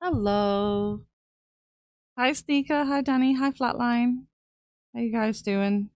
Hello. Hi, Sneaker. Hi, Danny. Hi, Flatline. How you guys doing?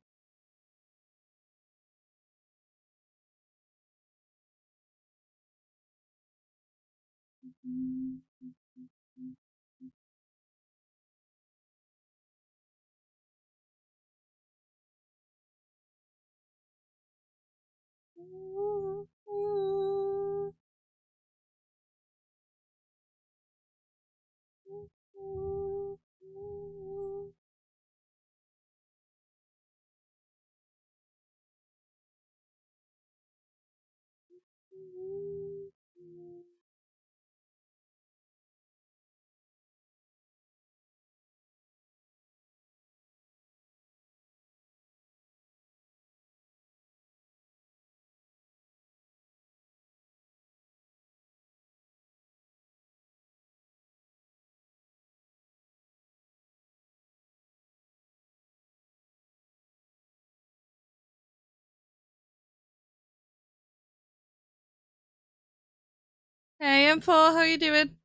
Hey, M4. How are you doing?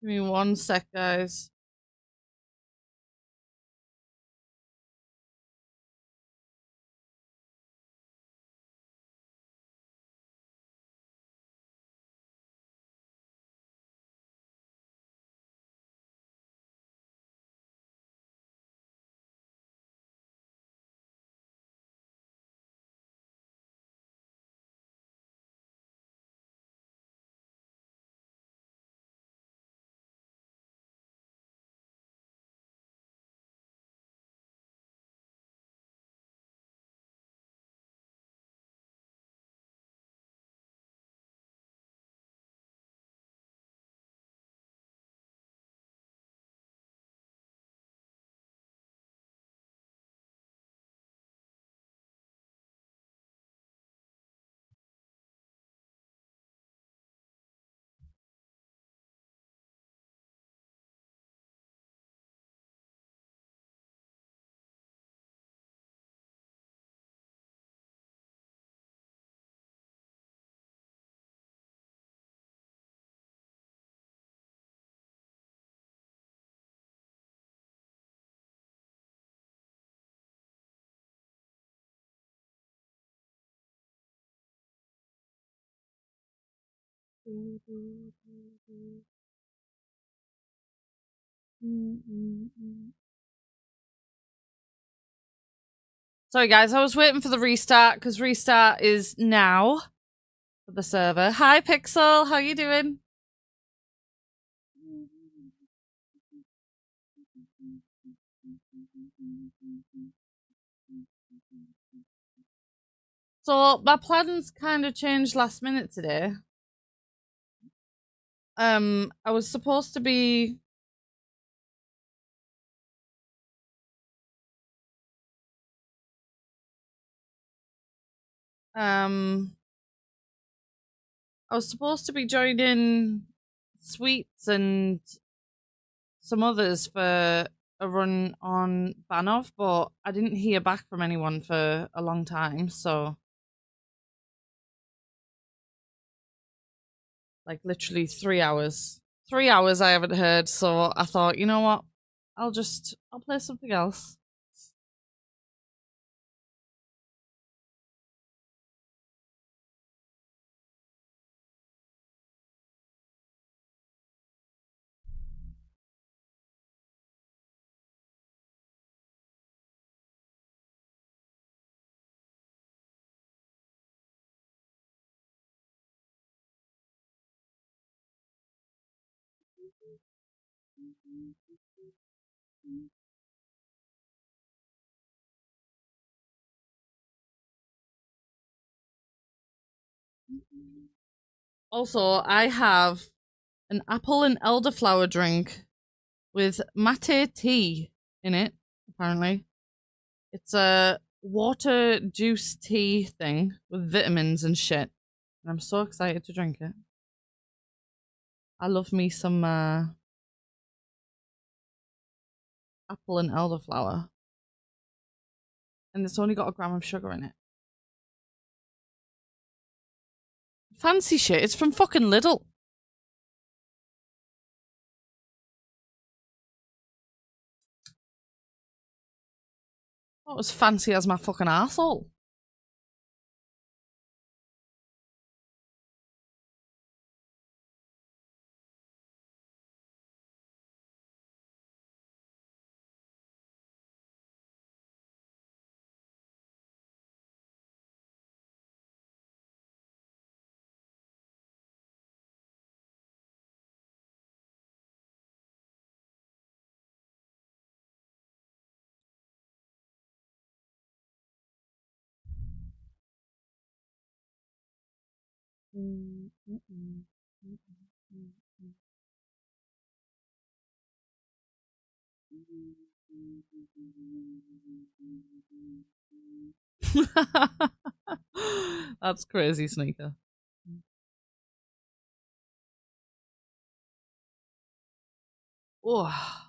Give me 1 sec, guys. Sorry, guys. I was waiting for the restart because restart is now. for the server. Hi, Pixel. How you doing? So my plans kind of changed last minute today. I was supposed to be joining Sweets and some others for a run on Banov, but I didn't hear back from anyone for a long time, so like literally 3 hours. 3 hours I haven't heard, so I thought, you know what? I'll play something else. Also, I have an apple and elderflower drink with mate tea in it, apparently. It's a water juice tea thing with vitamins and shit. And I'm so excited to drink it. I love me some apple and elderflower. And it's only got 1 gram of sugar in it. Fancy shit. It's from fucking Lidl. Not as fancy as my fucking arsehole. That's crazy, Sneaker. Oh.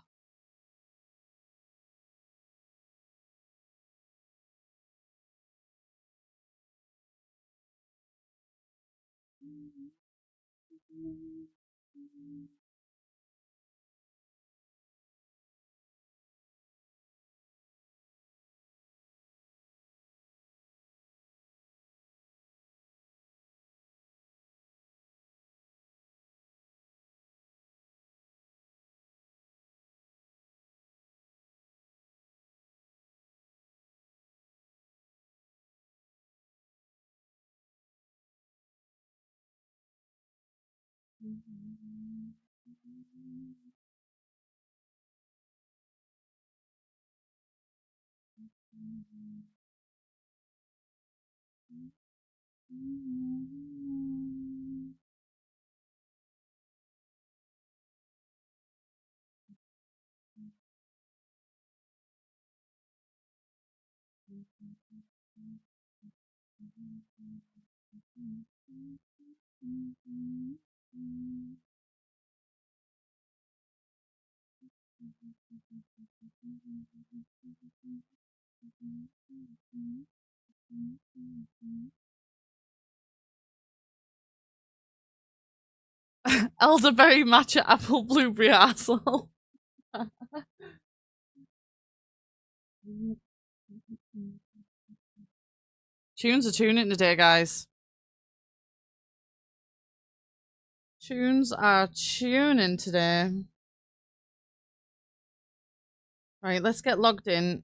Elderberry matcha apple blueberry arsehole. Tunes are tuning today, guys. Tunes are tuning today. Right, let's get logged in.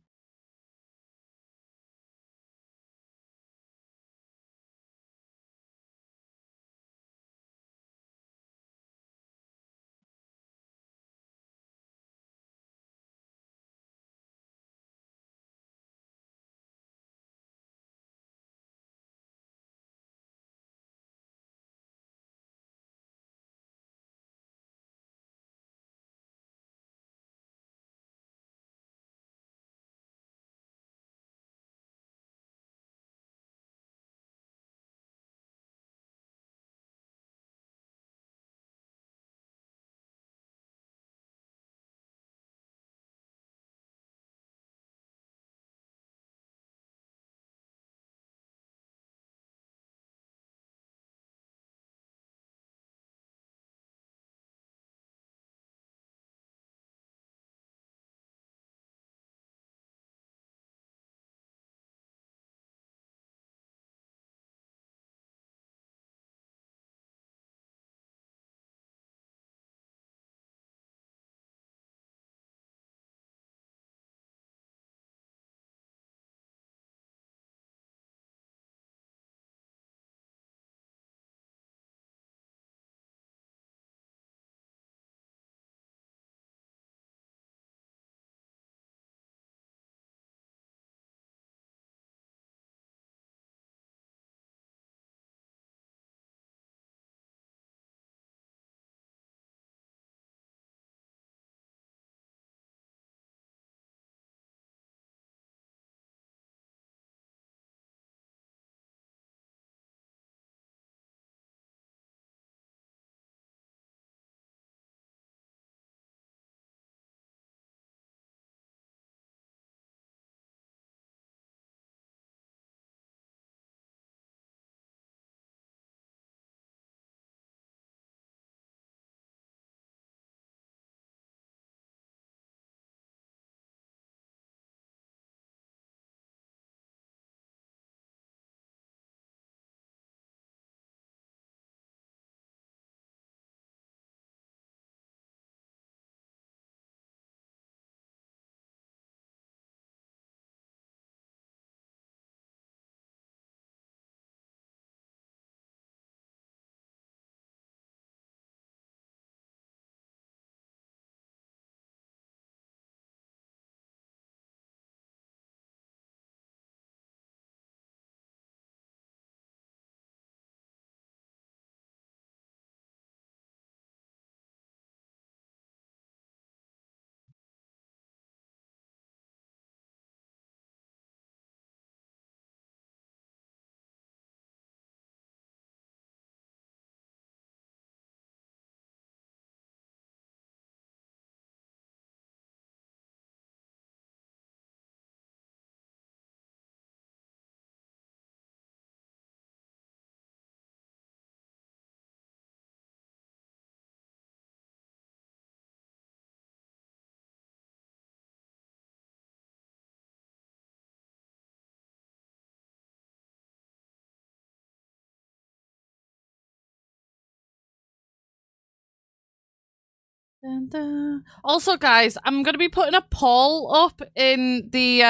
Dun, dun. Also, guys, I'm gonna be putting a poll up in the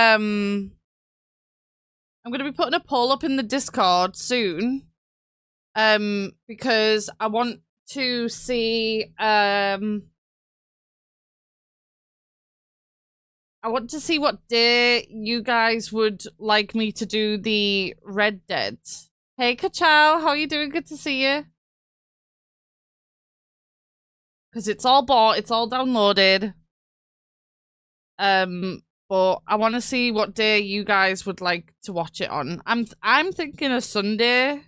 Discord soon. Because I want to see what day you guys would like me to do the Red Dead. Hey, Kachow, how are you doing? Good to see you. Because it's all bought, it's all downloaded. But I want to see what day you guys would like to watch it on. I'm thinking a Sunday.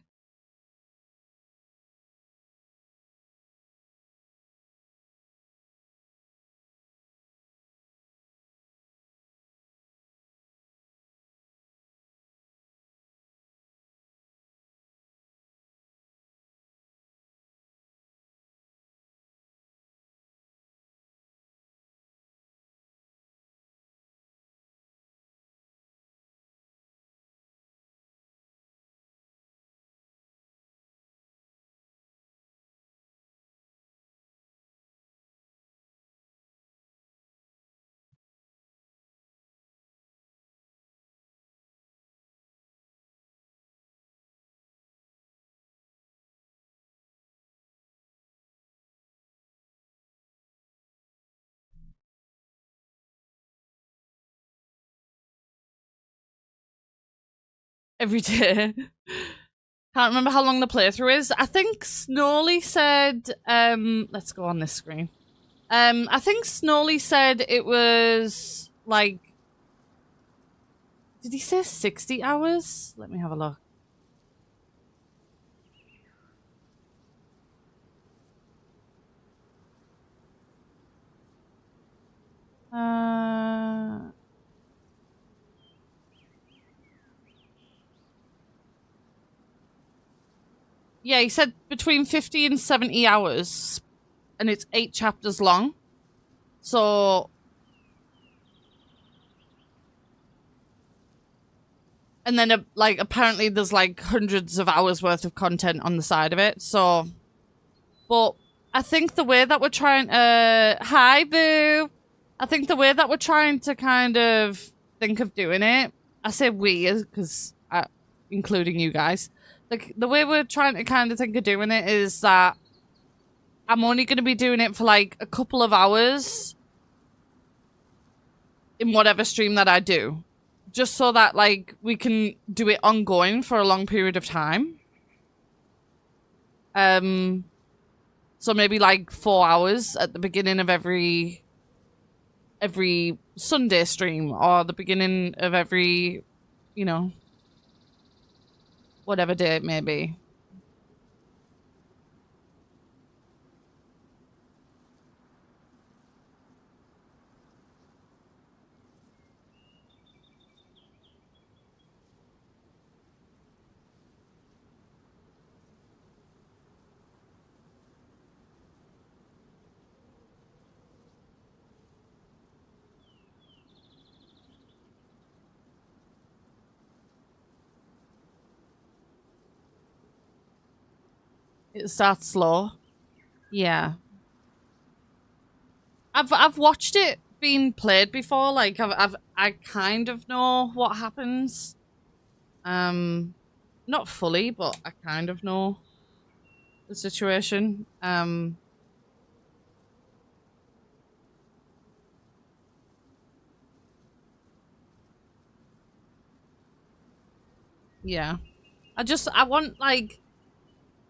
Every day. Can't remember how long the playthrough is. I think Snowly said, let's go on this screen. I think Snowly said it was like, did he say 60 hours? Let me have a look. Yeah, he said between 50 and 70 hours, and it's 8 chapters long. So, and then like apparently there's like hundreds of hours worth of content on the side of it. So, but I think the way that we're trying to hi Boo, I think the way that we're trying to kind of think of doing it, I say we because including you guys, like the way we're trying to kind of think of doing it is that I'm only going to be doing it for like a couple of hours in whatever stream that I do, just so that like we can do it ongoing for a long period of time. So maybe like 4 hours at the beginning of every Sunday stream, or the beginning of every, you know, whatever day it may be. It starts slow. Yeah. I've watched it being played before. Like I kind of know what happens. Not fully, but I kind of know the situation. Yeah.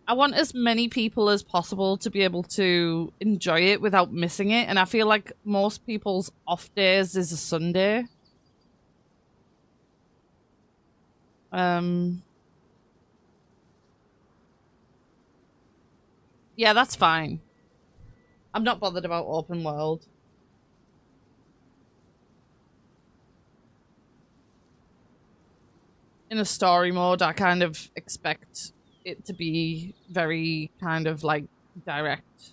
I want as many people as possible to be able to enjoy it without missing it, and I feel like most people's off days is a Sunday. Yeah, that's fine. I'm not bothered about open world. In a story mode, I kind of expect it to be very kind of like direct.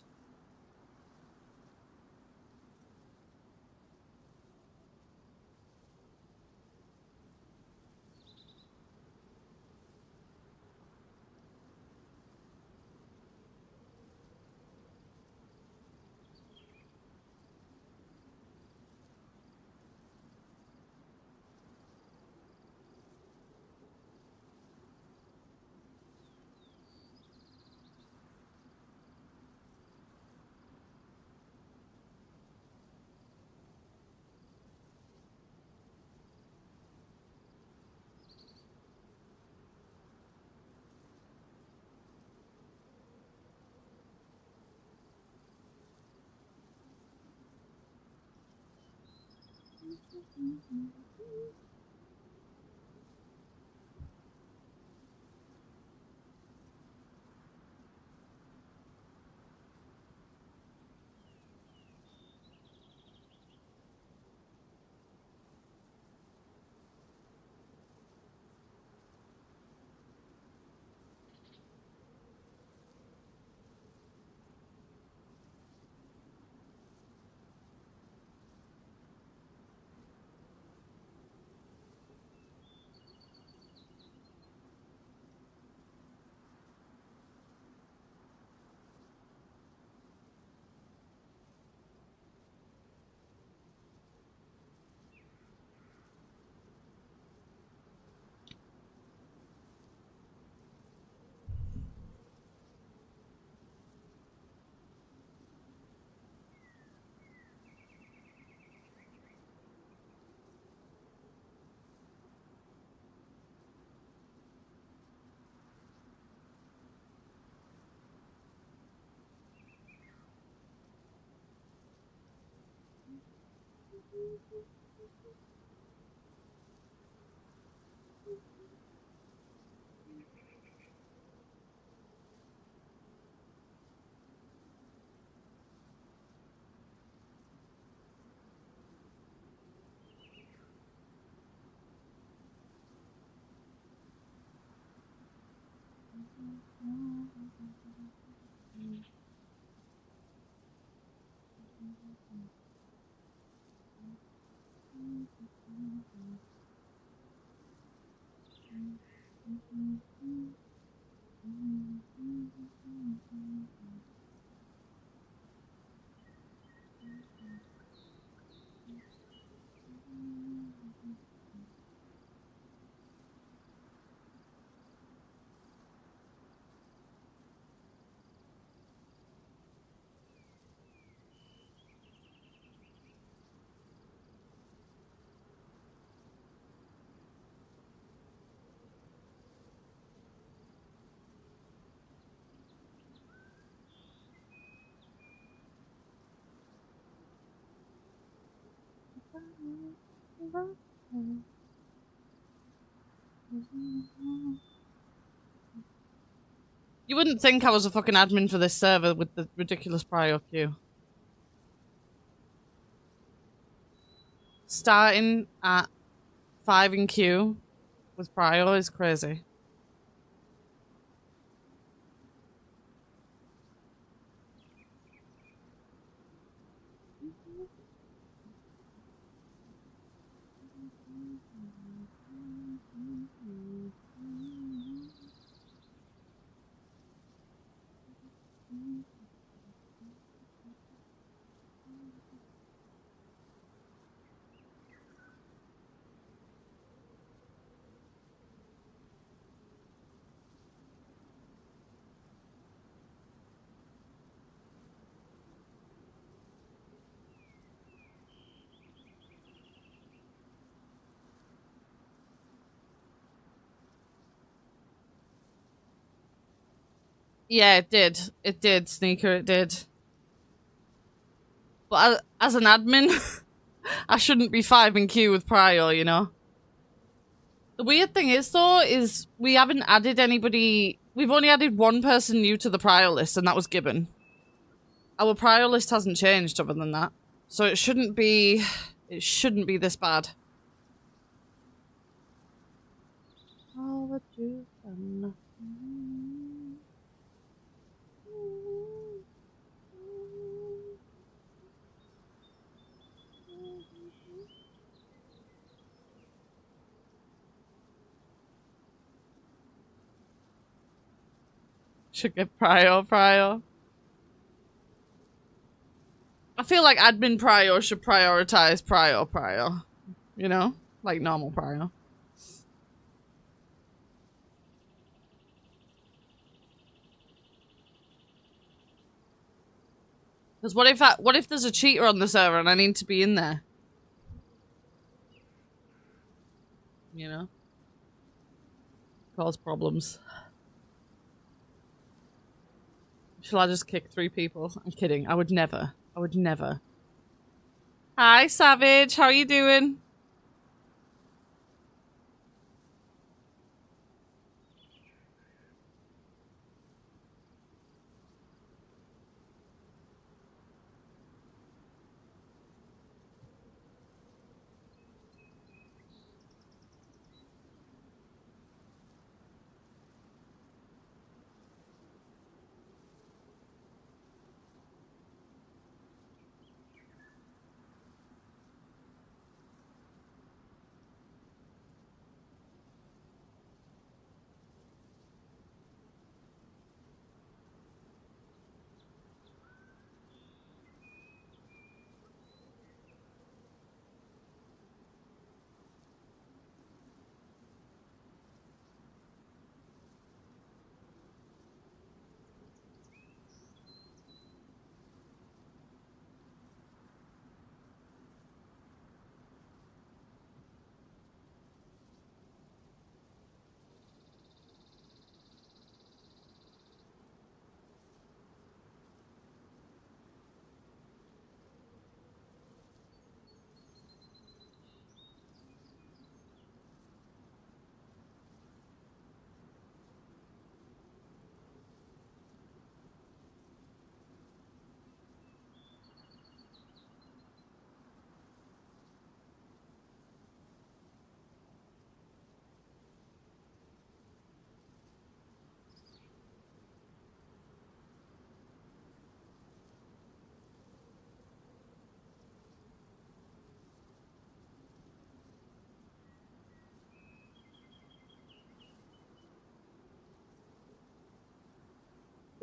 You wouldn't think I was a fucking admin for this server with the ridiculous prio queue. Starting at 5 in queue with prio is crazy. Yeah, it did. It did, Sneaker, it did. But as an admin, I shouldn't be 5 in queue with prio, you know? The weird thing is, though, is we haven't added anybody... We've only added one person new to the prio list, and that was Gibbon. Our prio list hasn't changed other than that. So it shouldn't be... It shouldn't be this bad. All the truth and nothing. Should get prio. I feel like admin prio should prioritize prio. You know? Like normal prio. Because what if there's a cheater on the server and I need to be in there? You know? Cause problems. Shall I just kick 3 people? I'm kidding. I would never. Hi, Savage. How are you doing?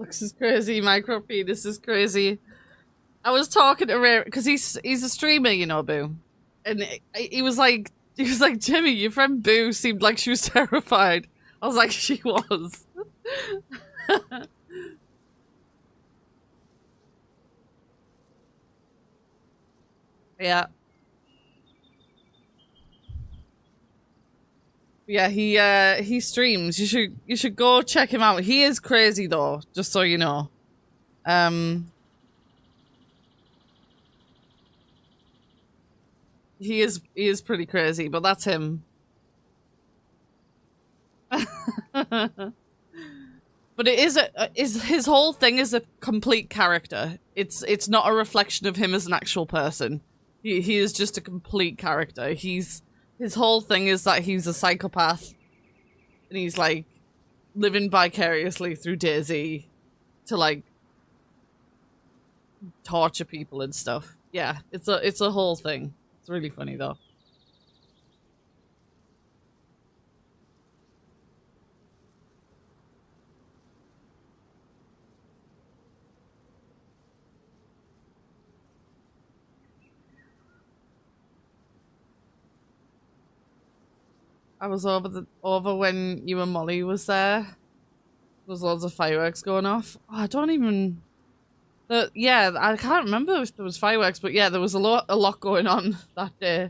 Looks is crazy. Micro penis is crazy. I was talking to Ray because he's a streamer, you know, Boo, and he was like Jimmy, your friend Boo seemed like she was terrified. I was like, she was. Yeah. Yeah, he streams. You should go check him out. He is crazy though, just so you know. He is pretty crazy, but that's him. But it is his whole thing is a complete character. It's not a reflection of him as an actual person. He is just a complete character. His whole thing is that he's a psychopath, and he's like living vicariously through Daisy to like torture people and stuff. Yeah, it's a whole thing. It's really funny though. I was over when you and Molly was there. There was loads of fireworks going off. Oh, I don't even. Yeah, I can't remember if there was fireworks, but yeah, there was a lot going on that day.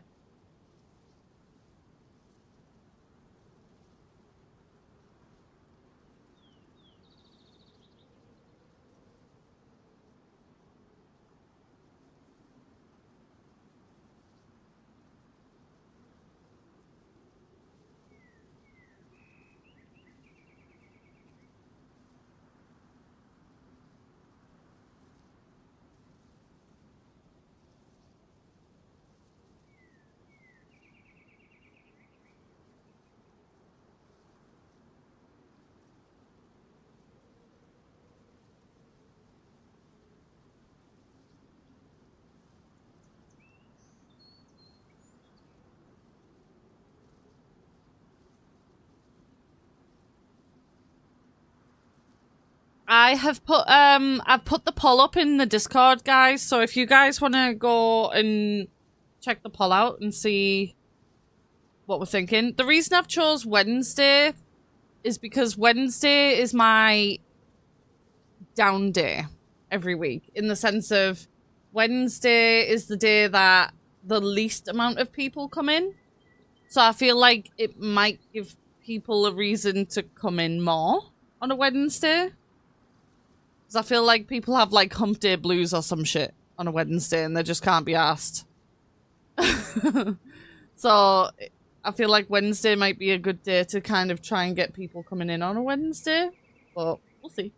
I've put the poll up in the Discord, guys. So if you guys want to go and check the poll out and see what we're thinking. The reason I've chose Wednesday is because Wednesday is my down day every week, in the sense of Wednesday is the day that the least amount of people come in. So I feel like it might give people a reason to come in more on a Wednesday. Because I feel like people have like hump day blues or some shit on a Wednesday and they just can't be asked. So I feel like Wednesday might be a good day to kind of try and get people coming in on a Wednesday. But we'll see.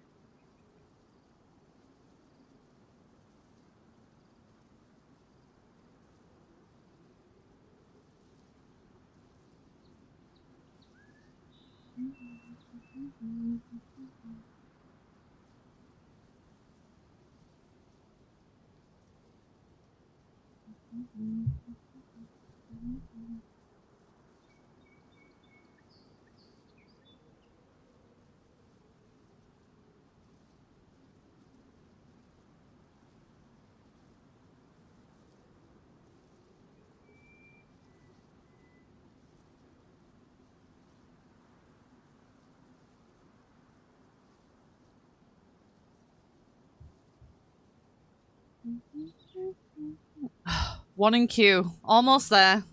One in queue. Almost there.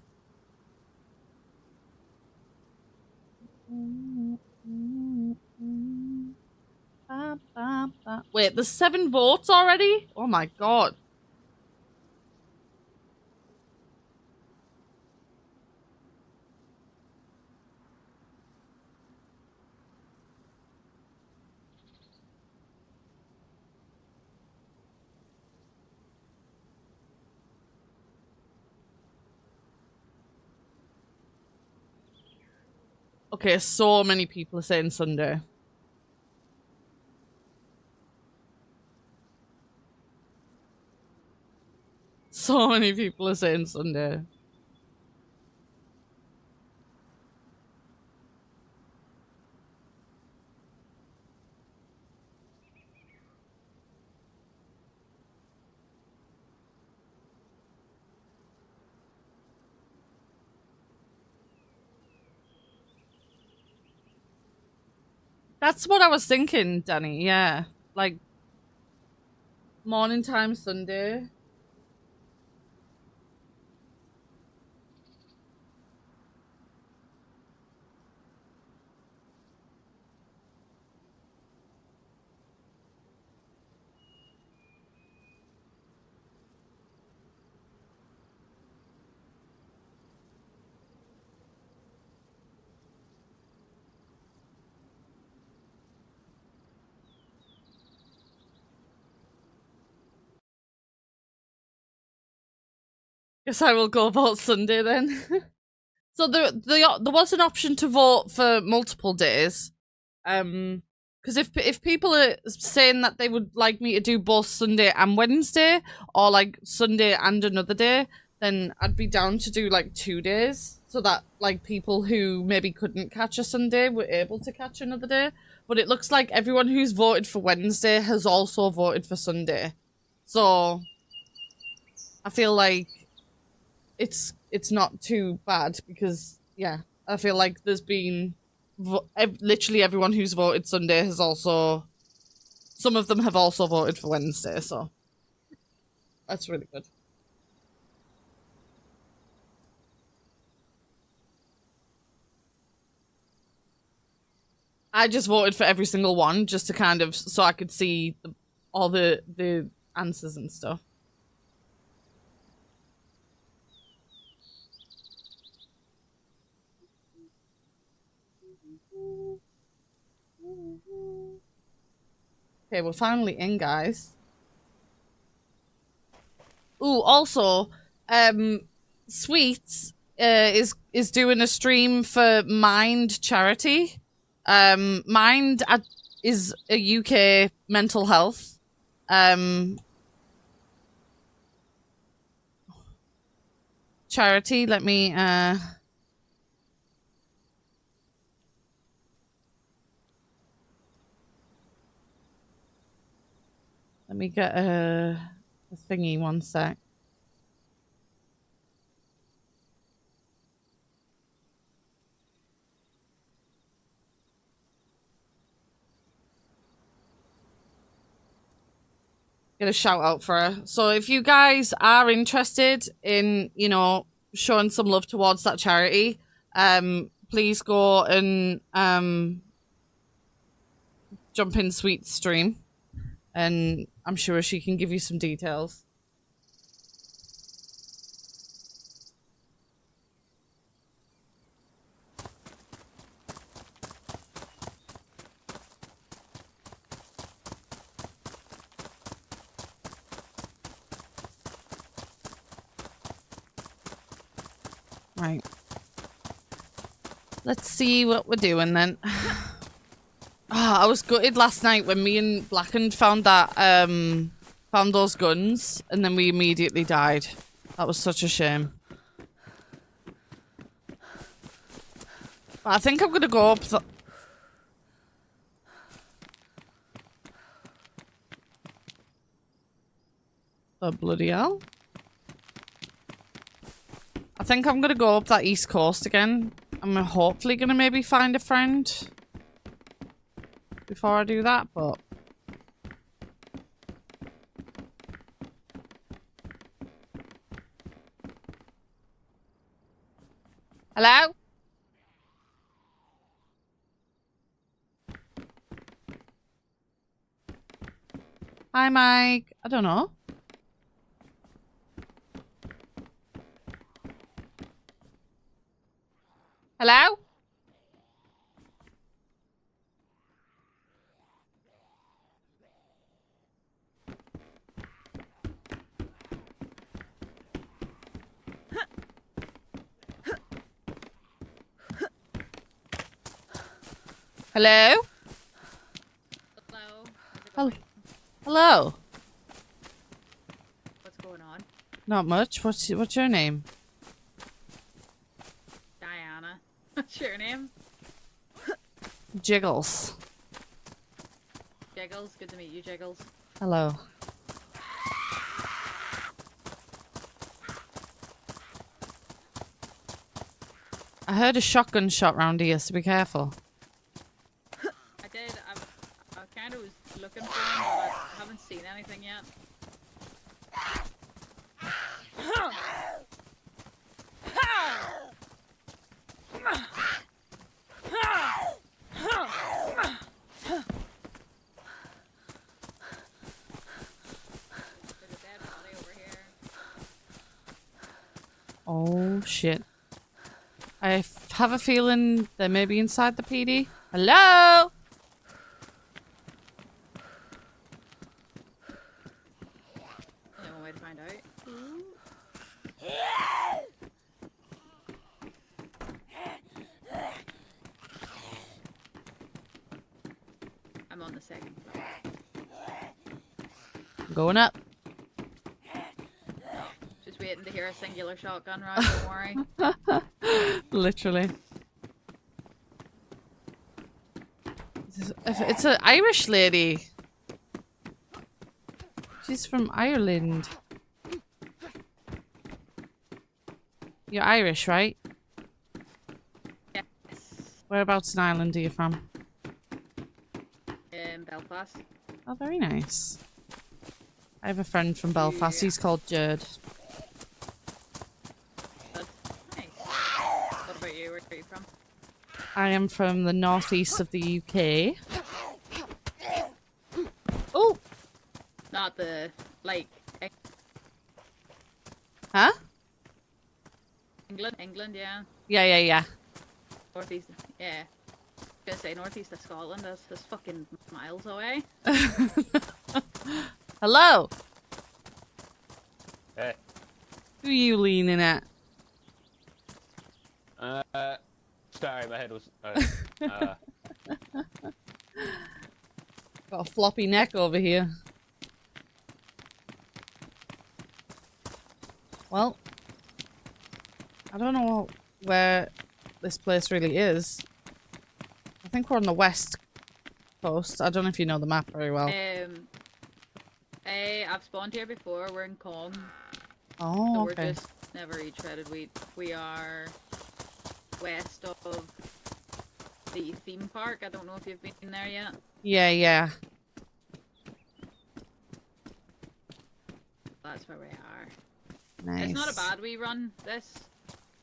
Wait, there's 7 votes already? Oh my god. Okay, so many people are saying Sunday. So many people are saying Sunday. That's what I was thinking, Danny. Yeah, like morning time Sunday. Guess I will go vote Sunday then. So there was an option to vote for multiple days. Because if people are saying that they would like me to do both Sunday and Wednesday, or like Sunday and another day, then I'd be down to do like 2 days, so that like people who maybe couldn't catch a Sunday were able to catch another day. But it looks like everyone who's voted for Wednesday has also voted for Sunday, so I feel like it's not too bad, because yeah, I feel like there's been literally everyone who's voted Sunday has also, some of them have also voted for Wednesday, so that's really good. I just voted for every single one just to kind of, so I could see all the answers and stuff. Okay, we're finally in, guys. Ooh, also, Sweets is doing a stream for Mind charity. Mind is a UK mental health charity. Let me get a thingy, one sec. Get a shout out for her. So if you guys are interested in, you know, showing some love towards that charity, please go and jump in Sweet's stream, and I'm sure she can give you some details. Right. Let's see what we're doing then. I was gutted last night when me and Blackened found that found those guns, and then we immediately died. That was such a shame. But I think I'm gonna go up the bloody hell. I think I'm gonna go up that east coast again. I'm hopefully gonna maybe find a friend before I do that, but hello? Hi, Mike. I don't know. Hello? Hello? Hello. Hello. Hello. What's going on? Not much. What's your name? Diana. What's your name? Jiggles. Jiggles. Good to meet you, Jiggles. Hello. I heard a shotgun shot round here, so be careful. I did. There's a dead body over here. Oh shit. Have a feeling they may be inside the PD. Hello? Only one way to find out. I'm on the second floor. I'm going up. Just waiting to hear a singular shotgun round, don't worry. Literally. It's an Irish lady. She's from Ireland. You're Irish, right? Yes. Whereabouts in Ireland are you from? Belfast. Oh, very nice. I have a friend from Belfast. He's called Jared. That's nice. What about you? Where are you from? I am from the northeast of the UK. Oh! Not the, like, Huh? England, yeah. Yeah. Northeast, yeah. I was gonna say northeast of Scotland. That's fucking miles away. Hello! Hey. Who are you leaning at? Sorry, my head was. Got a floppy neck over here. Well, I don't know where this place really is. I think we're on the west coast. I don't know if you know the map very well. I've spawned here before. We're in Kong. Oh, So okay. we're just never retreaded. We are west of the theme park. I don't know if you've been there yet. Yeah. That's where we are. Nice. It's not a bad wee run. This.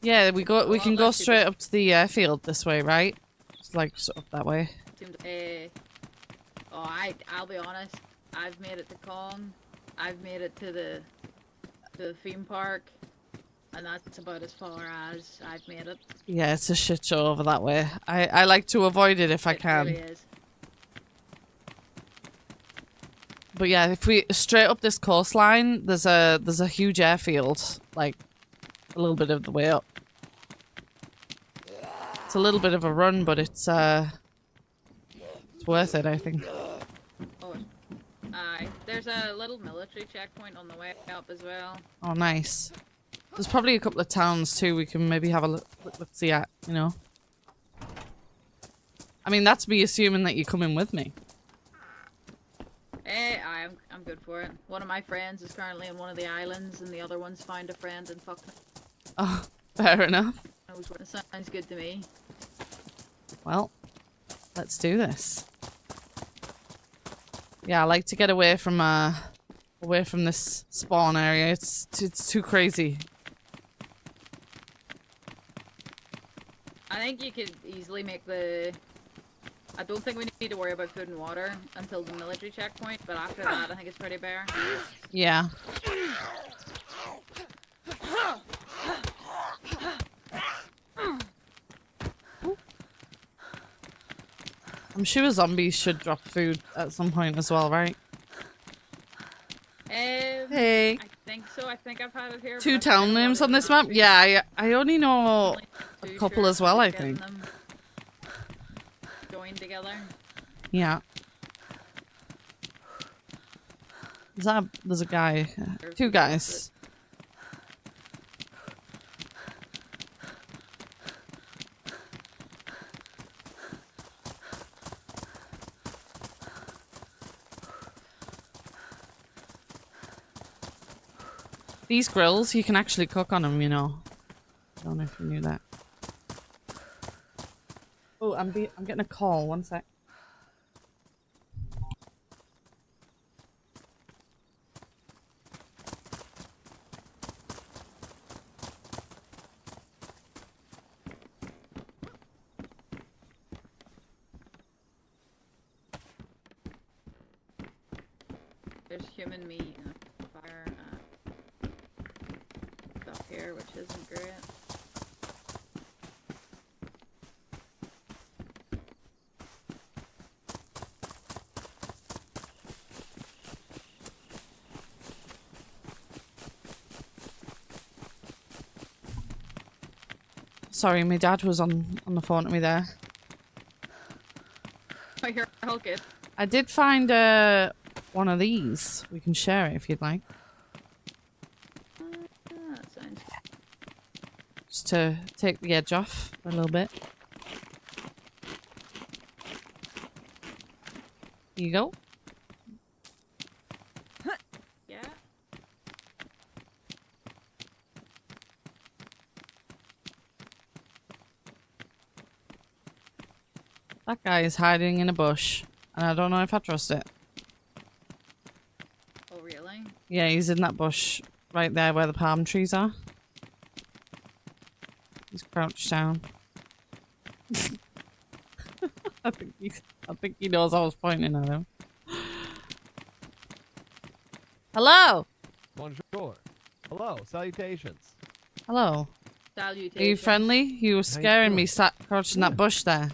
Yeah, we can go Actually, straight up to the airfield this way, right? It's like sort of that way. I'll be honest. I've made it to Kong. I've made it to the theme park, and that's about as far as I've made it. Yeah, it's a shit show over that way. I like to avoid it if I can. It really is. But yeah, if we straight up this coastline, there's a huge airfield, like a little bit of the way up. It's a little bit of a run, but it's worth it, I think. Oh, aye. There's a little military checkpoint on the way up as well. Oh, nice. There's probably a couple of towns too we can maybe have a look see at, you know. I mean, that's me assuming that you're coming with me. I'm good for it. One of my friends is currently in one of the islands, and the other one's found a friend in fuck. Oh, fair enough. It sounds good to me. Well, let's do this. Yeah, I like to get away from this spawn area. It's too crazy. I think you could easily make the... I don't think we need to worry about food and water until the military checkpoint, but after that I think it's pretty bare. Yeah. I'm sure zombies should drop food at some point as well, right? Hey. I think so. I think I've had it here. Two but I town forget names what on it this is. map? Yeah, I only know Only a too couple sure as well, I getting think. them joined together. Yeah. There's a guy. Two guys. These grills, you can actually cook on them, you know. I don't know if you knew that. Oh, I'm getting a call. One sec. there's human meat and a fire stuff here, which isn't great. Sorry, my dad was on the phone to me there. Oh, you're all good. I did find one of these. We can share it if you'd like. That sounds Just to take the edge off a little bit. Here you go. yeah. That guy is hiding in a bush, and I don't know if I trust it. Oh, really? Yeah, he's in that bush right there where the palm trees are. He's crouched down. I think he knows I was pointing at him. Hello. Bonjour. Hello. Salutations. Hello. Salutations. Are you friendly? You were scaring me, doing? sat crouched in that bush there.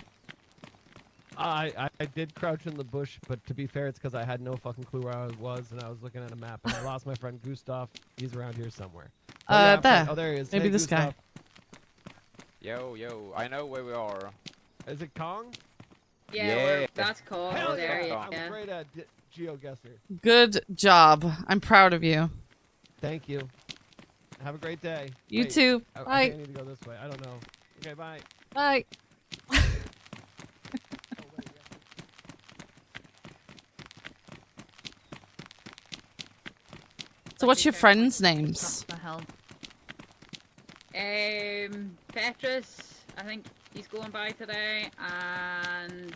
I did crouch in the bush, but to be fair, it's because I had no fucking clue where I was, and I was looking at a map, and I lost my friend Gustav. He's around here somewhere. Oh, yeah, There. Oh, there he is. Maybe Hey, this guy. Gustav. Yo, I know where we are. Is it Kong? Yeah, Yeah. that's cool. Hell Oh, there yeah. you I'm go. great at GeoGuessr. Good job. I'm proud of you. Thank you. Have a great day. You Wait, too. I Bye. think I need to go this way. I don't know. Okay, bye. Bye. Oh, wait, yeah. So what's your friends' names? What the hell? Petrus, I think he's going by today, and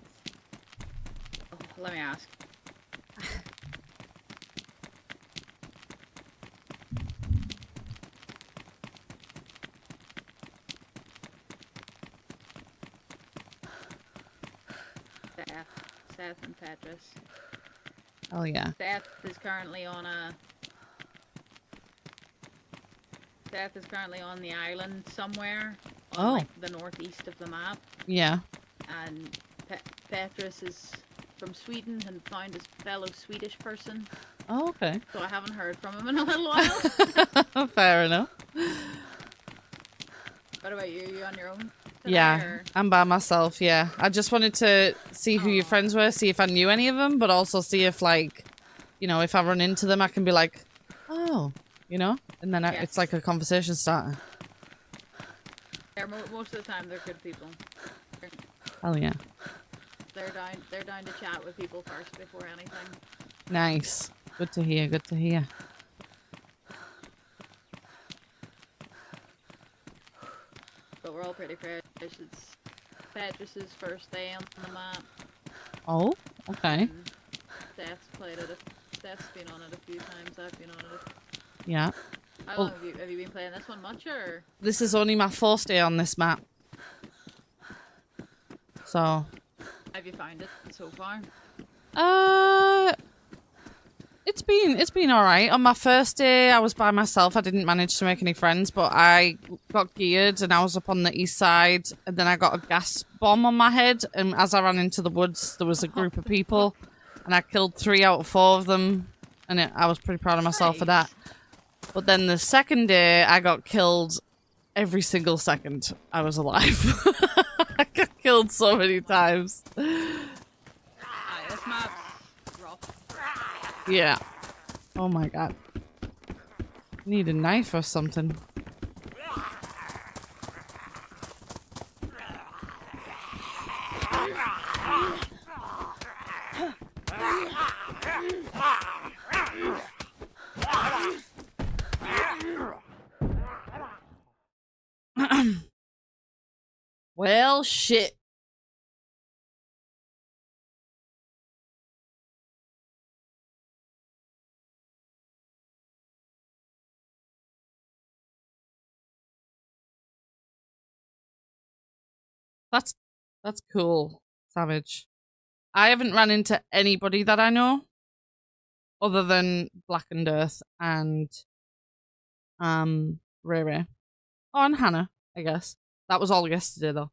oh, let me ask. Seth and Petrus. Oh yeah. Seth is currently on the island somewhere on Oh. like the northeast of the map, Yeah. and Petrus is from Sweden and found his fellow Swedish person, Oh, okay. so I haven't heard from him in a little while. Fair enough. What about you? You on your own today, Yeah, or? I'm by myself, yeah. I just wanted to see who your Aw. friends were, see if I knew any of them, but also see if, like, you know, if I run into them, I can be like, oh, you know? And then it's Yes. like a conversation starter. Most of the time they're good people. Hell yeah. They're down to chat with people first before anything. Nice. Good to hear, good to hear. But we're all pretty fresh. It's Petrus's first day on the map. Oh, okay. And Seth's been on it a few times. I've been on it. Yeah. How Well- long have you been playing this one much, or? This is only my fourth day on this map. So, Have you found it so far? it's been all right. On my first day, I was by myself. I didn't manage to make any friends, but I got geared and I was up on the east side. And then I got a gas bomb on my head. And as I ran into the woods, there was a group of people, and I killed 3 out of 4 of them. And I was pretty proud of myself for that. But then the second day, I got killed every single second I was alive. I got killed so many times. Aye, this map's rough. Yeah. Oh my god. Need a knife or something. Well, shit. That's cool, Savage. I haven't run into anybody that I know. other than Blackened Earth and Ray Ray. Oh, and Hannah, I guess. That was all yesterday though.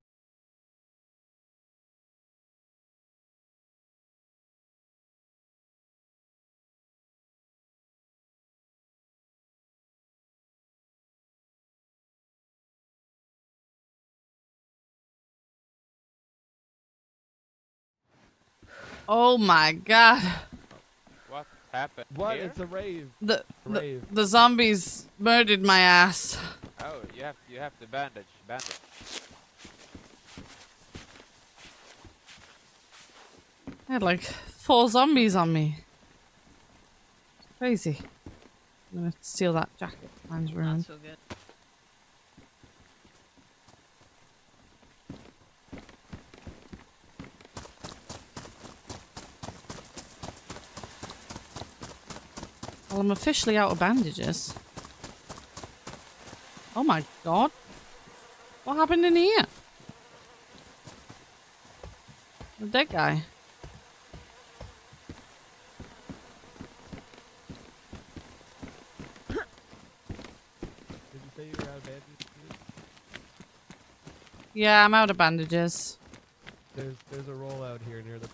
Oh my god. What happened What? here? It's a rave. The Rave. the zombies murdered my ass. Oh, you have to bandage. I had like 4 zombies on me. Crazy. I'm gonna steal that jacket. Mine's Not ruined. so good. Well, I'm officially out of bandages. Oh my god. What happened in here? The dead guy. Did you say you were out of bandages? Yeah, I'm out of bandages. There's a roll out here near the.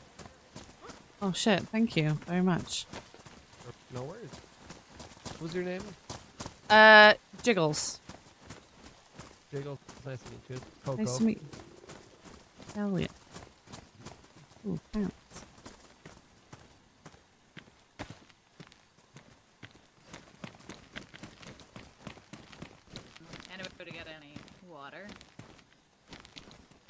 Oh shit, thank you very much. No worries. What was your name? Jiggles. Jiggle. Nice to meet you. Coco. Nice to meet you. Hell yeah. Ooh, pants. Anybody get any water?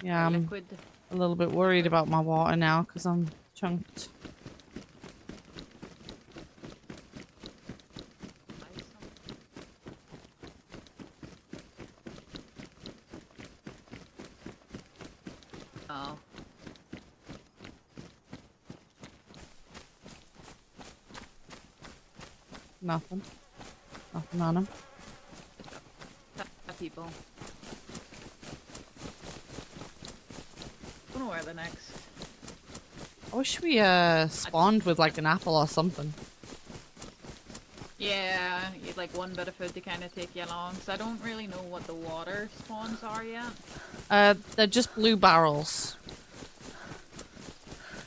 Yeah, Or I'm liquid? a little bit worried about my water now because I'm chunked. Oh. Nothing. Nothing on him. People. Don't know where the next. I wish we spawned with like an apple or something. Yeah, you'd like one bit of food to kind of take you along. So I don't really know what the water spawns are yet. They're just blue barrels.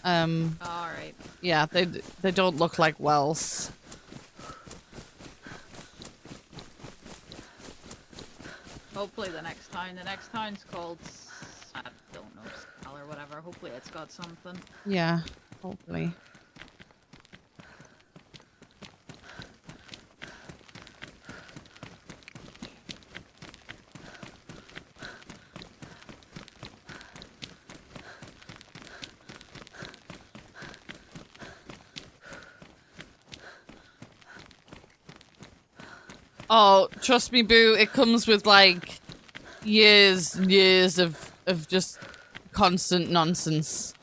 Alright. Yeah, they don't look like wells. Hopefully the next town. The next town's called, I don't know, Sal or whatever. Hopefully it's got something. Yeah, hopefully. Oh, trust me, Boo, it comes with like years of just constant nonsense.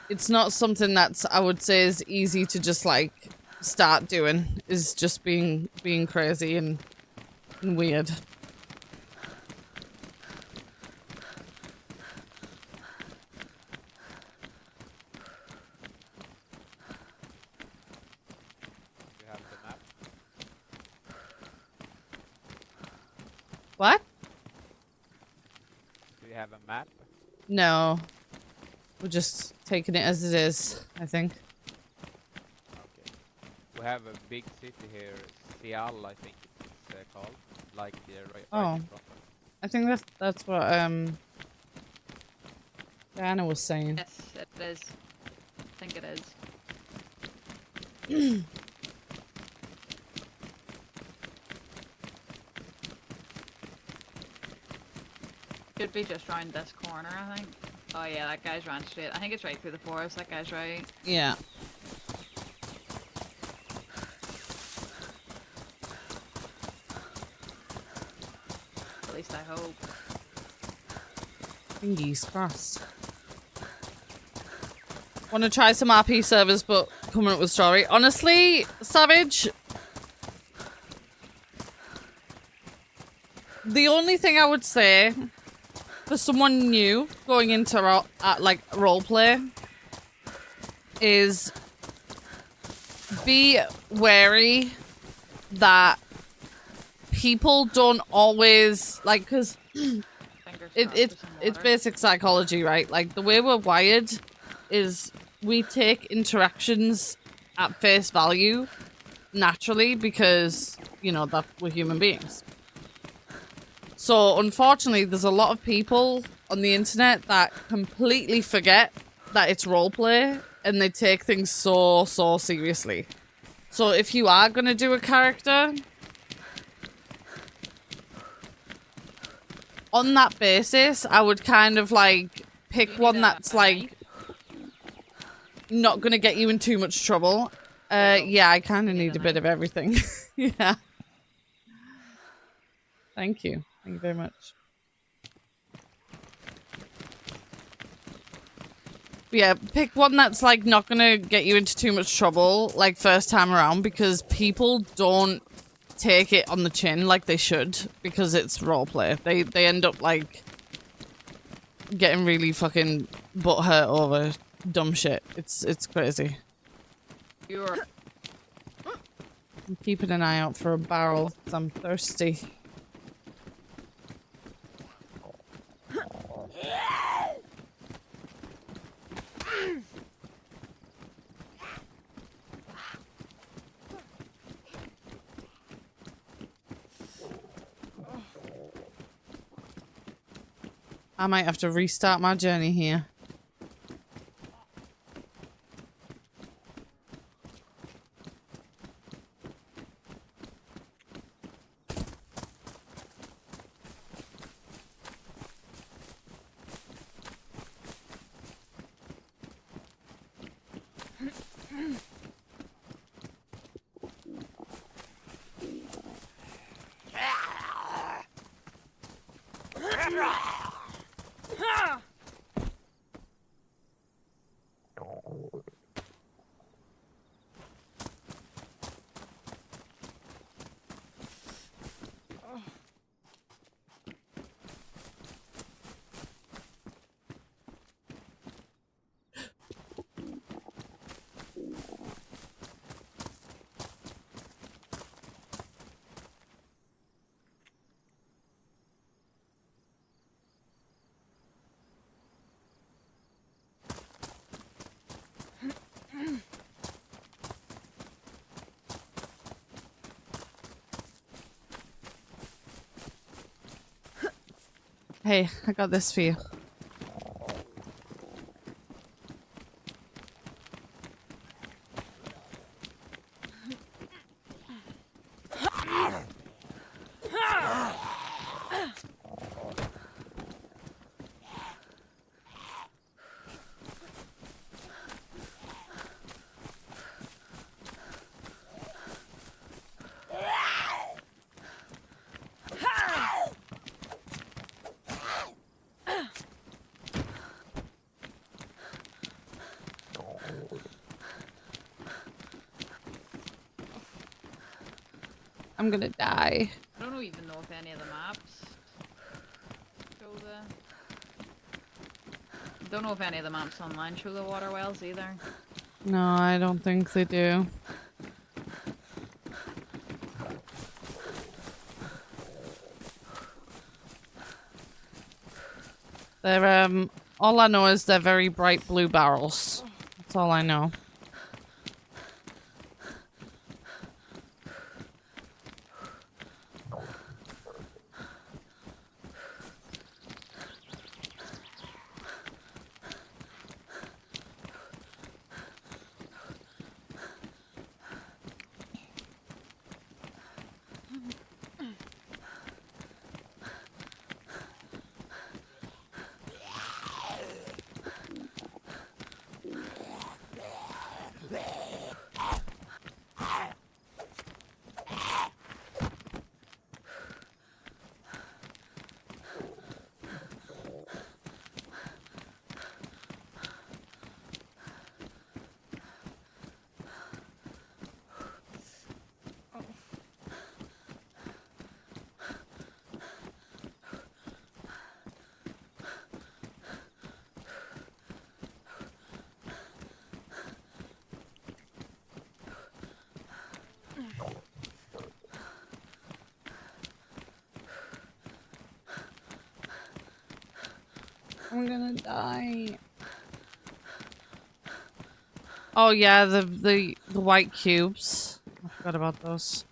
It's not something that's, I would say, is easy to just like start doing. Is just being crazy and weird. You have the map. What? Do you have a map? No. We're just taking it as it is, I think. Okay. We have a big city here, Seattle, I think it's called. Like right Oh. in front of. I think that's what Diana was saying. Yes, it is. I think it is. Should be just round this corner, I think. Oh yeah, that guy's ran straight. I think it's right through the forest. That guy's right. Yeah. At least I hope. Fingers crossed. Want to try some RP servers, but coming up with story. Honestly, Savage, The only thing I would say for someone new going into like roleplay is be wary that people don't always like, because Fingers it's crossed for some water. basic psychology, right? Like the way we're wired is we take interactions at face value naturally because, you know, that we're human beings. So unfortunately, there's a lot of people on the internet that completely forget that it's roleplay and they take things so seriously. So if you are going to do a character, on that basis, I would kind of like pick one that's like not going to get you in too much trouble. Yeah, I kind of need a bit of everything. Yeah. Thank you. Thank you very much. Yeah, pick one that's like not gonna get you into too much trouble like first time around, because people don't take it on the chin like they should because it's roleplay. They end up like getting really fucking butthurt over dumb shit. It's crazy. You're I'm keeping an eye out for a barrel 'cause I'm thirsty. I might have to restart my journey here. Hey, I got this for you. I'm gonna die. I don't even know if any of the maps show the. Don't know if any of the maps online show the water wells either. No, I don't think they do. They're all I know is they're very bright blue barrels. That's all I know. I'm gonna die. Oh yeah, the white cubes. I forgot about those.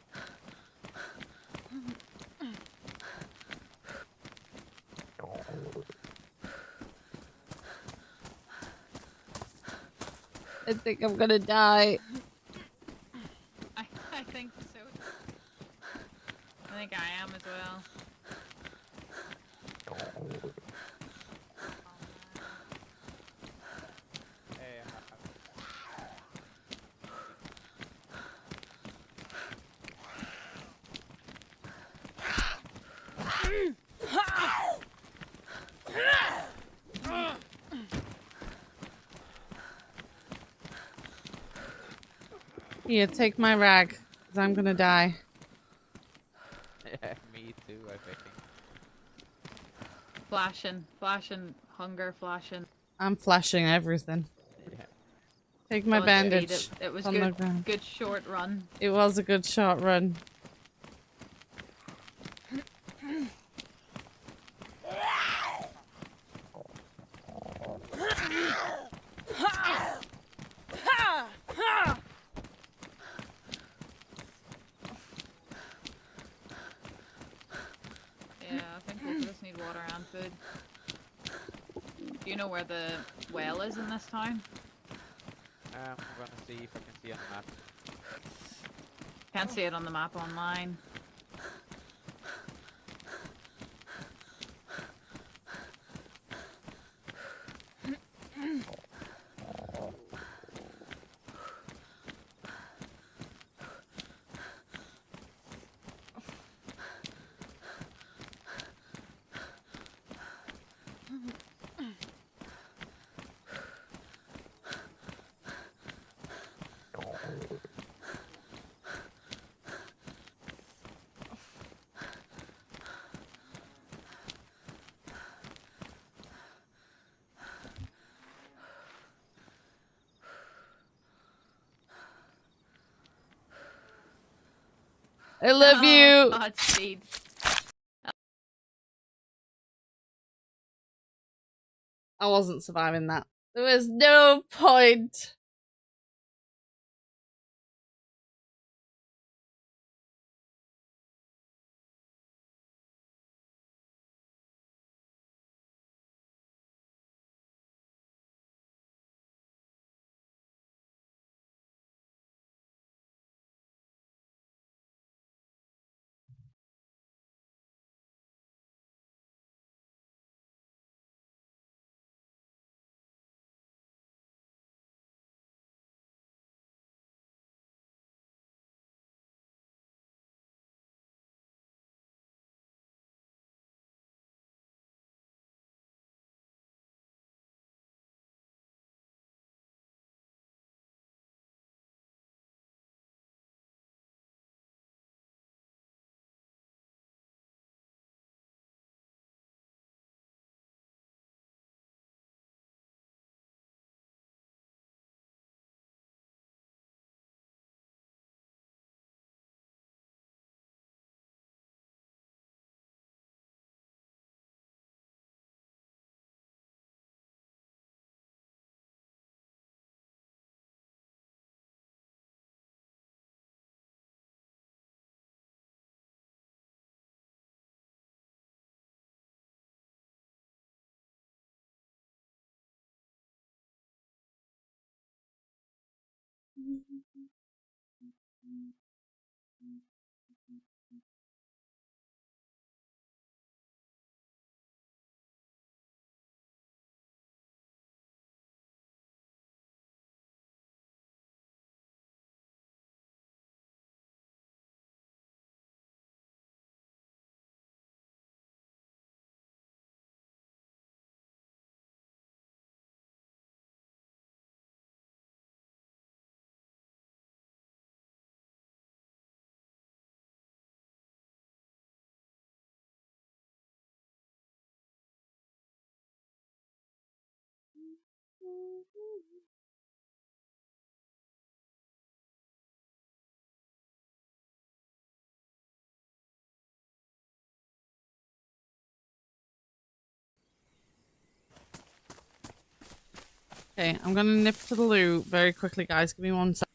I think I'm gonna die. I think so. I think I am as well. Hey, Here, take my rag, cause I'm gonna die. me too, I think. Flashing, hunger, flashing. I'm flashing everything. Yeah. Take my Full speed. bandage. It was on the good. ground. Good short run. It was a good short run. Yeah, I think both of us need water and food. Do you know where the well is in this town? I'm gonna see if I can see on the map. Can't see it on the map online. I love you. Godspeed. I wasn't surviving that. There was no point. Okay, I'm gonna nip to the loo very quickly, guys. Give me 1 sec.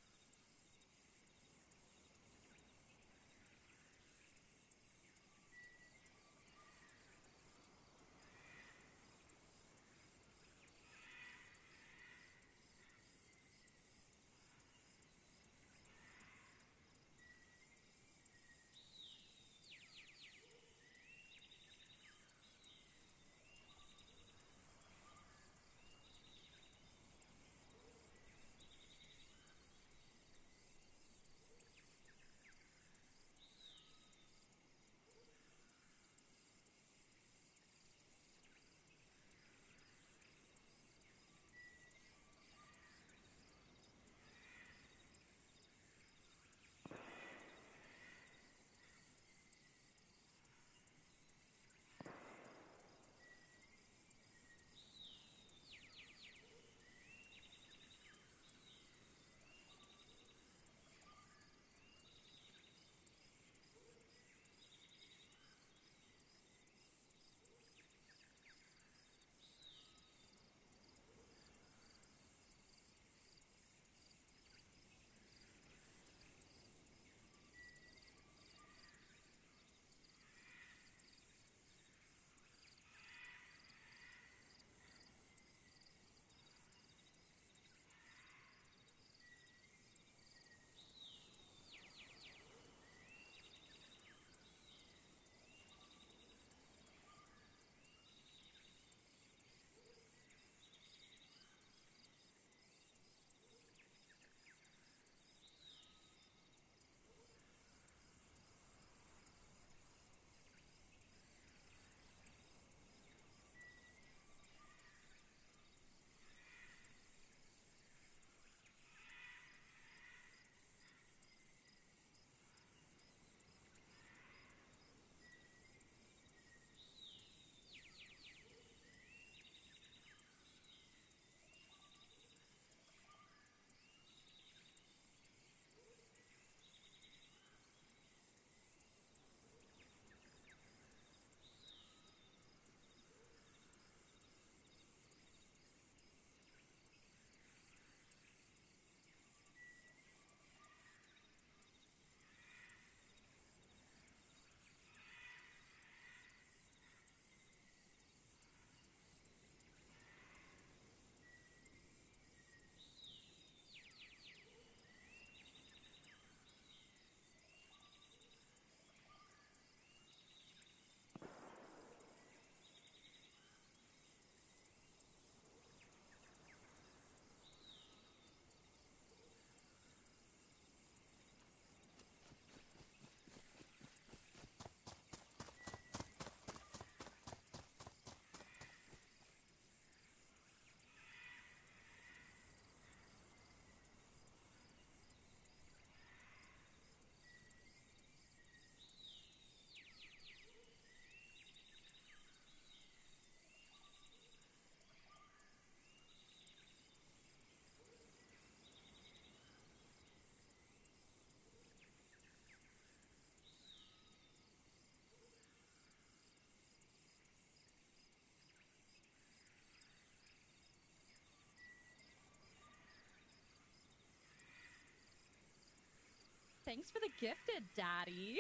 Thanks for the gifted, Daddy.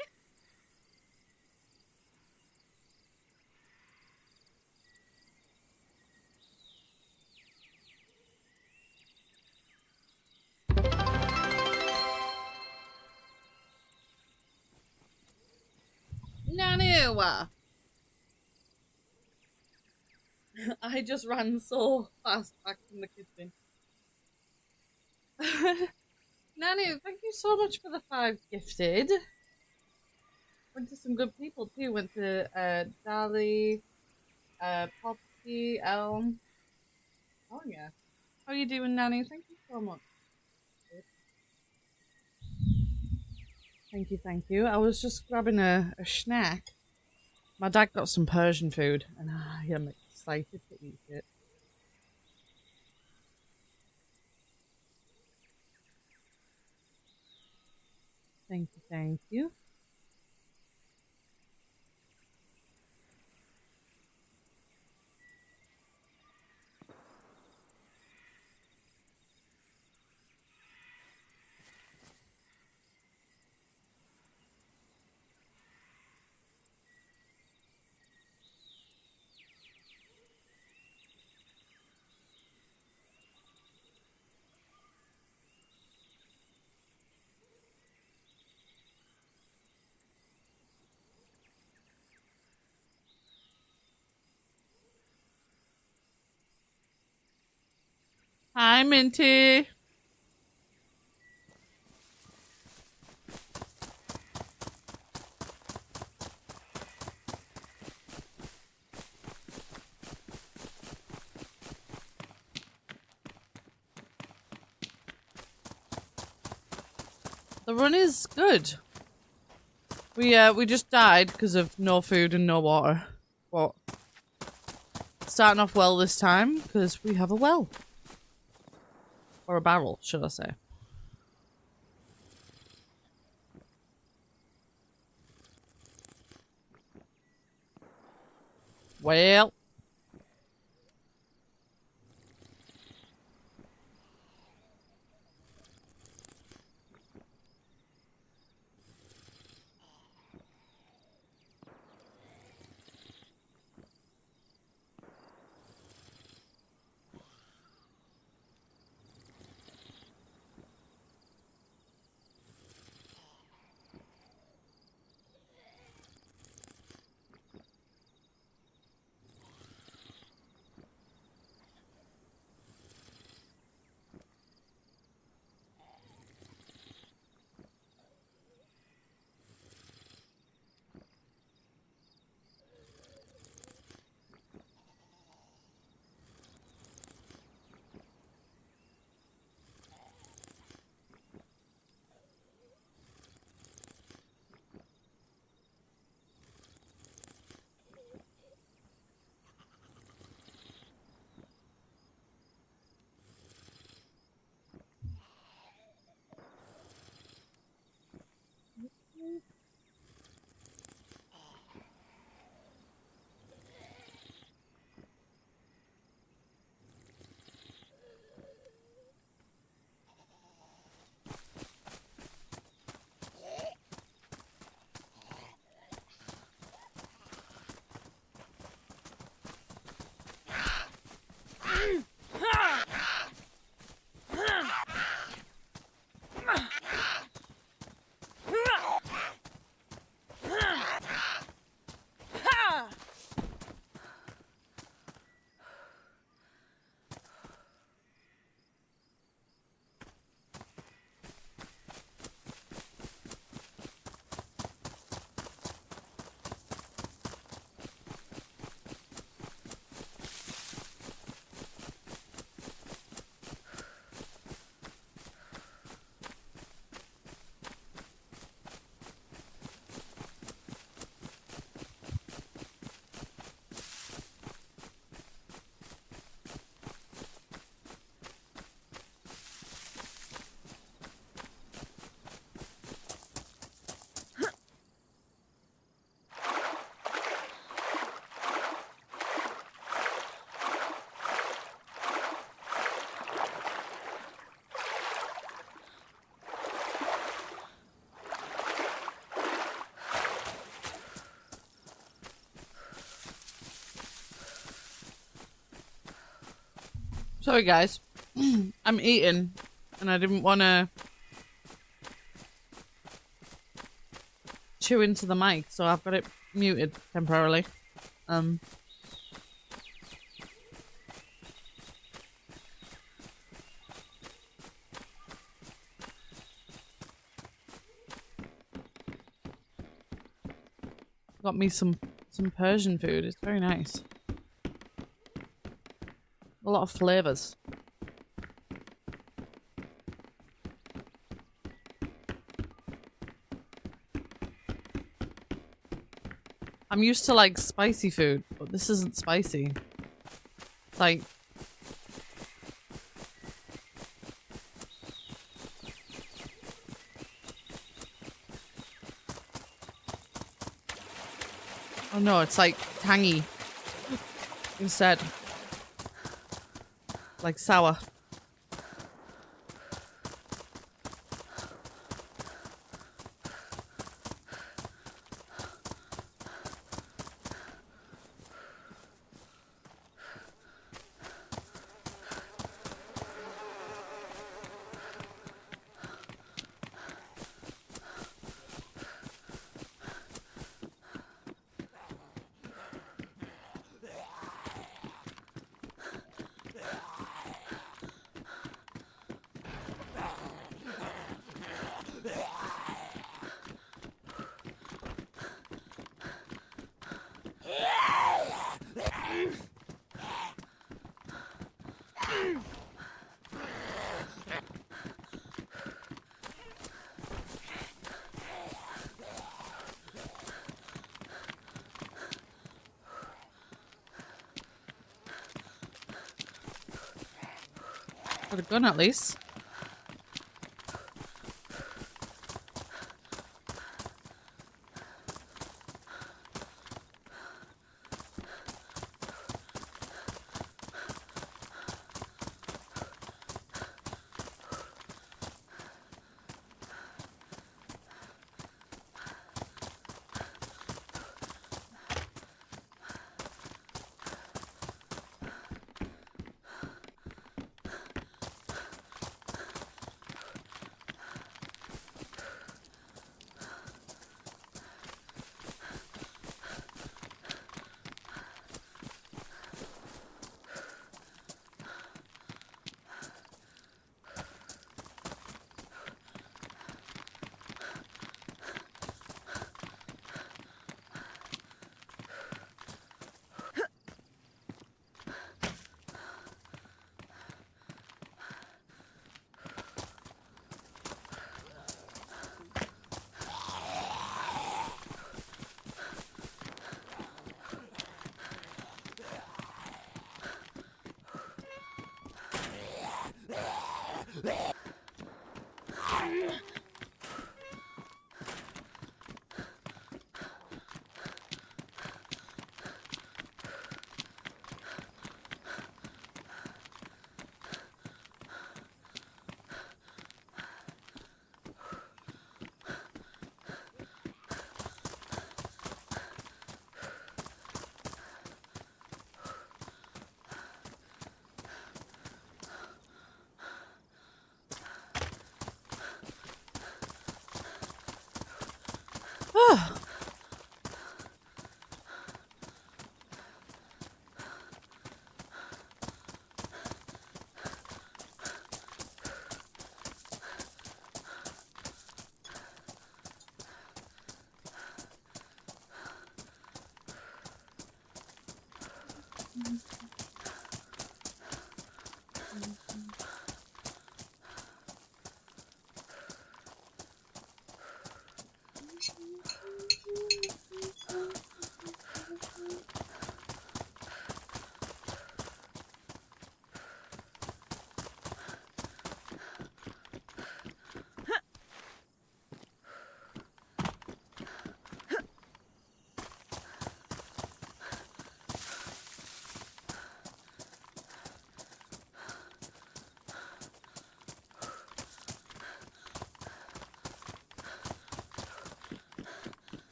Nanu! I just ran so fast back from the kitchen. Nanu, thank you so much for the 5 gifted. Went to some good people too. Went to Dali, Poppy, Elm. Oh yeah. How are you doing, Nanu? Thank you so much. Thank you, thank you. I was just grabbing a snack. My dad got some Persian food, and I am excited to eat it. Thank you, thank you. Hi, Minty. The run is good. We just died because of no food and no water. But starting off well this time because we have a well. Or a barrel, should I say. Well. Sorry, guys. I'm eating, and I didn't want to chew into the mic, so I've got it muted temporarily. Got me some Persian food. It's very nice. A lot of flavors. I'm used to like spicy food, but this isn't spicy. It's like oh no, it's like tangy instead. Like sour. Got a gun at least.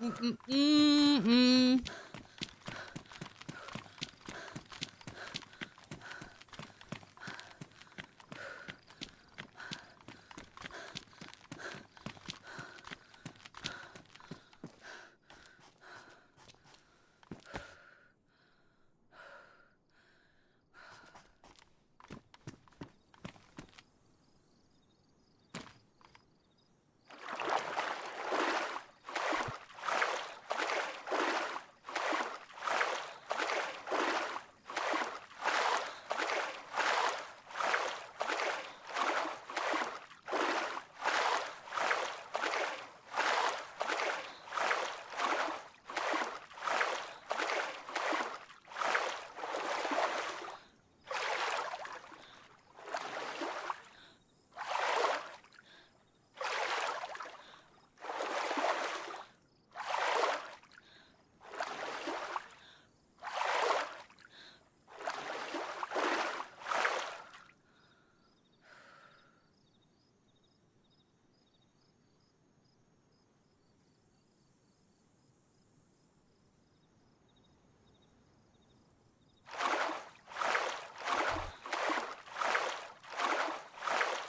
Mm-mm-mm-mm.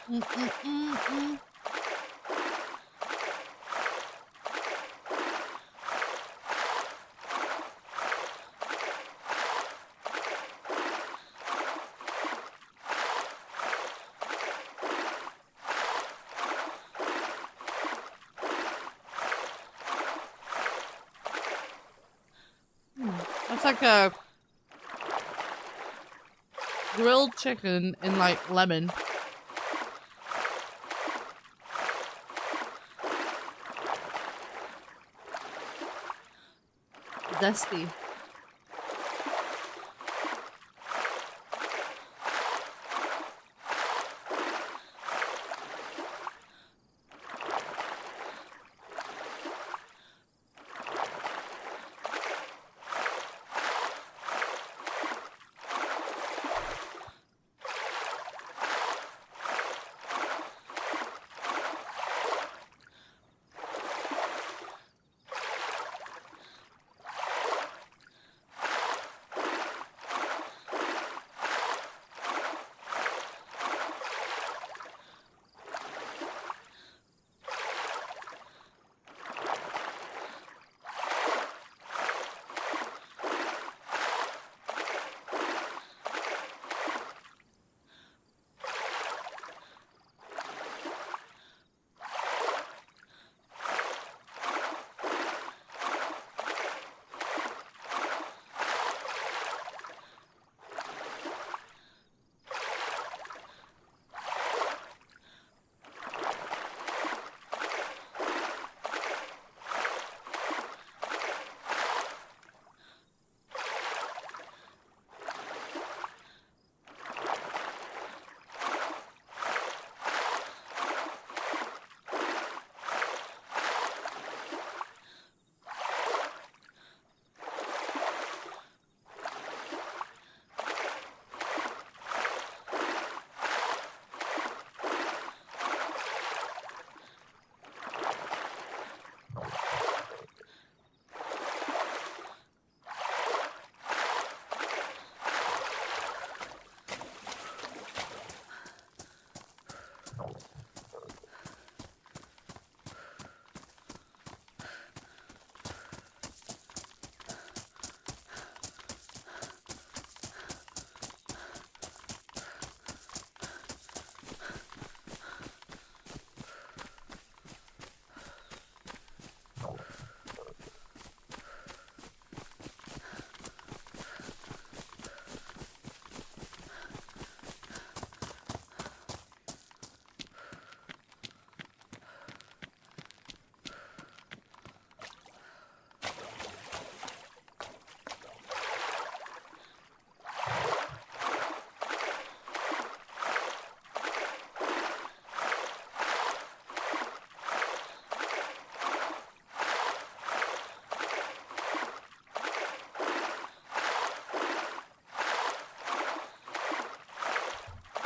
Mm-mm-mm-mm. That's like a grilled chicken in like lemon. Zesty.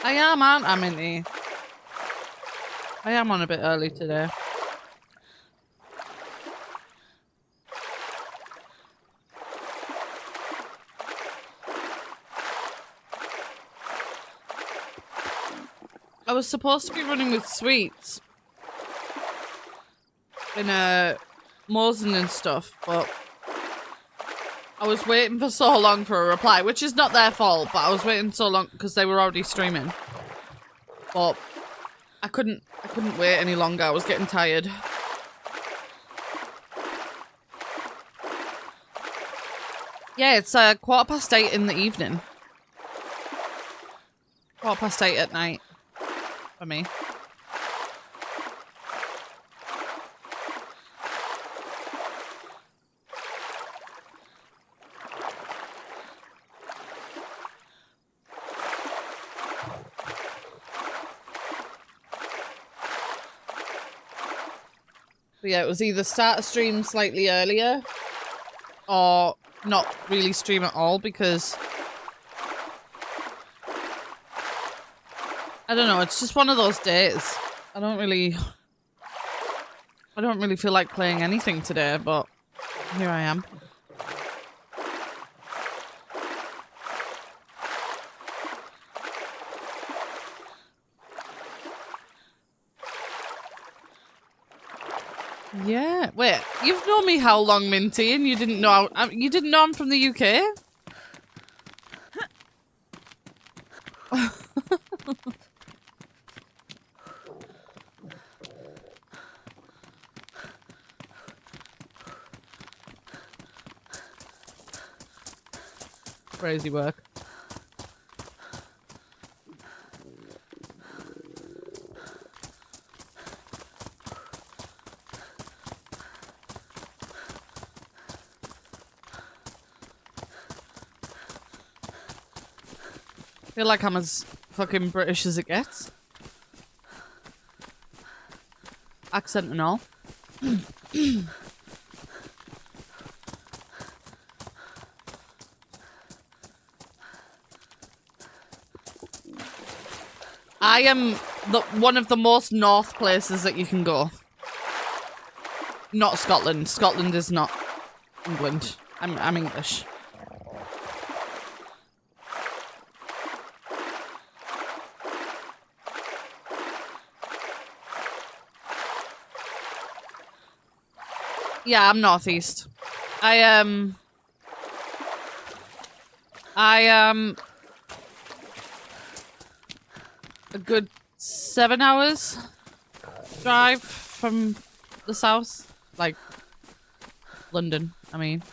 I am, aren't I, Minty? I am on a bit early today. I was supposed to be running with sweets in Mosen and stuff, but I was waiting for so long for a reply, which is not their fault, but I was waiting so long because they were already streaming. But I couldn't wait any longer. I was getting tired. Yeah, it's 8:15 in the evening. 8:15 at night for me. But yeah, it was either start a stream slightly earlier or not really stream at all because I don't know, it's just one of those days. I don't really feel like playing anything today, but here I am. Yeah. Wait, you've known me how long, Minty, and you didn't know I'm from the UK? Crazy work. feel like I'm as fucking British as it gets. Accent and all. I am one of the most north places that you can go. Not Scotland. Scotland is not England. I'm English. Yeah, I'm northeast. I am a good 7 hours drive from the south, like London, I mean.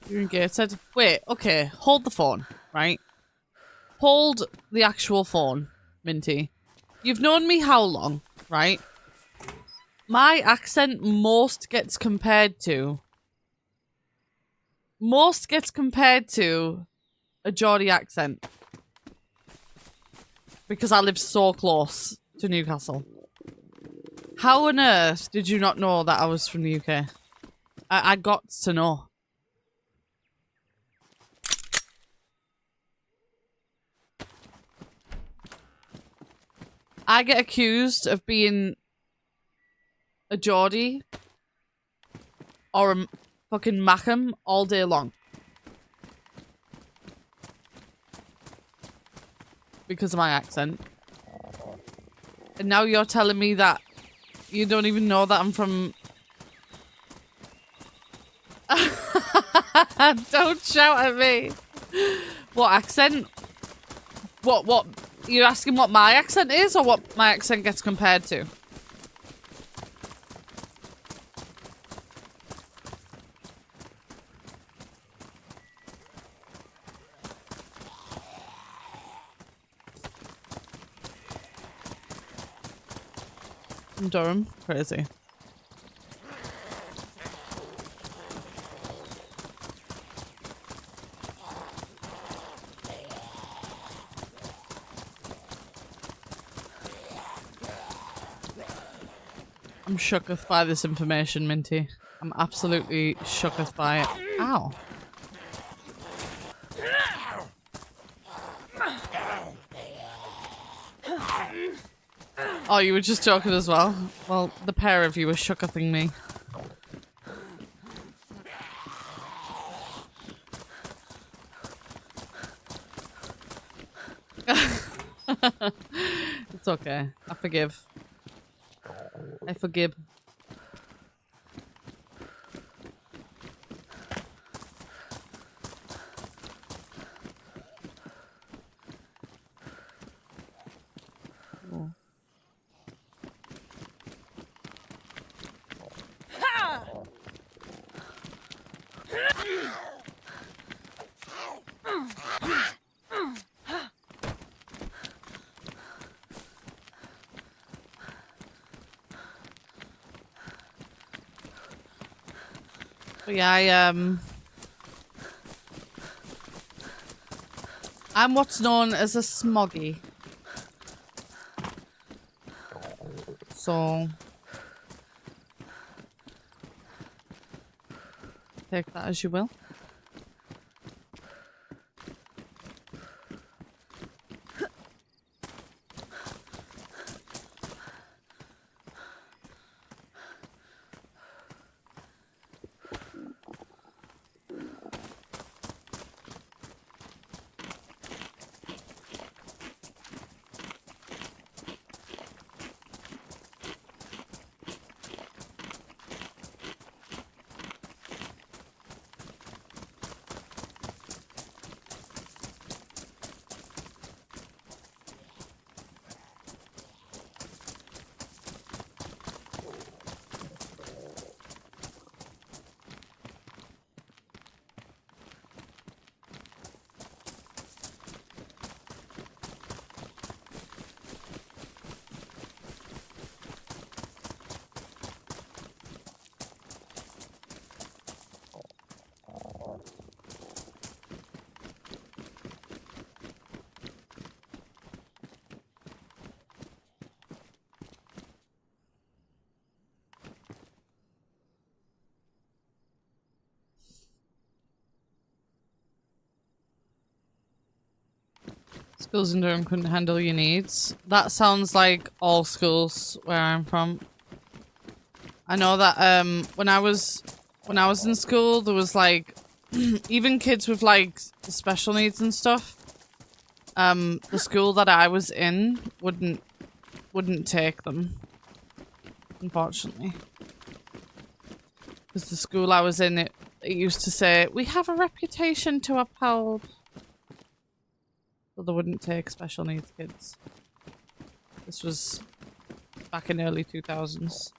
You're in Gateshead. Wait, okay, hold the phone, right? Hold the actual phone, Minty. You've known me how long, right? My accent most gets compared to a Geordie accent. Because I live so close to Newcastle. How on earth did you not know that I was from the UK? I got to know. I get accused of being a Geordie or a fucking Mackem all day long. Because of my accent. And now you're telling me that you don't even know that I'm from... Don't shout at me. What accent? What? You're asking what my accent is or what my accent gets compared to? From Durham? Crazy. I'm shooketh by this information, Minty. I'm absolutely shooketh by it. Ow. Oh, you were just joking as well? Well, the pair of you were shookething me. It's okay. I forgive. I forgive. Oh. But yeah, I'm what's known as a smoggy. So take that as you will. Schools in Durham couldn't handle your needs. That sounds like all schools where I'm from. I know that when I was in school, there was like even kids with like special needs and stuff. The school that I was in wouldn't take them, unfortunately. Because the school I was in, it used to say, we have a reputation to uphold. So they wouldn't take special needs kids. This was back in early 2000s.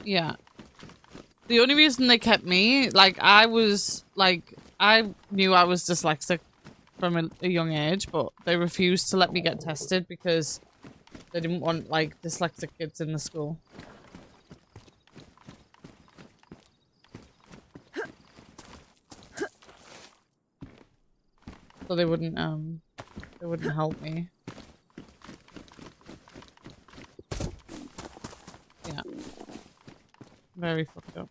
Yeah. The only reason they kept me, like, I knew I was dyslexic from a young age, but they refused to let me get tested because they didn't want, like, dyslexic kids in the school. So they wouldn't help me. Yeah. Very fucked up.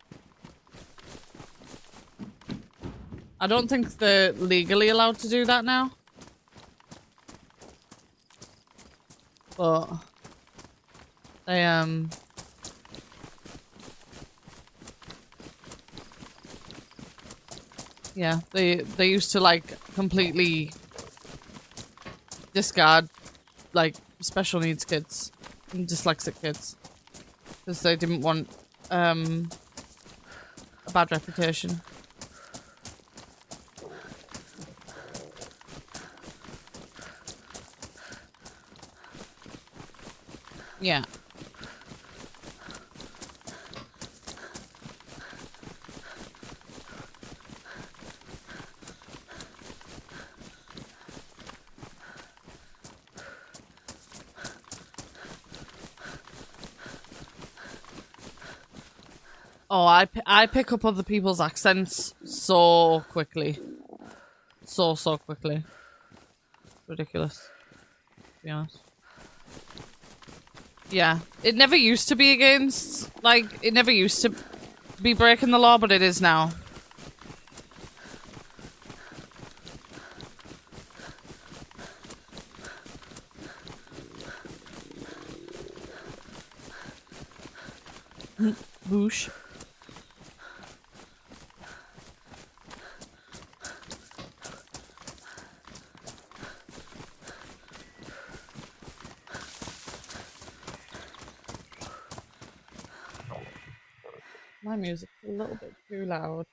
I don't think they're legally allowed to do that now. But they yeah, they used to like completely discard like special needs kids and dyslexic kids because they didn't want a bad reputation. Yeah. Oh, I pick up other people's accents so quickly. So quickly. Ridiculous. To be honest. Yeah. It never used to be against, like, it never used to be breaking the law, but it is now. Boosh. My music's a little bit too loud.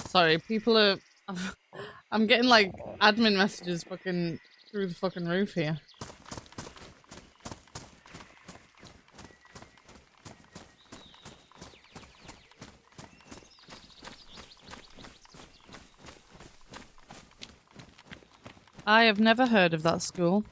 Sorry, people are... I'm getting, like, admin messages fucking through the fucking roof here. I have never heard of that school.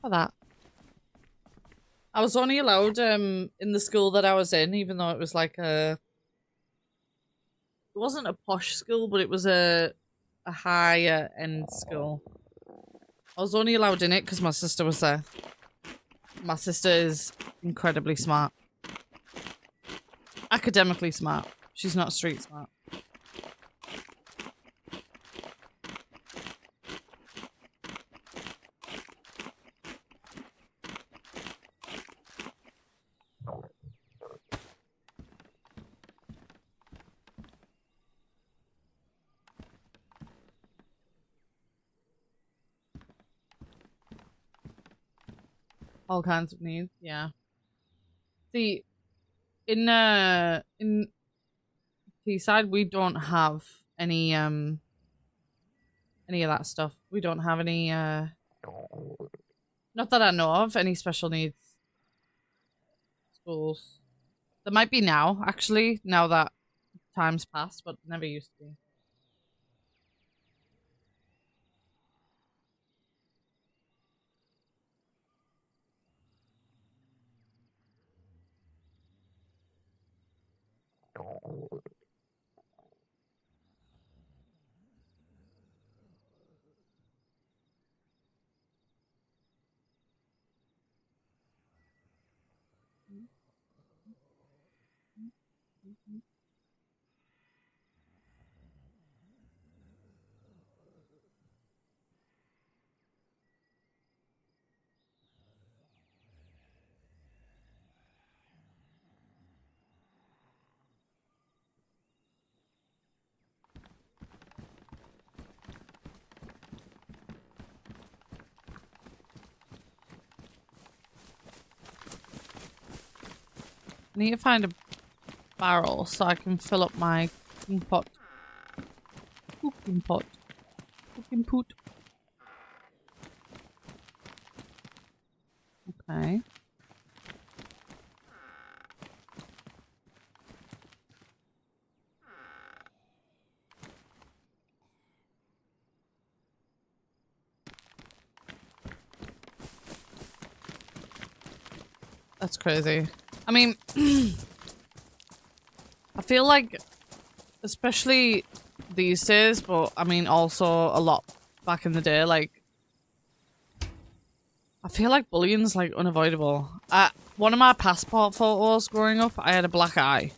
for that. I was only allowed in the school that I was in, even though it was like it wasn't a posh school, but it was a higher end school. I was only allowed in it because my sister was there. My sister is incredibly smart. Academically smart. She's not street smart. All kinds of needs, yeah. See, in Teesside, we don't have any of that stuff. We don't have any not that I know of, any special needs schools. There might be now, actually, now that time's passed, but never used to be. I need to find a barrel so I can fill up my cooking pot. Cooking pot. Cooking pot. Okay. That's crazy. I mean, I feel like, especially these days, but I mean also a lot back in the day, like, I feel like bullying's like unavoidable. One of my passport photos growing up, I had a black eye.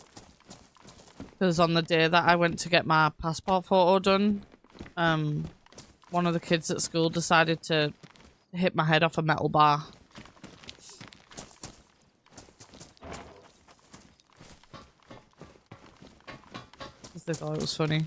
Because on the day that I went to get my passport photo done, one of the kids at school decided to hit my head off a metal bar. Because they thought it was funny.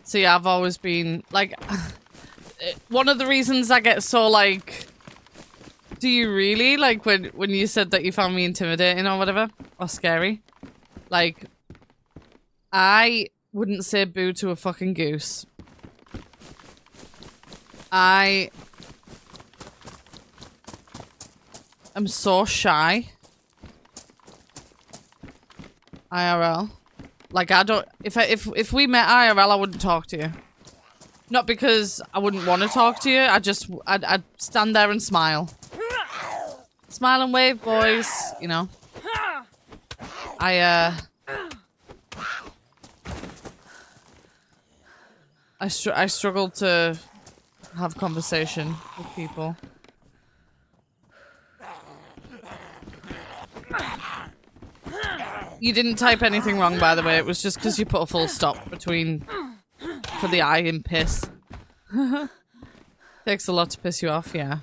See, I've always been, like, one of the reasons I get so, like, do you really? Like, when you said that you found me intimidating or whatever, or scary. Like, I wouldn't say boo to a fucking goose. I am so shy. IRL. Like, I don't... If we met IRL, I wouldn't talk to you. Not because I wouldn't want to talk to you. I'd stand there and smile. Smile and wave, boys. You know. I struggle to have conversation with people. You didn't type anything wrong, by the way. It was just because you put a full stop between for the I in piss. Takes a lot to piss you off, yeah.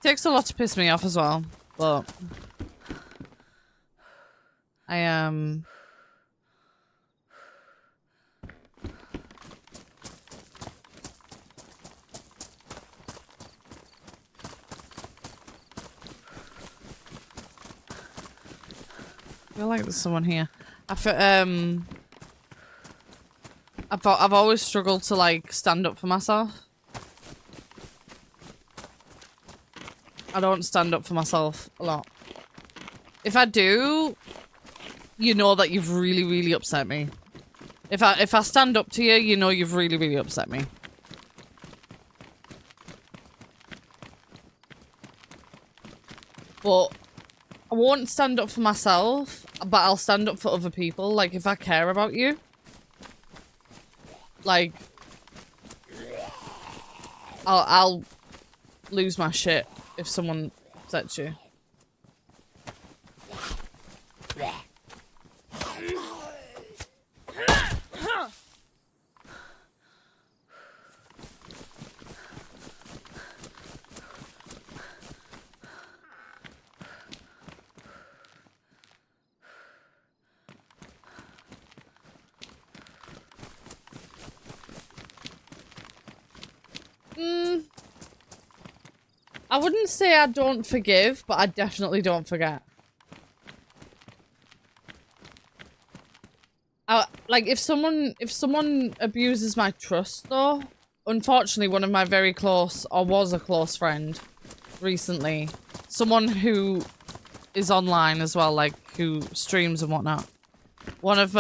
Takes a lot to piss me off as well, but I feel like there's someone here. I've always struggled to like stand up for myself. I don't stand up for myself a lot. If I do, you know that you've really, really upset me. If I stand up to you, you know you've really, really upset me. But I won't stand up for myself, but I'll stand up for other people. Like, if I care about you. Like, I'll lose my shit if someone upsets you. I wouldn't say I don't forgive, but I definitely don't forget. Like, if someone abuses my trust, though, unfortunately, one of my very close, or was a close friend, recently, someone who is online as well, like, who streams and whatnot, one of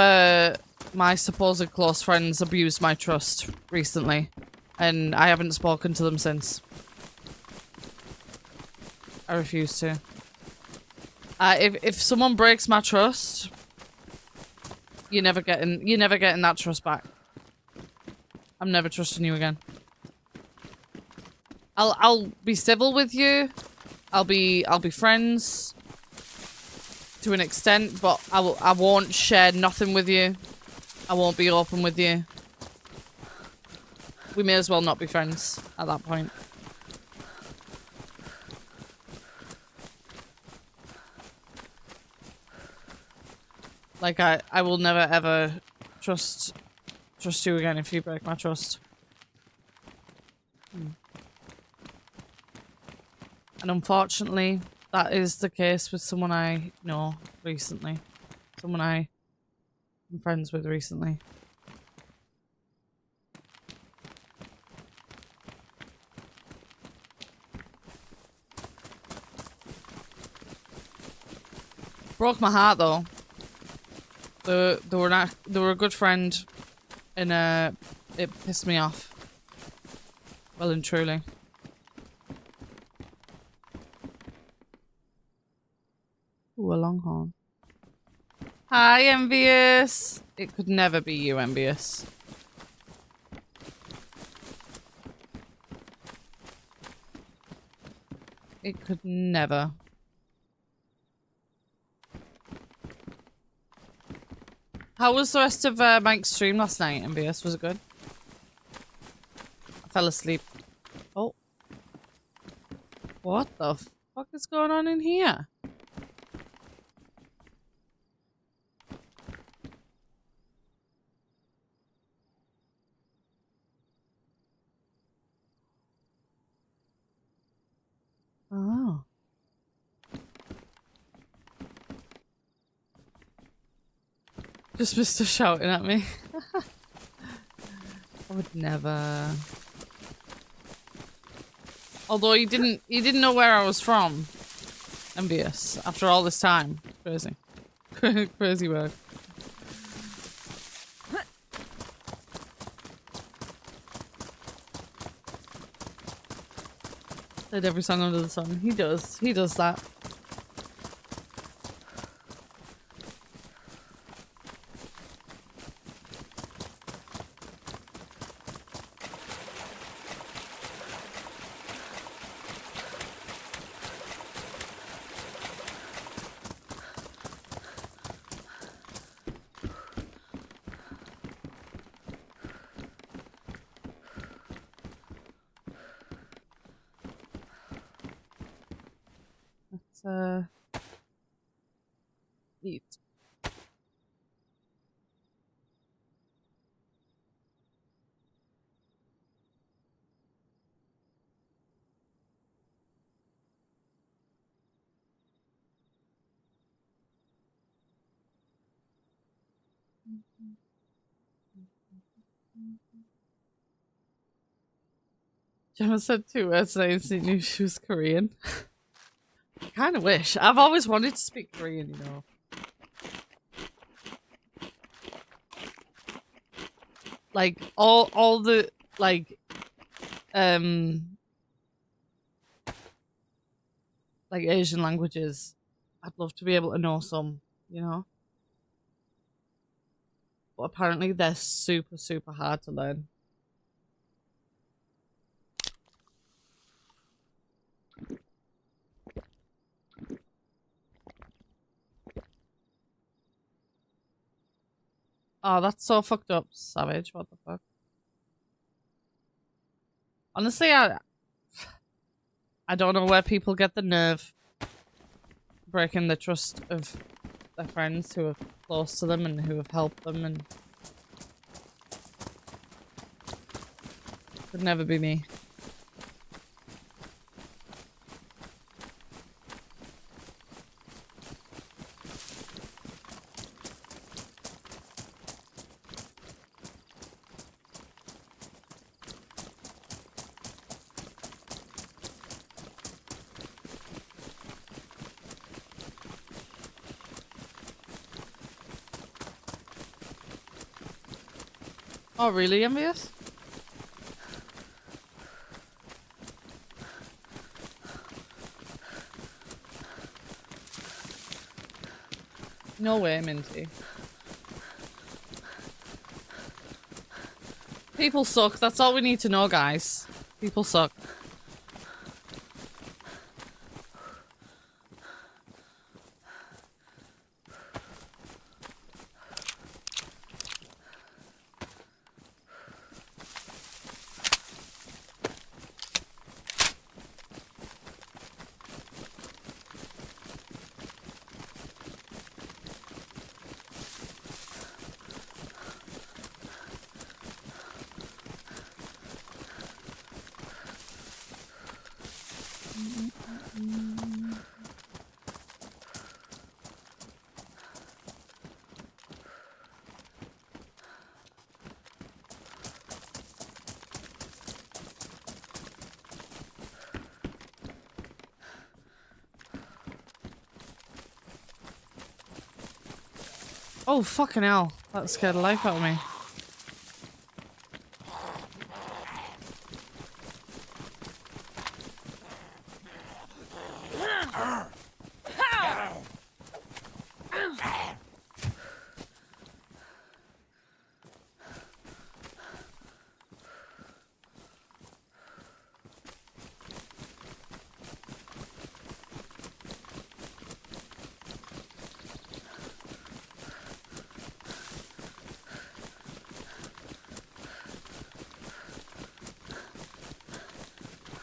my supposed close friends abused my trust recently, and I haven't spoken to them since. I refuse to. If someone breaks my trust, you're never getting that trust back. I'm never trusting you again. I'll be civil with you. I'll be friends to an extent, but I won't share nothing with you. I won't be open with you. We may as well not be friends at that point. Like, I will never ever trust you again if you break my trust. And unfortunately, that is the case with someone I know recently. Someone I'm friends with recently. Broke my heart though. They were a good friend, and it pissed me off. Well and truly. Ooh, a longhorn. Hi, Envious. It could never be you, Envious. It could never. How was the rest of Mike's stream last night, MBS? Was it good? I fell asleep. Oh. What the fuck is going on in here? Oh. Just Mr. shouting at me. I would never. Although he didn't know where I was from. MBS. After all this time. Crazy. Crazy word. Played every song under the sun. He does. He does that. Eat. Gemma said 2 words and I instantly knew she was Korean. I kind of wish. I've always wanted to speak Korean, you know. Like all the like Asian languages. I'd love to be able to know some, you know. But apparently they're super, super hard to learn. Oh, that's so fucked up, Savage. What the fuck? Honestly, I don't know where people get the nerve breaking the trust of their friends who are close to them and who have helped them, and could never be me. Oh, really, Envious? No way, Minty. People suck. That's all we need to know, guys. People suck. Oh, fucking hell. That scared the life out of me.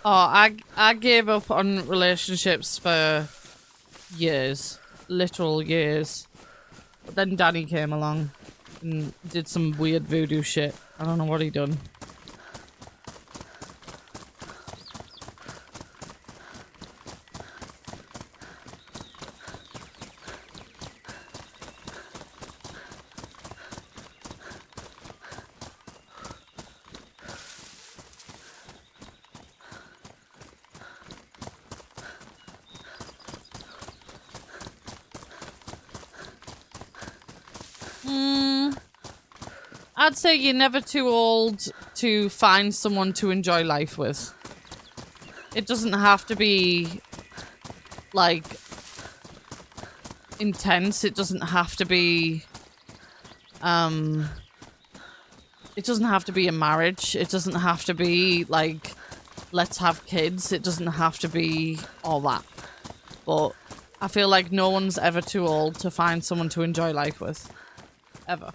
Oh, I gave up on relationships for years. Literal years. But then Danny came along and did some weird voodoo shit. I don't know what he done. I'd say you're never too old to find someone to enjoy life with. It doesn't have to be, like, intense. It doesn't have to be, it doesn't have to be a marriage. It doesn't have to be, like, let's have kids. It doesn't have to be all that. But I feel like no one's ever too old to find someone to enjoy life with. Ever.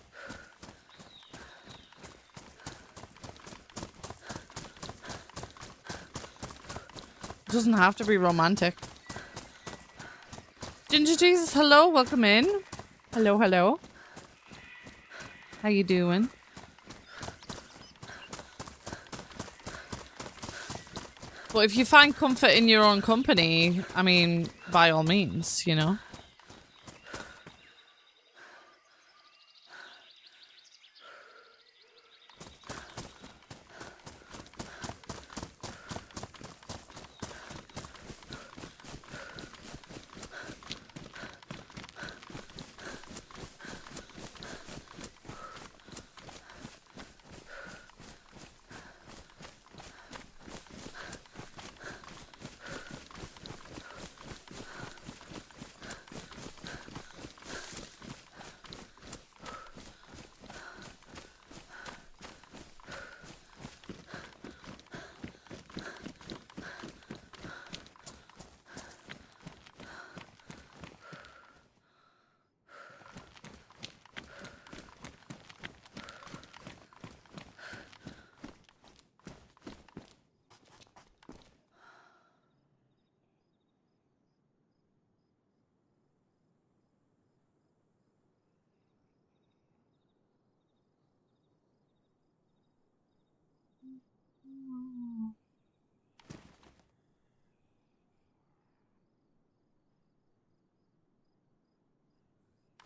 It doesn't have to be romantic. Ginger Jesus, hello, welcome in. Hello, hello. How you doing? But if you find comfort in your own company, I mean, by all means, you know.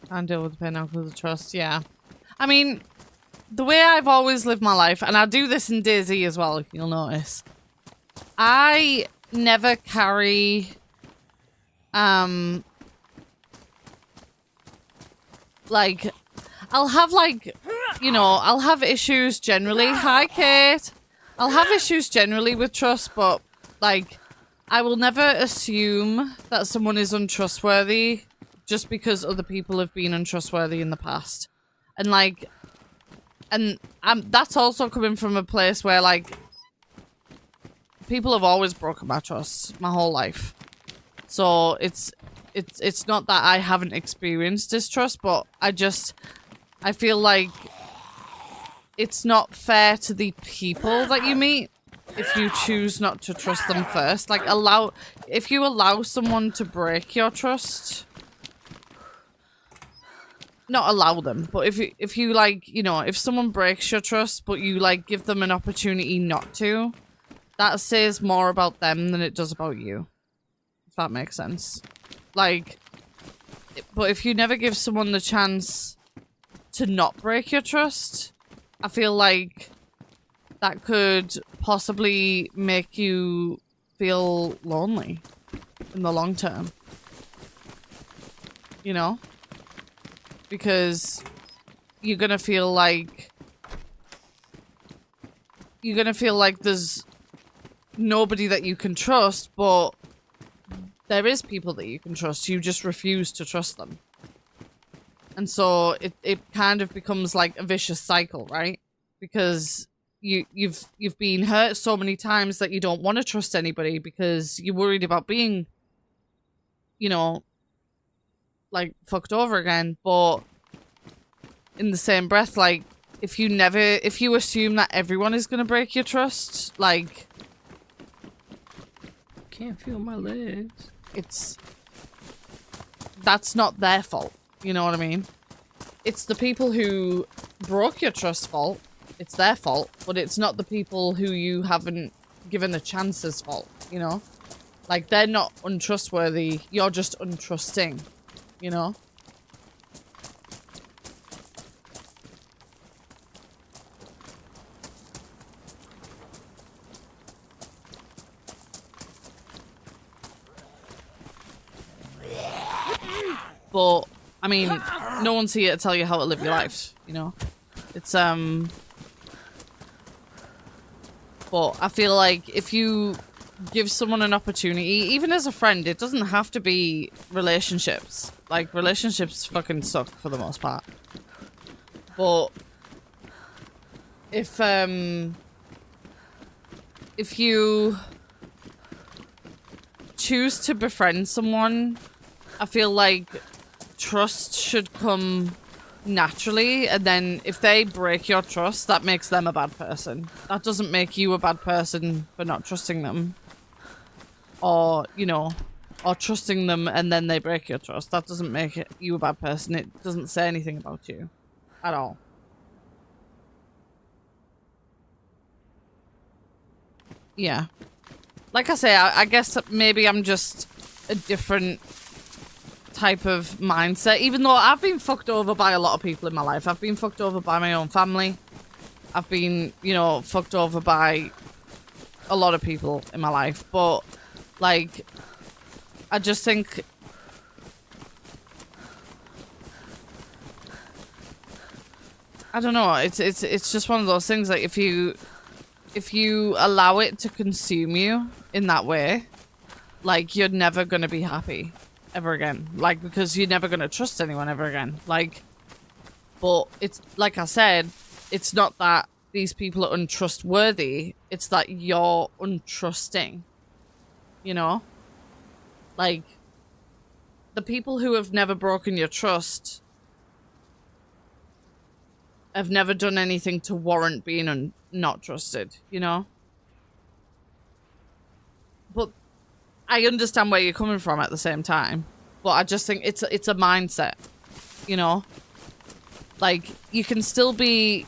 Can't deal with the pain now because of trust. Yeah. I mean, the way I've always lived my life, and I do this in DayZ as well, you'll notice. I never carry, like, I'll have, like, you know, I'll have issues generally. Hi, Kate. I'll have issues generally with trust, but, like, I will never assume that someone is untrustworthy just because other people have been untrustworthy in the past. And, like, and that's also coming from a place where, like, people have always broken my trust my whole life. So it's not that I haven't experienced distrust, but I feel like it's not fair to the people that you meet if you choose not to trust them first. Like, if you allow someone to break your trust, not allow them, but if you like, you know, if someone breaks your trust, but you like give them an opportunity not to, that says more about them than it does about you. If that makes sense. Like, but if you never give someone the chance to not break your trust, I feel like that could possibly make you feel lonely in the long term. You know? Because you're gonna feel like there's nobody that you can trust, but there is people that you can trust. You just refuse to trust them. And so it kind of becomes like a vicious cycle, right? Because you've been hurt so many times that you don't want to trust anybody because you're worried about being, you know, like fucked over again. But in the same breath, like, if you assume that everyone is gonna break your trust, like, Can't feel my legs. that's not their fault. You know what I mean? It's the people who broke your trust fault. It's their fault, but it's not the people who you haven't given a chance's fault, you know? Like, they're not untrustworthy, you're just untrusting, you know? But, I mean, no one's here to tell you how to live your life, you know? It's, but I feel like if you give someone an opportunity, even as a friend, it doesn't have to be relationships. Like, relationships fucking suck for the most part. But if you choose to befriend someone, I feel like trust should come naturally, and then if they break your trust, that makes them a bad person. That doesn't make you a bad person for not trusting them. Or, you know, or trusting them and then they break your trust. That doesn't make you a bad person. It doesn't say anything about you. At all. Yeah. Like I say, I guess maybe I'm just a different type of mindset, even though I've been fucked over by a lot of people in my life. I've been fucked over by my own family. I've been, you know, fucked over by a lot of people in my life. But, like, I just think I don't know, it's just one of those things, like, if you allow it to consume you in that way, like, you're never gonna be happy ever again. Like, because you're never gonna trust anyone ever again. Like, but it's, like I said, it's not that these people are untrustworthy, it's that you're untrusting. You know? Like, the people who have never broken your trust have never done anything to warrant being not trusted, you know? But I understand where you're coming from at the same time. But I just think it's a mindset, you know? Like, you can still be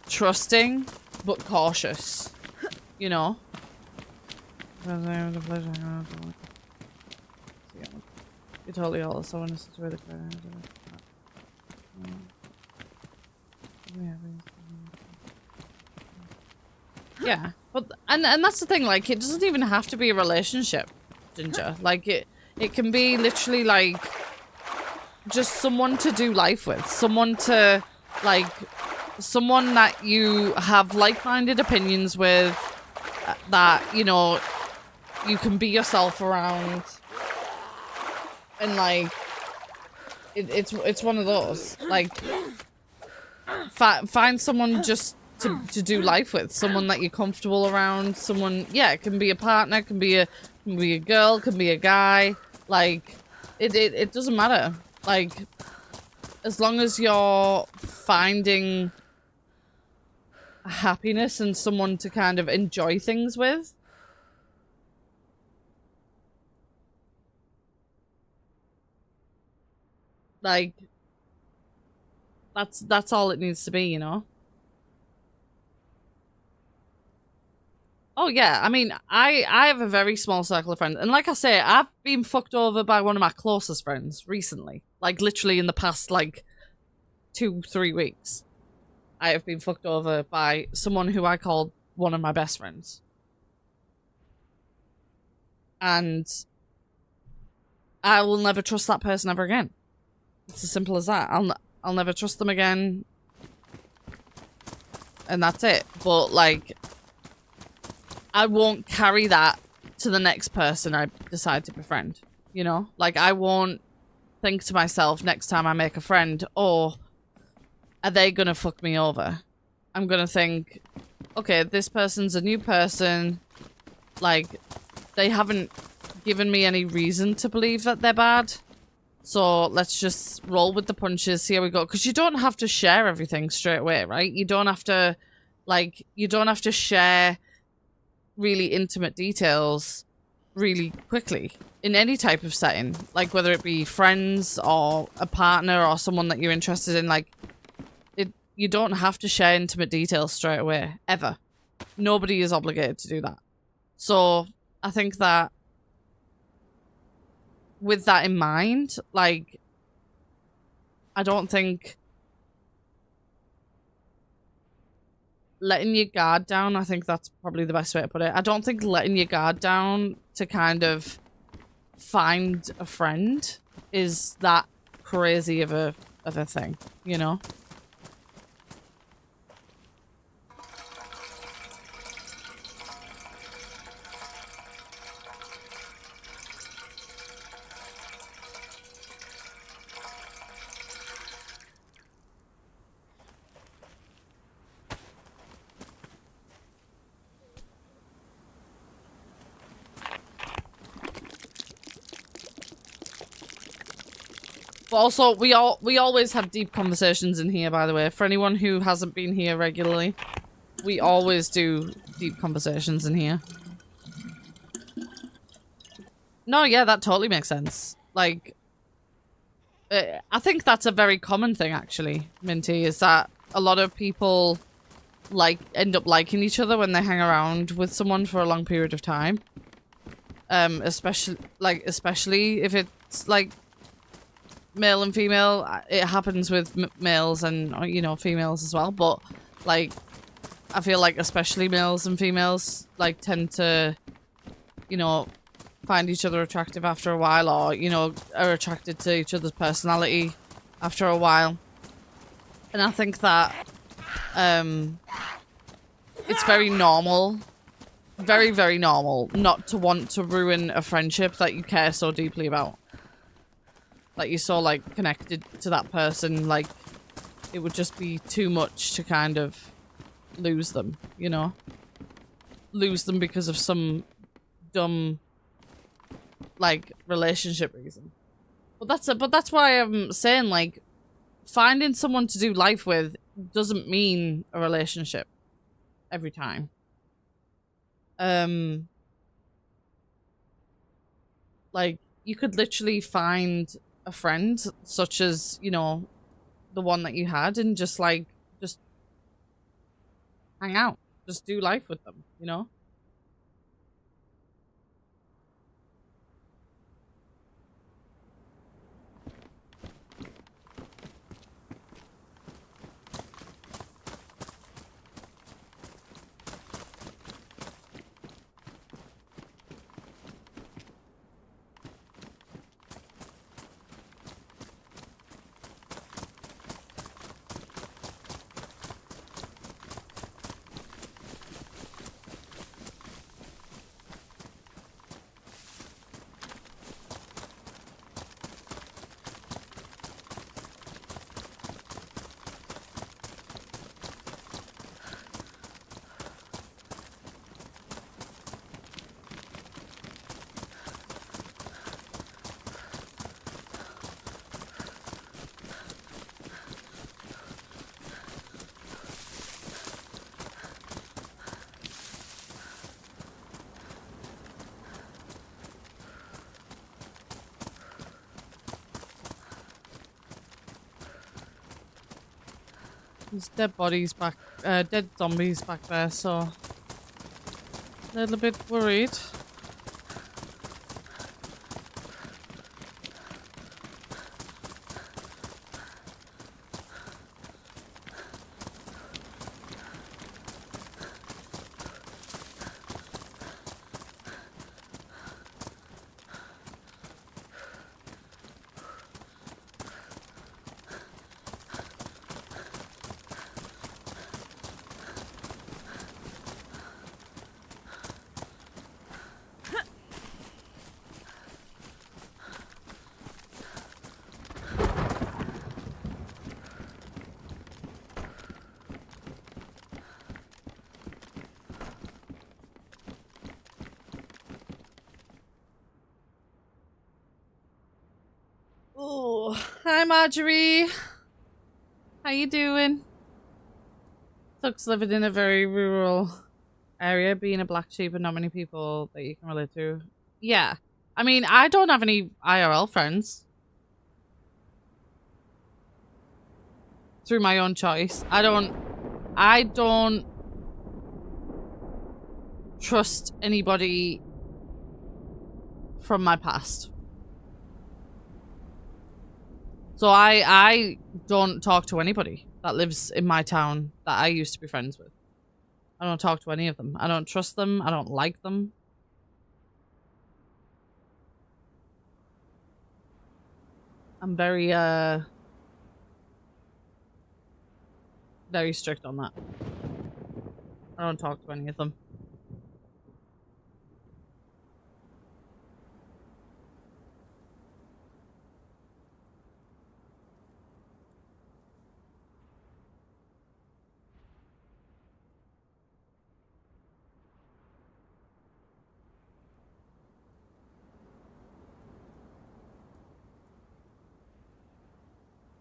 trusting, but cautious. you know. You totally all so when it's where the yeah, but and that's the thing, like it doesn't even have to be a relationship, Ginger. Like it can be literally like just someone to do life with, someone to like someone that you have like-minded opinions with, that you know you can be yourself around, and like it's one of those like find someone just to do life with, someone that you're comfortable around, someone, yeah, it can be a partner, can be a girl, can be a guy, like it doesn't matter, like as long as you're finding happiness and someone to kind of enjoy things with. Like that's all it needs to be, you know? Oh yeah, I mean, I have a very small circle of friends, and like I say, I've been fucked over by one of my closest friends recently. Like literally in the past like 2-3 weeks. I have been fucked over by someone who I called one of my best friends. And I will never trust that person ever again. It's as simple as that. I'll never trust them again. And that's it. But like I won't carry that to the next person I decide to befriend, you know? Like I won't think to myself next time I make a friend, oh, are they gonna fuck me over? I'm gonna think, okay, this person's a new person. Like, they haven't given me any reason to believe that they're bad. So let's just roll with the punches. Here we go. Because you don't have to share everything straight away, right? You don't have to, like, you don't have to share really intimate details really quickly in any type of setting. Like, whether it be friends or a partner or someone that you're interested in, like, you don't have to share intimate details straight away, ever. Nobody is obligated to do that. So I think that with that in mind, like, I don't think letting your guard down, I think that's probably the best way to put it. I don't think letting your guard down to kind of find a friend is that crazy of a thing, you know? But also, we always have deep conversations in here, by the way. For anyone who hasn't been here regularly, we always do deep conversations in here. No, yeah, that totally makes sense. Like, I think that's a very common thing, actually, Minty, is that a lot of people, like, end up liking each other when they hang around with someone for a long period of time. Especially if it's, like, male and female. It happens with males and, you know, females as well, but like I feel like especially males and females like tend to, you know, find each other attractive after a while, or, you know, are attracted to each other's personality after a while. And I think that it's very normal, very, very normal not to want to ruin a friendship that you care so deeply about. Like, you're so, like, connected to that person, like, it would just be too much to kind of lose them, you know? Lose them because of some dumb, like, relationship reason. But that's why I'm saying, like, finding someone to do life with doesn't mean a relationship every time. Like, you could literally find a friend such as, you know, the one that you had, and just hang out, just do life with them, you know? There's dead bodies back, dead zombies back there, so a little bit worried. Oh, hi Marjorie. How you doing? Sucks living in a very rural area, being a black sheep and not many people that you can relate to. Yeah. I mean, I don't have any IRL friends. Through my own choice. I don't trust anybody from my past. So I don't talk to anybody that lives in my town that I used to be friends with. I don't talk to any of them. I don't trust them. I don't like them. I'm very strict on that. I don't talk to any of them.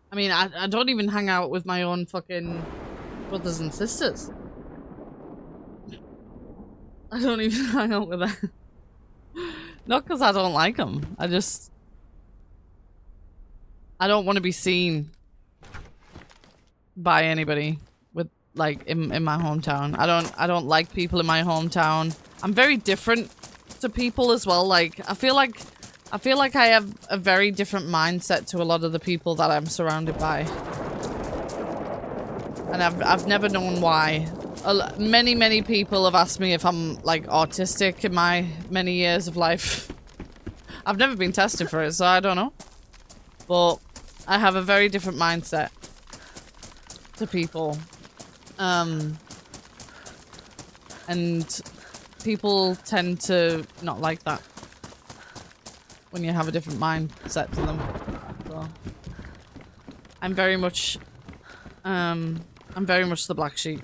I mean, I don't even hang out with my own fucking brothers and sisters. I don't even hang out with them. Not because I don't like them. I don't want to be seen by anybody with like in my hometown. I don't like people in my hometown. I'm very different to people as well. Like I feel like I have a very different mindset to a lot of the people that I'm surrounded by. And I've never known why. Many people have asked me if I'm like autistic in my many years of life. I've never been tested for it, so I don't know. But I have a very different mindset to people. And people tend to not like that when you have a different mindset to them. So I'm very much the black sheep,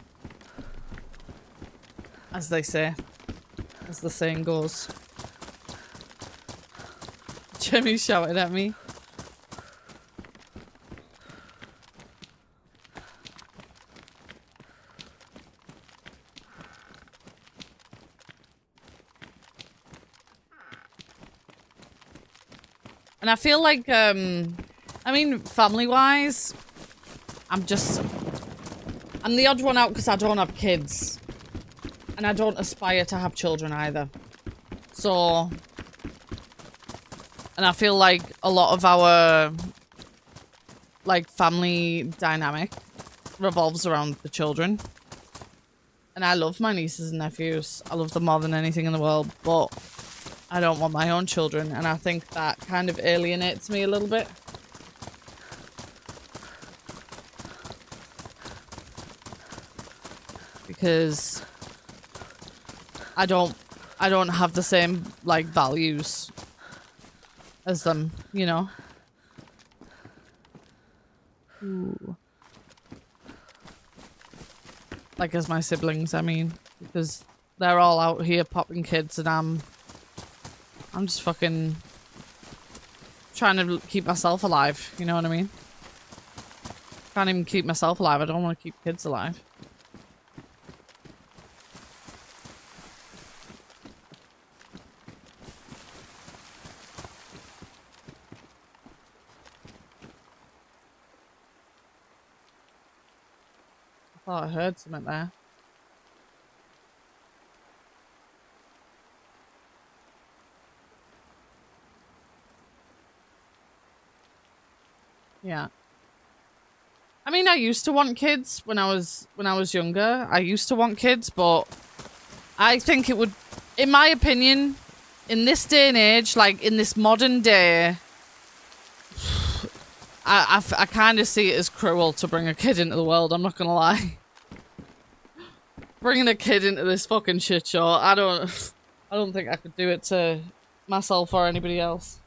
as they say, as the saying goes. Jimmy shouted at me. And I feel like, I mean, family-wise, I'm the odd one out because I don't have kids. And I don't aspire to have children either. So, and I feel like a lot of our, like, family dynamic revolves around the children. And I love my nieces and nephews. I love them more than anything in the world, but I don't want my own children, and I think that kind of alienates me a little bit. Because I don't have the same, like, values as them, you know? Ooh. Like, as my siblings, I mean. Because they're all out here popping kids, and I'm just fucking trying to keep myself alive, you know what I mean? Can't even keep myself alive, I don't want to keep kids alive. Thought I heard something there. Yeah. I mean, I used to want kids when I was younger. I used to want kids, but I think it would, in my opinion, in this day and age, like in this modern day, I kind of see it as cruel to bring a kid into the world. I'm not gonna lie. Bringing a kid into this fucking shit show, I don't think I could do it to myself or anybody else.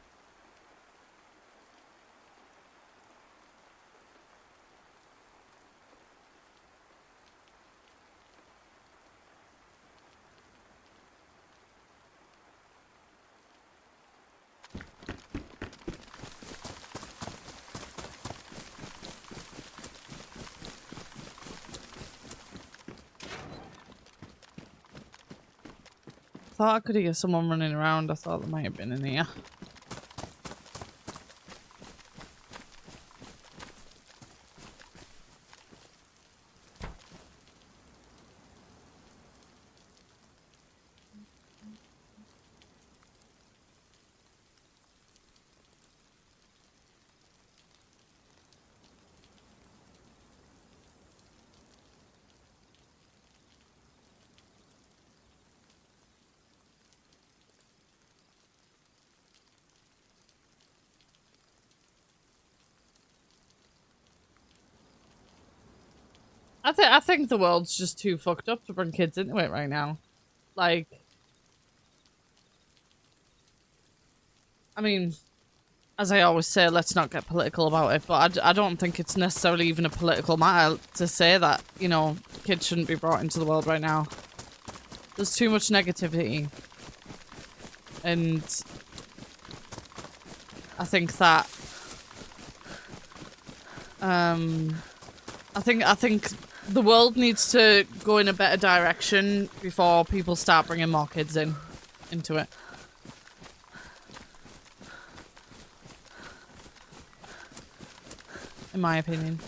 Thought I could hear someone running around. I thought there might have been in here. I think the world's just too fucked up to bring kids into it right now. Like, I mean, as I always say, let's not get political about it, but I don't think it's necessarily even a political matter to say that, you know, kids shouldn't be brought into the world right now. There's too much negativity. And I think that, I think the world needs to go in a better direction before people start bringing more kids into it. In my opinion.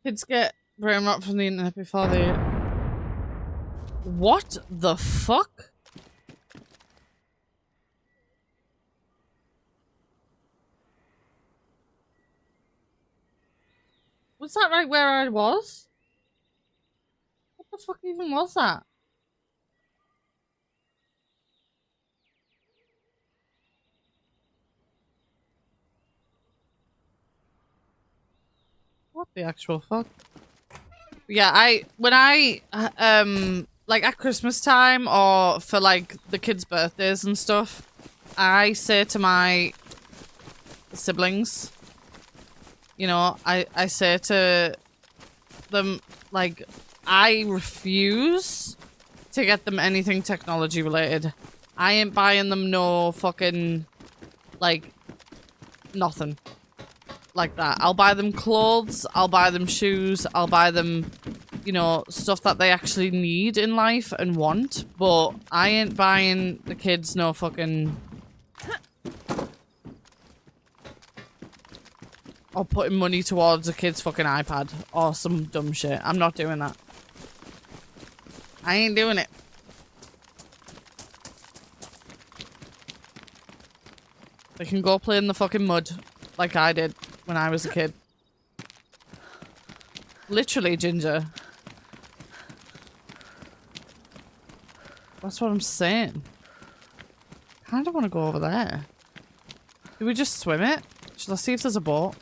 Kids get brain rot from the internet before they... What the fuck? Was that right where I was? What the fuck even was that? What the actual fuck? Yeah, when I like at Christmas time or for like the kids' birthdays and stuff, I say to my siblings, you know, I say to them, like, I refuse to get them anything technology related. I ain't buying them no fucking, like, nothing like that. I'll buy them clothes, I'll buy them shoes, I'll buy them, you know, stuff that they actually need in life and want, but I ain't buying the kids no fucking... or putting money towards a kid's fucking iPad or some dumb shit. I'm not doing that. I ain't doing it. They can go play in the fucking mud like I did when I was a kid. Literally, Ginger. That's what I'm saying. I kind of want to go over there. Do we just swim it? Should I see if there's a boat?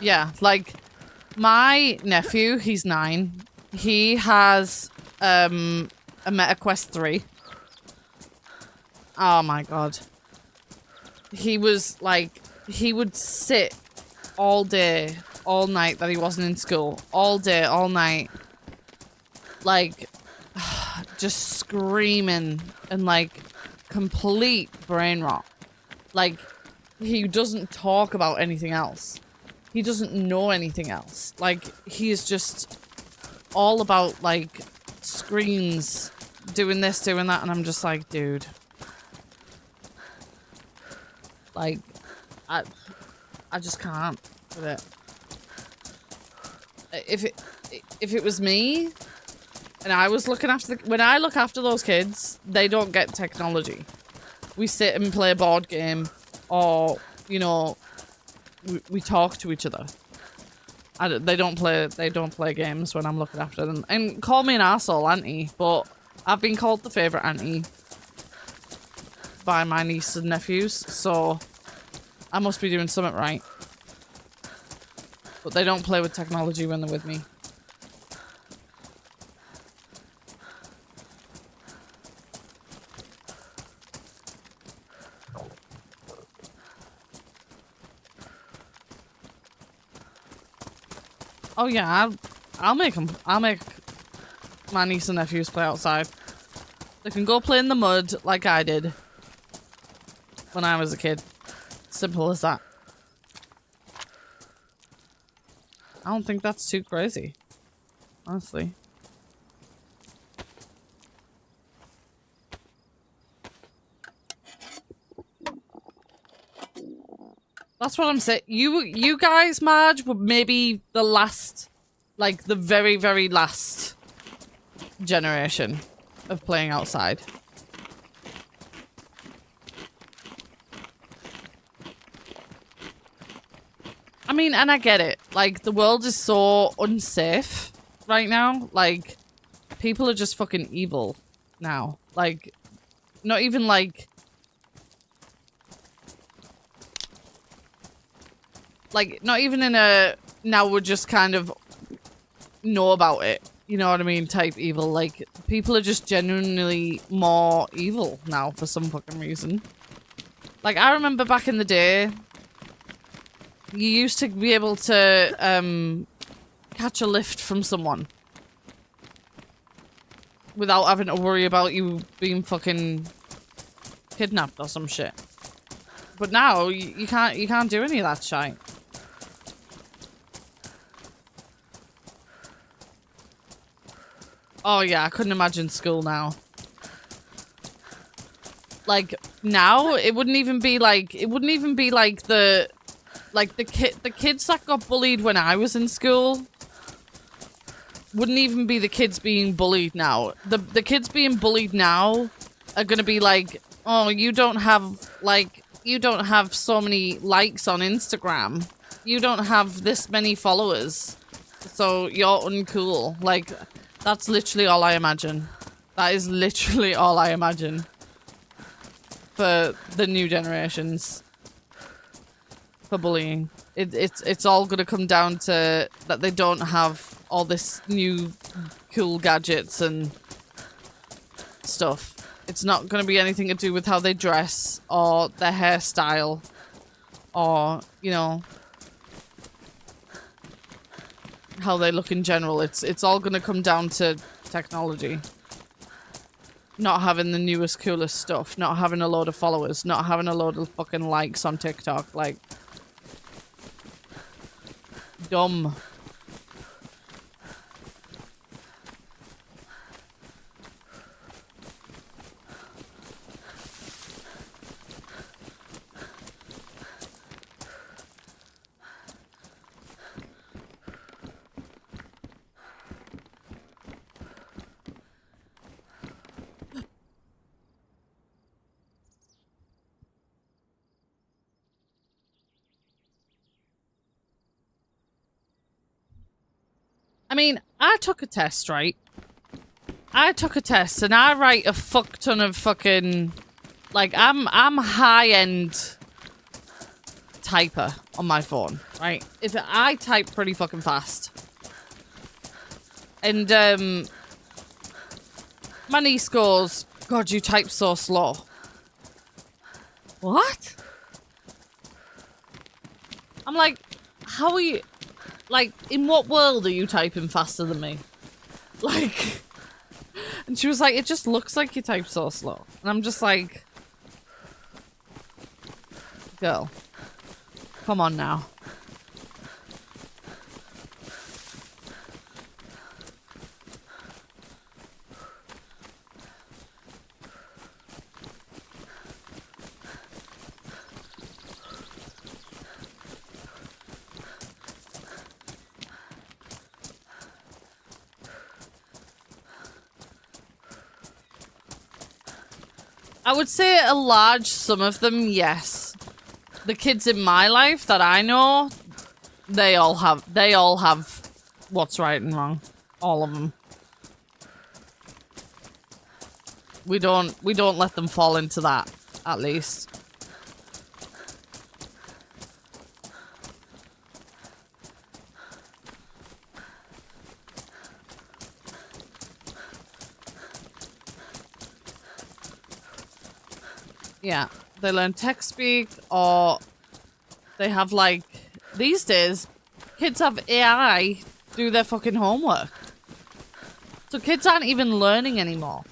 Yeah, like, my nephew, he's 9. He has, a MetaQuest 3. Oh my god. He was, like, he would sit all day, all night that he wasn't in school. All day, all night. Like, just screaming and, like, complete brain rot. Like, he doesn't talk about anything else. He doesn't know anything else. Like, he is just all about, like, screens, doing this, doing that, and I'm just like, dude. Like, I just can't with it. If it was me, and I was looking after when I look after those kids, they don't get technology. We sit and play a board game, or, you know, we talk to each other. They don't play games when I'm looking after them. And call me an arsehole auntie, but I've been called the favourite auntie by my nieces and nephews, so I must be doing something right. But they don't play with technology when they're with me. Oh yeah, I'll make them. I'll make my niece and nephews play outside. They can go play in the mud like I did when I was a kid. Simple as that. I don't think that's too crazy, honestly. That's what I'm saying. You guys, Marge, were maybe the last, like the very, very last generation of playing outside. I mean, and I get it. Like, the world is so unsafe right now. Like, people are just fucking evil now. Like, not even like... Like, not even in a, now we're just kind of know about it, you know what I mean, type evil. Like, people are just genuinely more evil now for some fucking reason. Like, I remember back in the day, you used to be able to catch a lift from someone without having to worry about you being fucking kidnapped or some shit. But now, you can't do any of that shit. Oh yeah, I couldn't imagine school now. Like, now, it wouldn't even be like the kids that got bullied when I was in school wouldn't even be the kids being bullied now. The kids being bullied now are gonna be like, oh, you don't have so many likes on Instagram. You don't have this many followers. So you're uncool. Like, that's literally all I imagine. That is literally all I imagine. For the new generations. For bullying. It's all gonna come down to that they don't have all this new cool gadgets and stuff. It's not gonna be anything to do with how they dress or their hairstyle or, you know, how they look in general. It's all gonna come down to technology. Not having the newest, coolest stuff. Not having a load of followers. Not having a load of fucking likes on TikTok. Like, dumb. I mean, I took a test, right? I took a test and I write a fuck ton of fucking... Like, I'm high-end typer on my phone, right? I type pretty fucking fast. And, my niece goes, God, you type so slow. What? I'm like, how are you... Like, in what world are you typing faster than me? Like... And she was like, it just looks like you type so slow. And I'm just like... Girl. Come on now. I would say a large sum of them, yes. The kids in my life that I know, they all have what's right and wrong. All of them. We don't let them fall into that, at least. Yeah, they learn text speak, or they have, like, these days, kids have AI do their fucking homework. So kids aren't even learning anymore.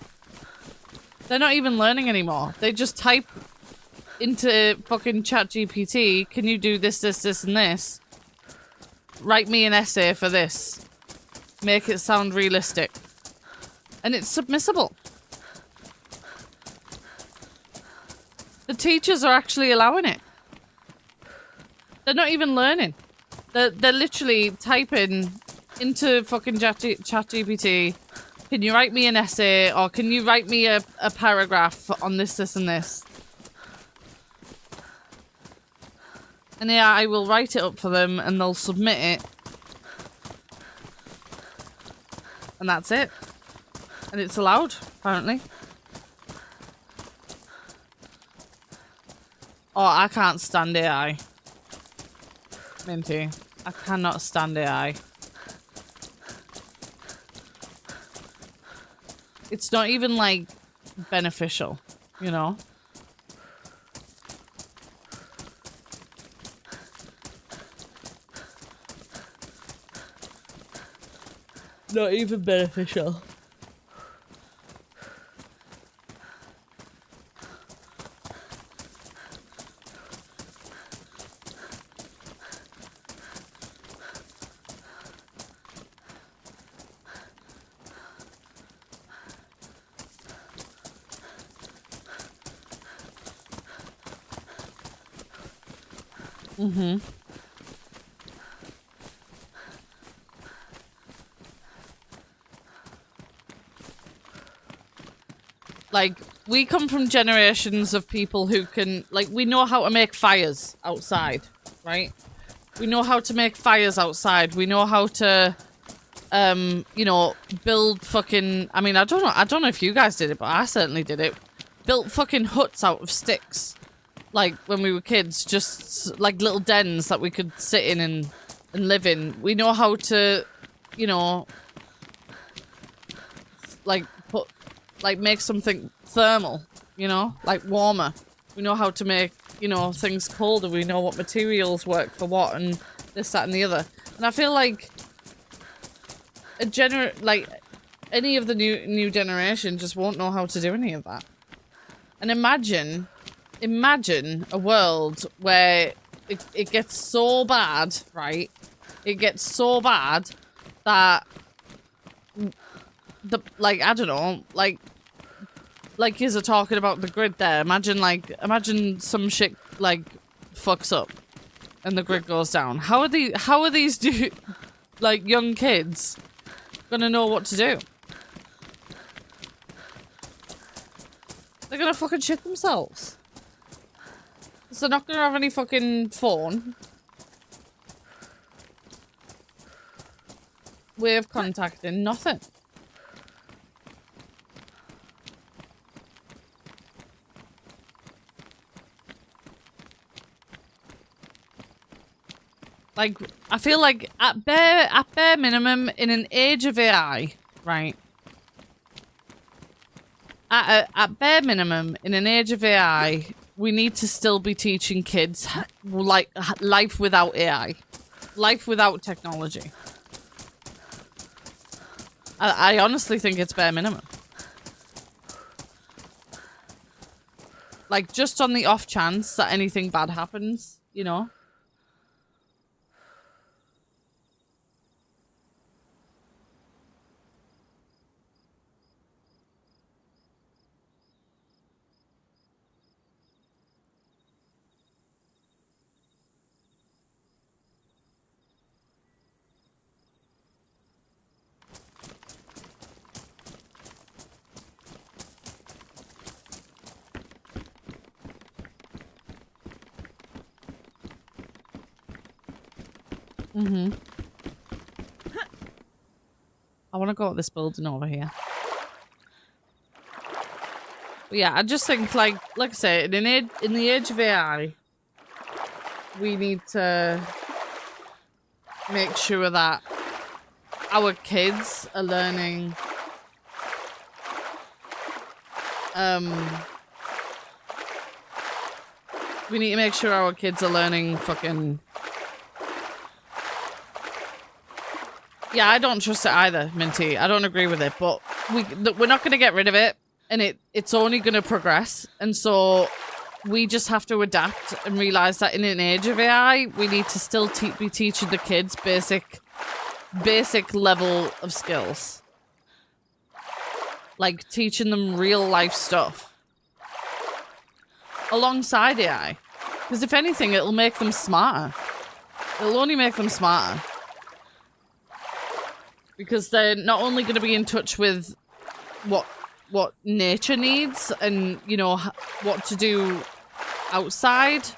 They're not even learning anymore. They just type into fucking ChatGPT, can you do this, this, this, and this? Write me an essay for this. Make it sound realistic. And it's submissible. The teachers are actually allowing it. They're not even learning. They're literally typing into fucking ChatGPT, can you write me an essay, or can you write me a paragraph on this, this, and this? And yeah, I will write it up for them, and they'll submit it. And that's it. And it's allowed, apparently. Oh, I can't stand AI. Minty. I cannot stand AI. It's not even, like, beneficial, you know? Not even beneficial. Mm-hmm. Like, we come from generations of people who can, like, we know how to make fires outside, right? We know how to make fires outside. We know how to, you know, build fucking, I mean, I don't know if you guys did it, but I certainly did it. Built fucking huts out of sticks. Like, when we were kids, just, like, little dens that we could sit in and live in. We know how to, you know, like, make something thermal, you know? Like, warmer. We know how to make, you know, things colder. We know what materials work for what and this, that, and the other. And I feel like any of the new generation just won't know how to do any of that. And imagine a world where it gets so bad, right? It gets so bad that like, I don't know, like you're talking about the grid there. Imagine some shit, like, fucks up and the grid goes down. How are these like, young kids gonna know what to do? They're gonna fucking shit themselves. So they're not gonna have any fucking phone. way of contacting, nothing. Like, I feel like at bare minimum, in an age of AI, right? At bare minimum, in an age of AI, we need to still be teaching kids like life without AI, life without technology. I honestly think it's bare minimum. Like, just on the off chance that anything bad happens, you know? Mm-hmm. I want to go at this building over here. But yeah, I just think, like I say, in the age of AI, we need to make sure that our kids are learning we need to make sure our kids are learning fucking... Yeah, I don't trust it either, Minty. I don't agree with it, but we're not going to get rid of it, and it's only going to progress, and so we just have to adapt and realize that in an age of AI, we need to still be teaching the kids basic level of skills. Like, teaching them real life stuff. Alongside AI. Because if anything, it'll make them smarter. It'll only make them smarter. Because they're not only going to be in touch with what nature needs and, you know, what to do outside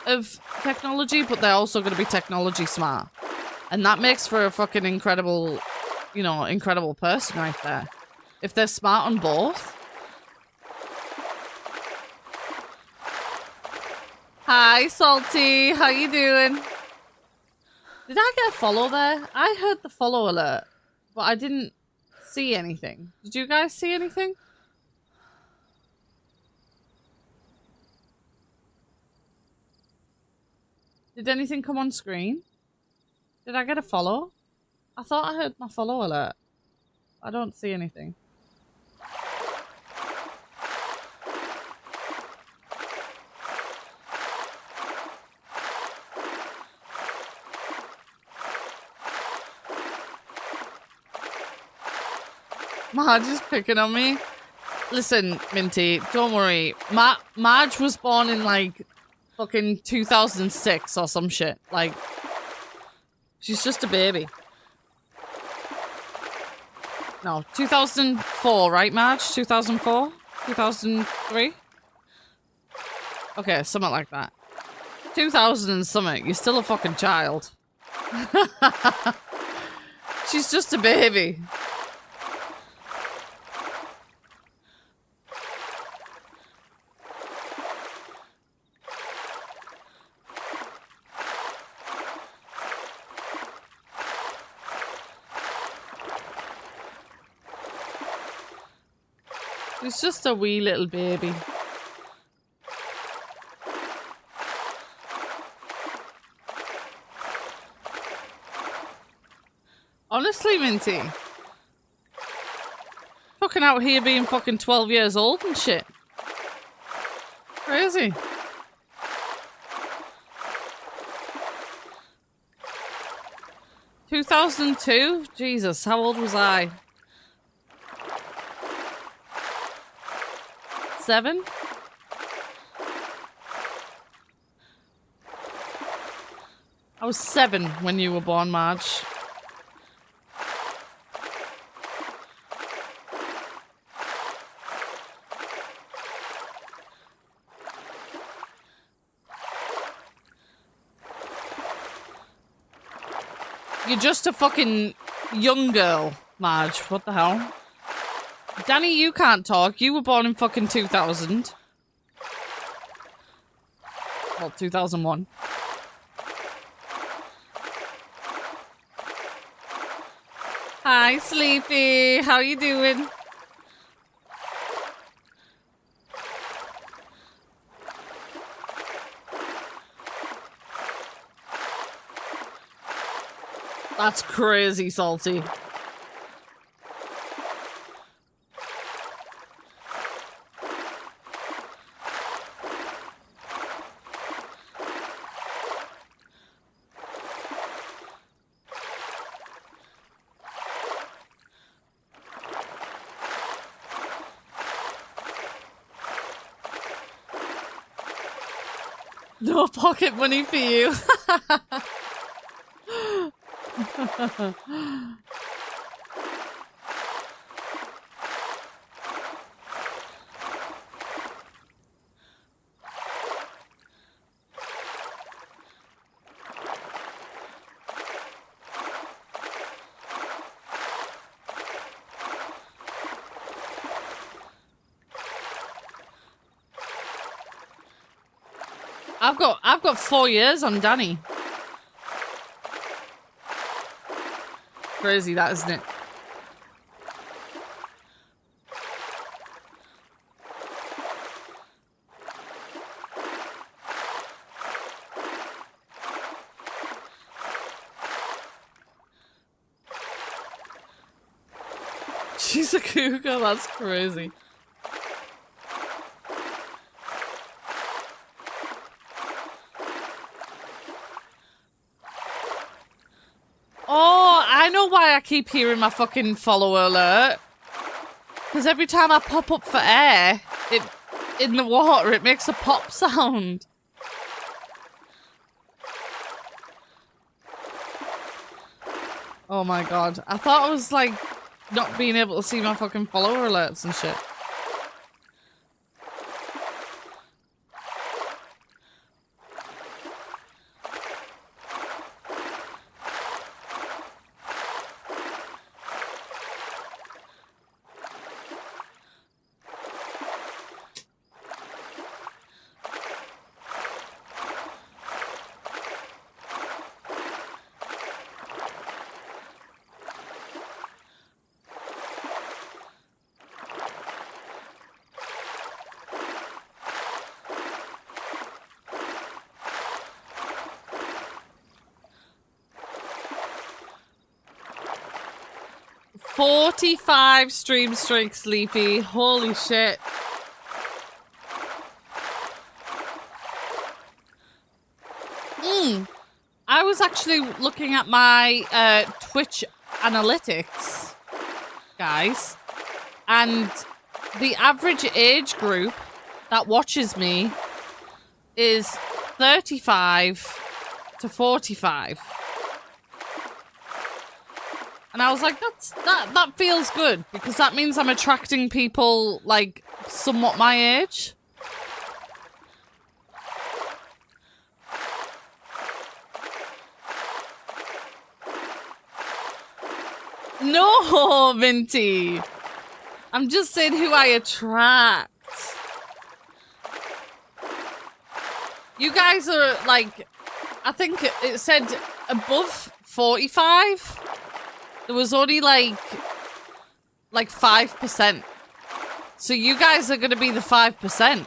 of technology, but they're also going to be technology smart. And that makes for a fucking incredible, you know, incredible person right there. If they're smart on both. Hi, Salty. How you doing? Did I get a follow there? I heard the follow alert, but I didn't see anything. Did you guys see anything? Did anything come on screen? Did I get a follow? I thought I heard my follow alert. I don't see anything. Marge is picking on me. Listen, Minty, don't worry. Marge was born in, like, fucking 2006 or some shit. Like, she's just a baby. No, 2004, right, Marge? 2004? 2003? Okay, something like that. 2000 and something. You're still a fucking child. She's just a baby. It's just a wee little baby. Honestly, Minty. Fucking out here being fucking 12 years old and shit. Crazy. $2002? Jesus, how old was I? 7? I was 7 when you were born, Marge. You're just a fucking young girl, Marge. What the hell? Danny, you can't talk. You were born in fucking 2000. Well, 2001. Hi, Sleepy. How you doing? That's crazy salty. No pocket money for you. I've got 4 years on Danny. Crazy that, isn't it? She's a cougar, that's crazy. Oh, I know why I keep hearing my fucking follower alert. Because every time I pop up for air, in the water, it makes a pop sound. Oh my god. I thought I was like not being able to see my fucking follower alerts and shit. "45 stream streak, Sleepy. Holy shit. I was actually looking at my Twitch analytics, guys, and the average age group that watches me is 35 to 45. And I was like, that feels good, because that means I'm attracting people like somewhat my age. No, Minty. I'm just saying who I attract. You guys are like, I think it said above 45. There was only like 5%. So you guys are going to be the 5%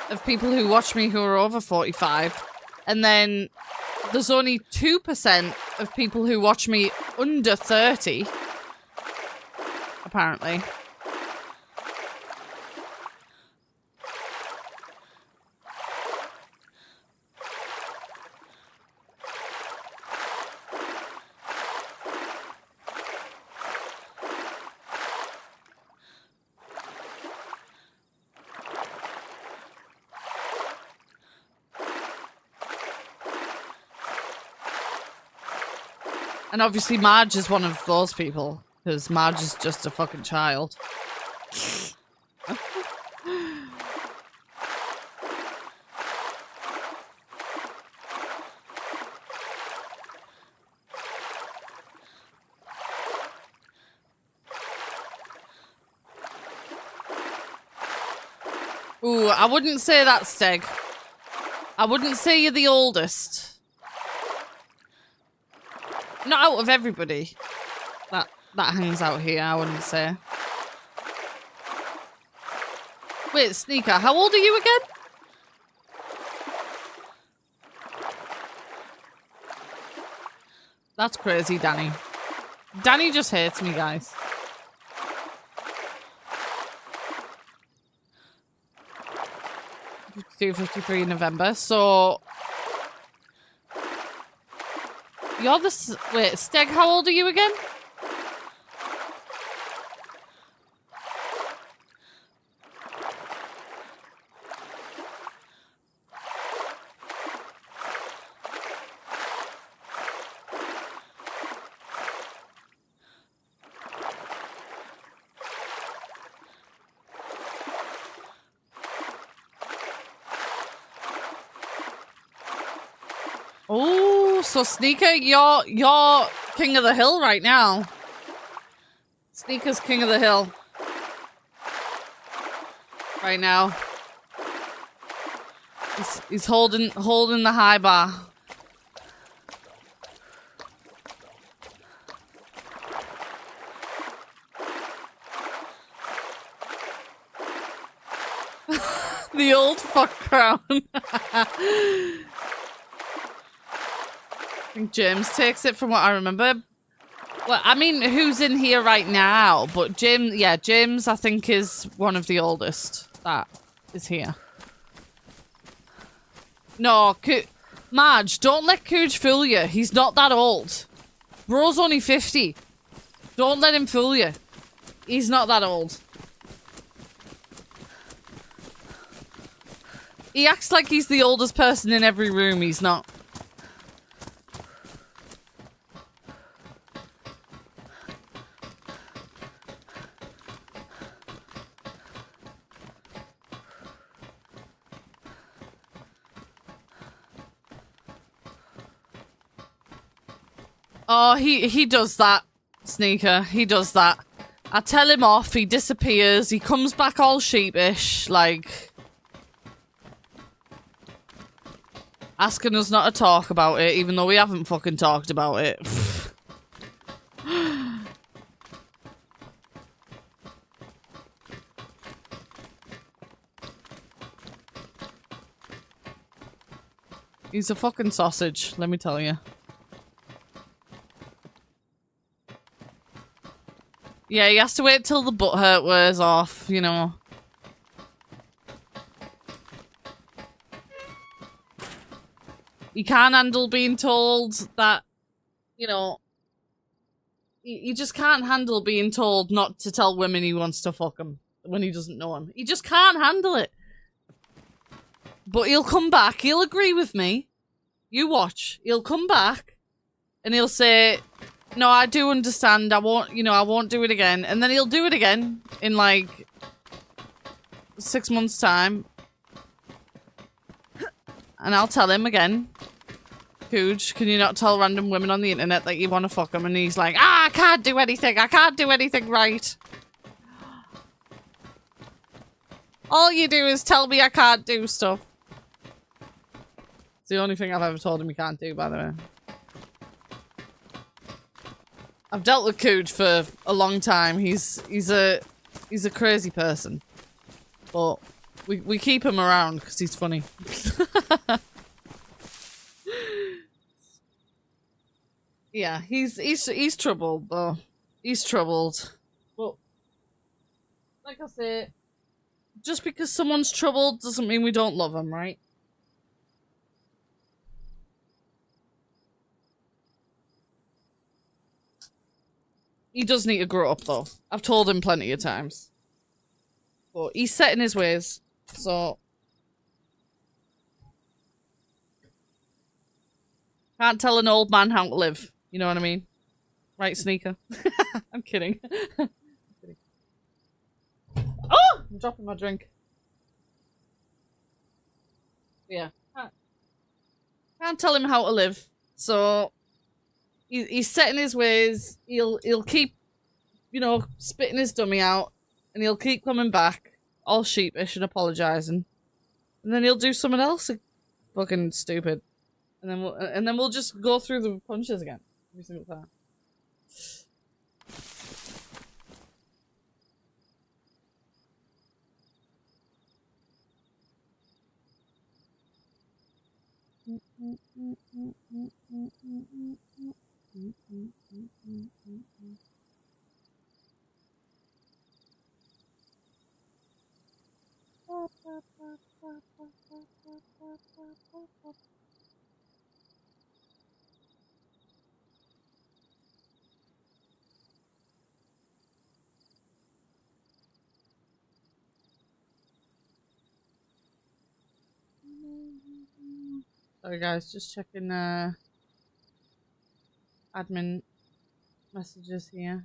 of people who watch me who are over 45. And then there's only 2% of people who watch me under 30. Apparently. And obviously Marge is one of those people, because Marge is just a fucking child. Ooh, I wouldn't say that, Steg. I wouldn't say you're the oldest. Not out of everybody that hangs out here, I wouldn't say. Wait, Sneaker, how old are you again? That's crazy, Danny. Danny just hates me, guys. 53 in November, so... You're the... Wait, Steg, how old are you again? Oh, so Sneaker, you're king of the hill right now. Sneaker's king of the hill. Right now. He's holding the high bar. The old fuck crown. I think James takes it from what I remember. Well, I mean, who's in here right now? But James, I think, is one of the oldest that is here. No, Marge, don't let Cooge fool you. He's not that old. Bro's only 50. Don't let him fool you. He's not that old. He acts like he's the oldest person in every room. He's not. Oh, he does that, Sneaker. He does that. I tell him off, he disappears, he comes back all sheepish, like... asking us not to talk about it, even though we haven't fucking talked about it. He's a fucking sausage, let me tell you. Yeah, he has to wait till the butt hurt wears off, you know. He can't handle being told that, you know... He just can't handle being told not to tell women he wants to fuck them when he doesn't know them. He just can't handle it. But he'll come back, he'll agree with me. You watch. He'll come back and he'll say... No, I do understand. I won't do it again. And then he'll do it again in like 6 months' time. And I'll tell him again. Cooge, can you not tell random women on the internet that you want to fuck them? And he's like, I can't do anything. I can't do anything right. All you do is tell me I can't do stuff. It's the only thing I've ever told him he can't do, by the way. I've dealt with Cooge for a long time. He's a crazy person, but we keep him around because he's funny. Yeah, he's troubled though. He's troubled, but like I say, just because someone's troubled doesn't mean we don't love them, right? He does need to grow up, though. I've told him plenty of times. But he's set in his ways, so... Can't tell an old man how to live. You know what I mean? Right, Sneaker? I'm kidding. I'm kidding. Oh! I'm dropping my drink. Yeah. Can't tell him how to live, so... He's set in his ways. He'll keep, you know, spitting his dummy out, and he'll keep coming back all sheepish and apologizing, and then he'll do something else fucking stupid, and then we'll just go through the punches again every single time. Sorry guys, just checking admin messages here.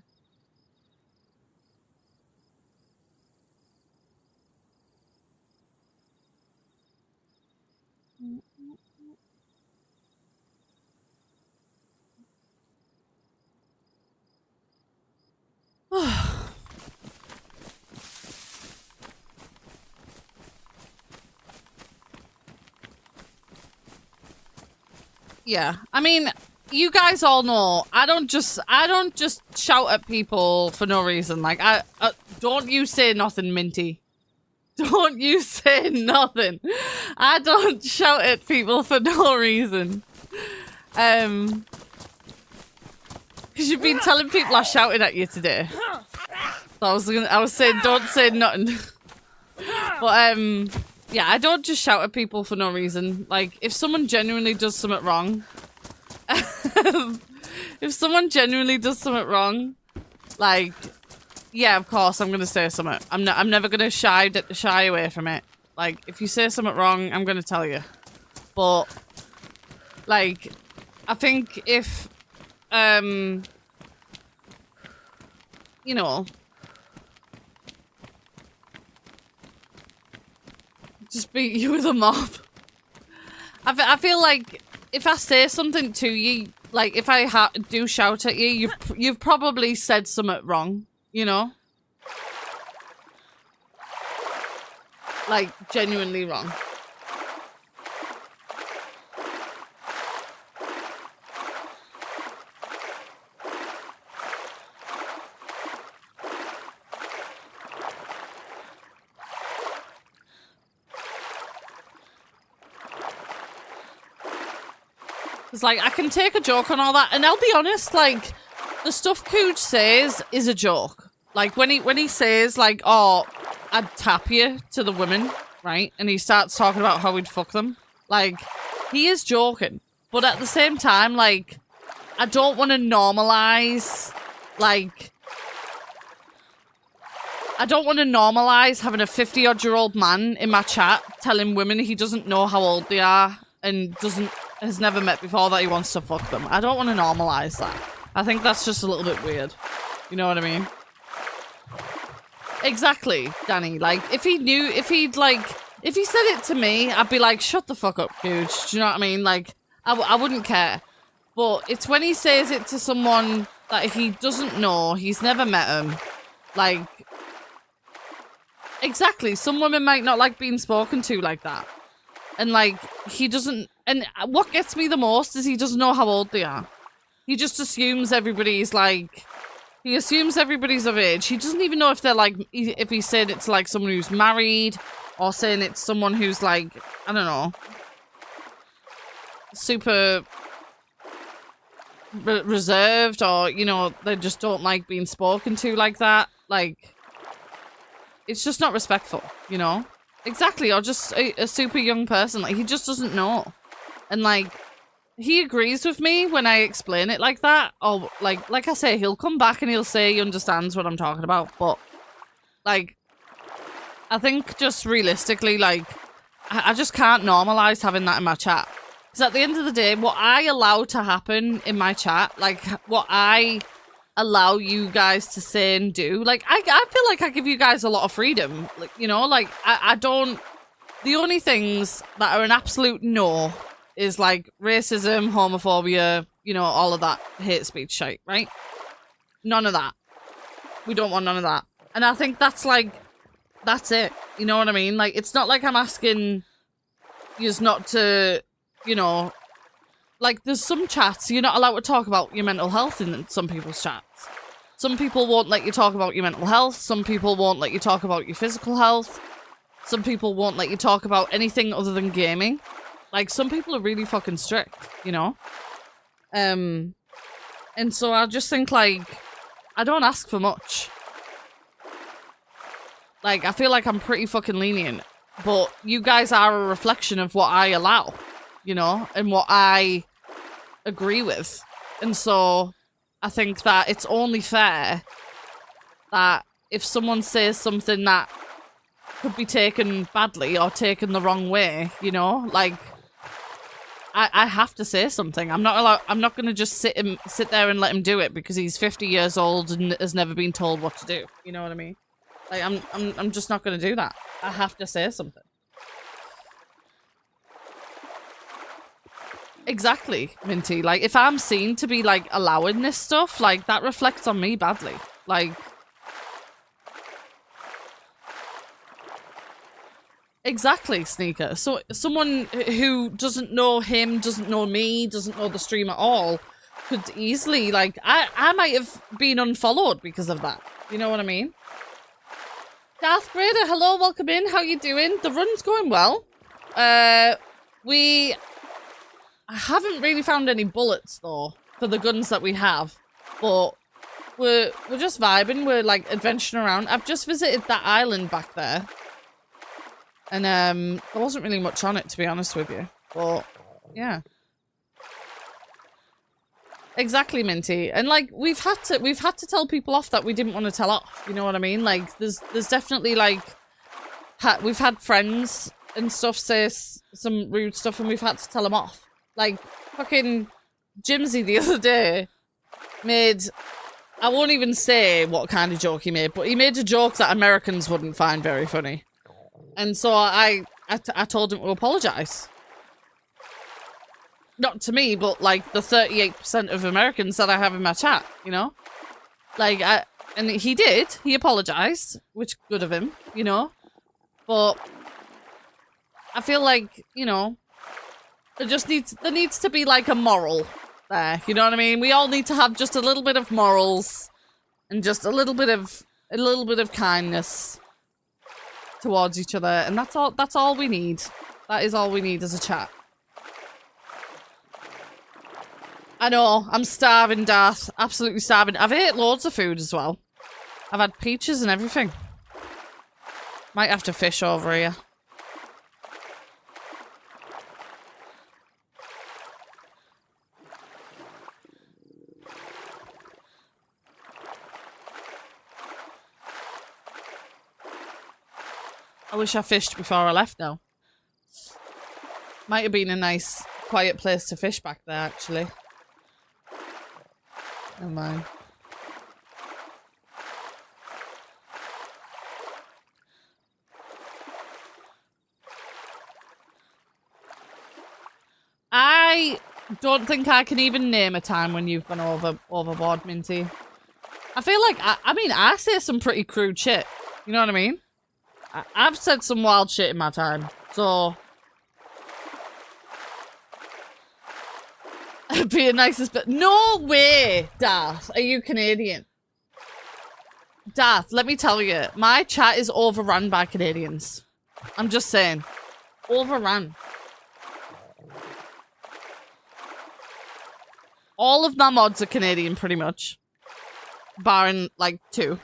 Yeah, I mean, you guys all know I don't just shout at people for no reason. Like, don't you say nothing, Minty. Don't you say nothing. I don't shout at people for no reason. Because you've been telling people I shouted at you today. So I was saying don't say nothing. But yeah, I don't just shout at people for no reason. Like, if someone genuinely does something wrong, like, yeah, of course I'm gonna say something. I'm never gonna shy away from it. Like, if you say something wrong, I'm gonna tell you. But like, I think if you know, just beat you with a mop. I feel like if I say something to you, like if I do shout at you, you've probably said something wrong, you know? Like, genuinely wrong. It's like, I can take a joke on all that, and I'll be honest, like, the stuff Cooch says is a joke. Like, when he says, like, oh, I'd tap you to the women, right? And he starts talking about how he'd fuck them. Like, he is joking. But at the same time, like, I don't want to normalize, like, I don't want to normalize having a 50-odd-year-old man in my chat telling women he doesn't know how old they are and has never met before that he wants to fuck them. I don't want to normalize that. I think that's just a little bit weird. You know what I mean? Exactly, Danny. Like, if he said it to me, I'd be like, shut the fuck up, dude. Do you know what I mean? Like, I wouldn't care. But it's when he says it to someone that he doesn't know, he's never met him. Like, exactly. Some women might not like being spoken to like that. And, like, he doesn't... And what gets me the most is he doesn't know how old they are. He just assumes everybody's, like... He assumes everybody's of age. He doesn't even know if they're, like... If he said it's, like, someone who's married, or saying it's someone who's, like... I don't know. Super... reserved, or, you know, they just don't like being spoken to like that. Like... It's just not respectful, you know? Exactly, or just a super young person. Like, he just doesn't know. And, like, he agrees with me when I explain it like that. Or, like I say, he'll come back and he'll say he understands what I'm talking about. But, like, I think just realistically, like, I just can't normalize having that in my chat. Because at the end of the day, what I allow to happen in my chat, like, what I allow you guys to say and do, like, I feel like I give you guys a lot of freedom. Like, you know, like, I don't... The only things that are an absolute no is, like, racism, homophobia, you know, all of that hate speech shit, right? None of that. We don't want none of that. And I think that's, like, That's it. You know what I mean? Like, it's not like I'm asking yous not to, you know, like, there's some chats you're not allowed to talk about your mental health in some people's chats. Some people won't let you talk about your mental health. Some people won't let you talk about your physical health. Some people won't let you talk about anything other than gaming. Like, some people are really fucking strict, you know? And so I just think, like, I don't ask for much. Like, I feel like I'm pretty fucking lenient. But you guys are a reflection of what I allow, you know? And what I agree with. And so I think that it's only fair that if someone says something that could be taken badly or taken the wrong way, you know, like, I have to say something. I'm not going to just sit there and let him do it because he's 50 years old and has never been told what to do. You know what I mean? Like, I'm just not going to do that. I have to say something. Exactly, Minty. Like, if I'm seen to be, like, allowing this stuff, like, that reflects on me badly. Like, exactly, Sneaker. So, someone who doesn't know him, doesn't know me, doesn't know the stream at all, could easily, like, I might have been unfollowed because of that. You know what I mean? Darth Vader, hello, welcome in. How you doing? The run's going well. I haven't really found any bullets though for the guns that we have, but we're just vibing. We're like adventuring around. I've just visited that island back there, and there wasn't really much on it, to be honest with you. But yeah, exactly, Minty. And like we've had to tell people off that we didn't want to tell off. You know what I mean? Like there's definitely like we've had friends and stuff say some rude stuff, and we've had to tell them off. Like, fucking Jimsy the other day made... I won't even say what kind of joke he made, but he made a joke that Americans wouldn't find very funny. And so I told him to apologise. Not to me, but, like, the 38% of Americans that I have in my chat, you know? Like, and he did. He apologised, which good of him, you know? But I feel like, you know... There needs to be like a moral there, you know what I mean? We all need to have just a little bit of morals and just a little bit of kindness towards each other, and that's all we need. That is all we need as a chat. I know, I'm starving, Darth. Absolutely starving. I've ate loads of food as well. I've had peaches and everything. Might have to fish over here. I wish I fished before I left now. Might have been a nice, quiet place to fish back there, actually. Never mind. I don't think I can even name a time when you've gone overboard, Minty. I feel like, I say some pretty crude shit. You know what I mean? I've said some wild shit in my time, so... Be a nicest bit. No way, Darth. Are you Canadian? Darth, let me tell you, my chat is overrun by Canadians. I'm just saying. Overrun. All of my mods are Canadian, pretty much. Barring, like, 2.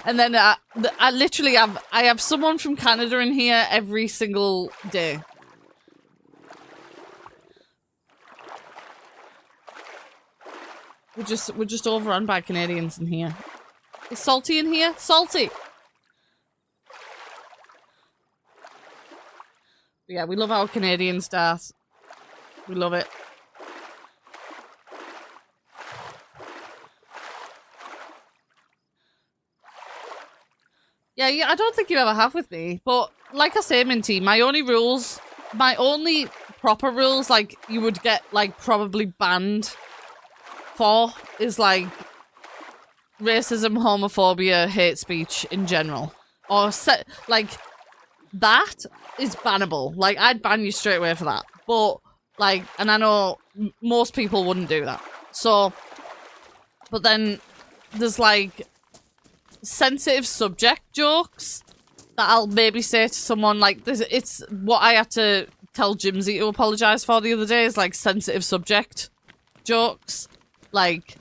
And then I literally have someone from Canada in here every single day. We're just overrun by Canadians in here. Is Salty in here? Salty! Yeah, we love our Canadian stars. We love it. Yeah, I don't think you ever have with me. But like I say, Minty, my only proper rules, like, you would get, like, probably banned for is, like, racism, homophobia, hate speech in general, or like that is bannable. Like I'd ban you straight away for that. But like, and I know most people wouldn't do that. So, but then there's like sensitive subject jokes that I'll maybe say to someone like this. It's what I had to tell Jimsy to apologize for the other day is like sensitive subject jokes. Like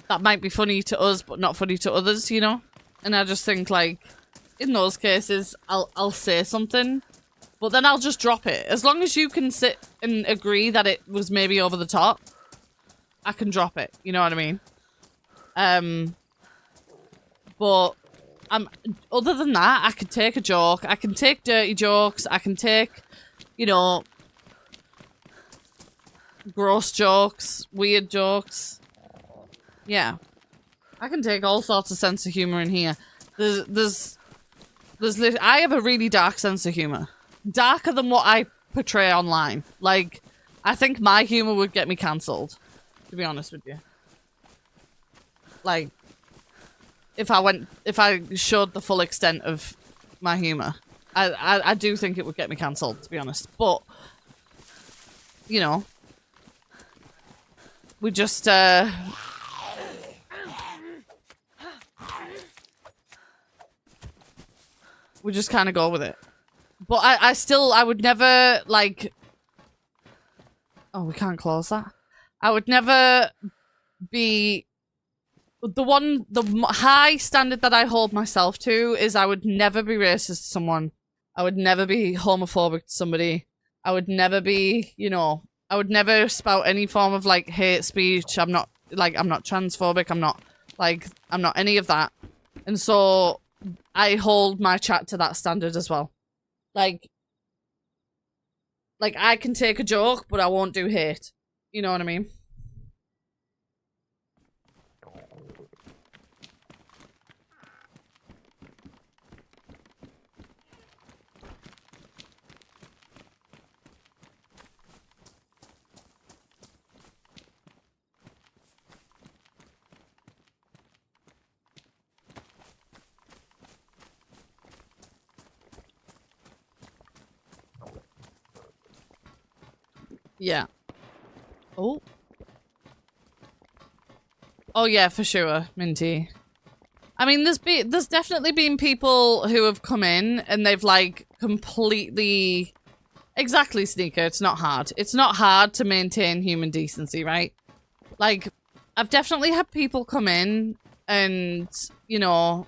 that might be funny to us, but not funny to others, you know? And I just think like in those cases, I'll say something, but then I'll just drop it. As long as you can sit and agree that it was maybe over the top, I can drop it. You know what I mean? But other than that, I can take a joke. I can take dirty jokes. I can take, you know, gross jokes, weird jokes. Yeah. I can take all sorts of sense of humor in here. I have a really dark sense of humor. Darker than what I portray online. Like, I think my humor would get me cancelled, to be honest with you. Like, if I showed the full extent of my humor, I do think it would get me cancelled, to be honest. But, you know, we just, we just kind of go with it. But I would never, like... Oh, we can't close that. I would never be... The high standard that I hold myself to is I would never be racist to someone. I would never be homophobic to somebody. I would never be, you know... I would never spout any form of, like, hate speech. I'm not transphobic. I'm not any of that. And so... I hold my chat to that standard as well. Like I can take a joke, but I won't do hate. You know what I mean? Yeah. Oh. Oh yeah, for sure, Minty. I mean, there's definitely been people who have come in and they've like completely... Exactly, Sneaker. It's not hard. It's not hard to maintain human decency, right? Like, I've definitely had people come in and, you know,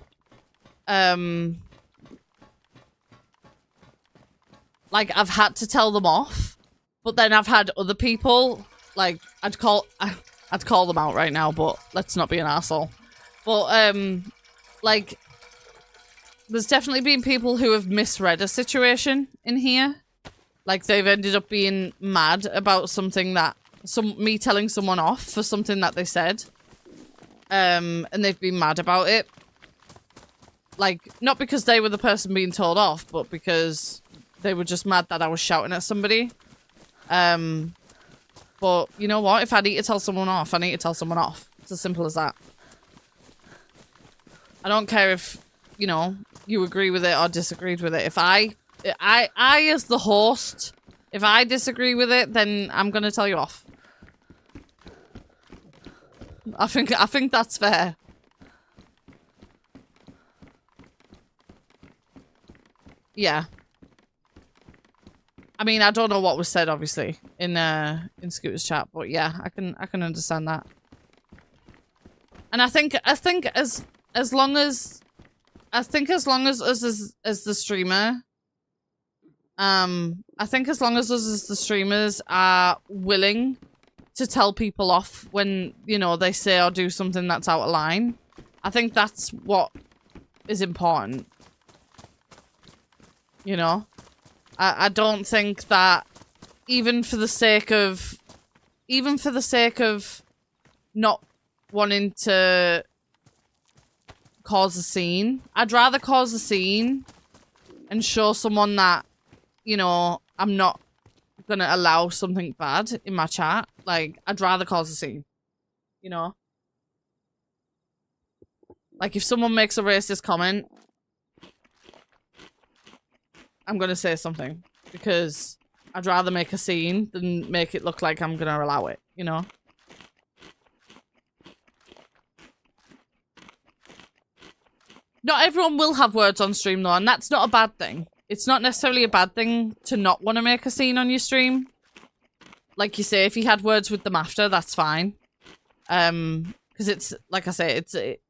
like I've had to tell them off. But then I've had other people, like, I'd call them out right now, but let's not be an arsehole. But, like, there's definitely been people who have misread a situation in here. Like, they've ended up being mad about something that, me telling someone off for something that they said. And they've been mad about it. Like, not because they were the person being told off, but because they were just mad that I was shouting at somebody. But you know what? If I need to tell someone off, I need to tell someone off. It's as simple as that. I don't care if, you know, you agree with it or disagreed with it. If I as the host, if I disagree with it, then I'm gonna tell you off. I think that's fair. Yeah. I mean, I don't know what was said, obviously, in Scooter's chat, but yeah, I can understand that. And I think as long as us as the streamer, I think as long as us as the streamers are willing to tell people off when, you know, they say or do something that's out of line, I think that's what is important. You know? I don't think that even for the sake of not wanting to cause a scene, I'd rather cause a scene and show someone that, you know, I'm not gonna allow something bad in my chat. Like, I'd rather cause a scene, you know? Like, if someone makes a racist comment, I'm gonna say something. Because I'd rather make a scene than make it look like I'm gonna allow it, you know? Not everyone will have words on stream, though, and that's not a bad thing. It's not necessarily a bad thing to not want to make a scene on your stream. Like you say, if you had words with them after, that's fine. Because it's, like I say,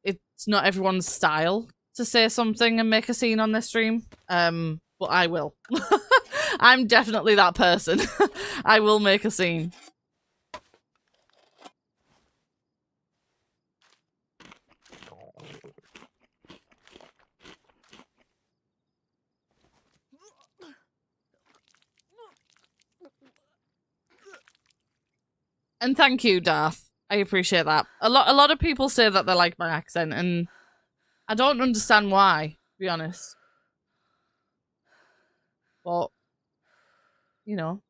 it's not everyone's style to say something and make a scene on their stream. But I will. I'm definitely that person. I will make a scene. And thank you, Darth. I appreciate that. A lot of people say that they like my accent, and I don't understand why, to be honest. But, you know.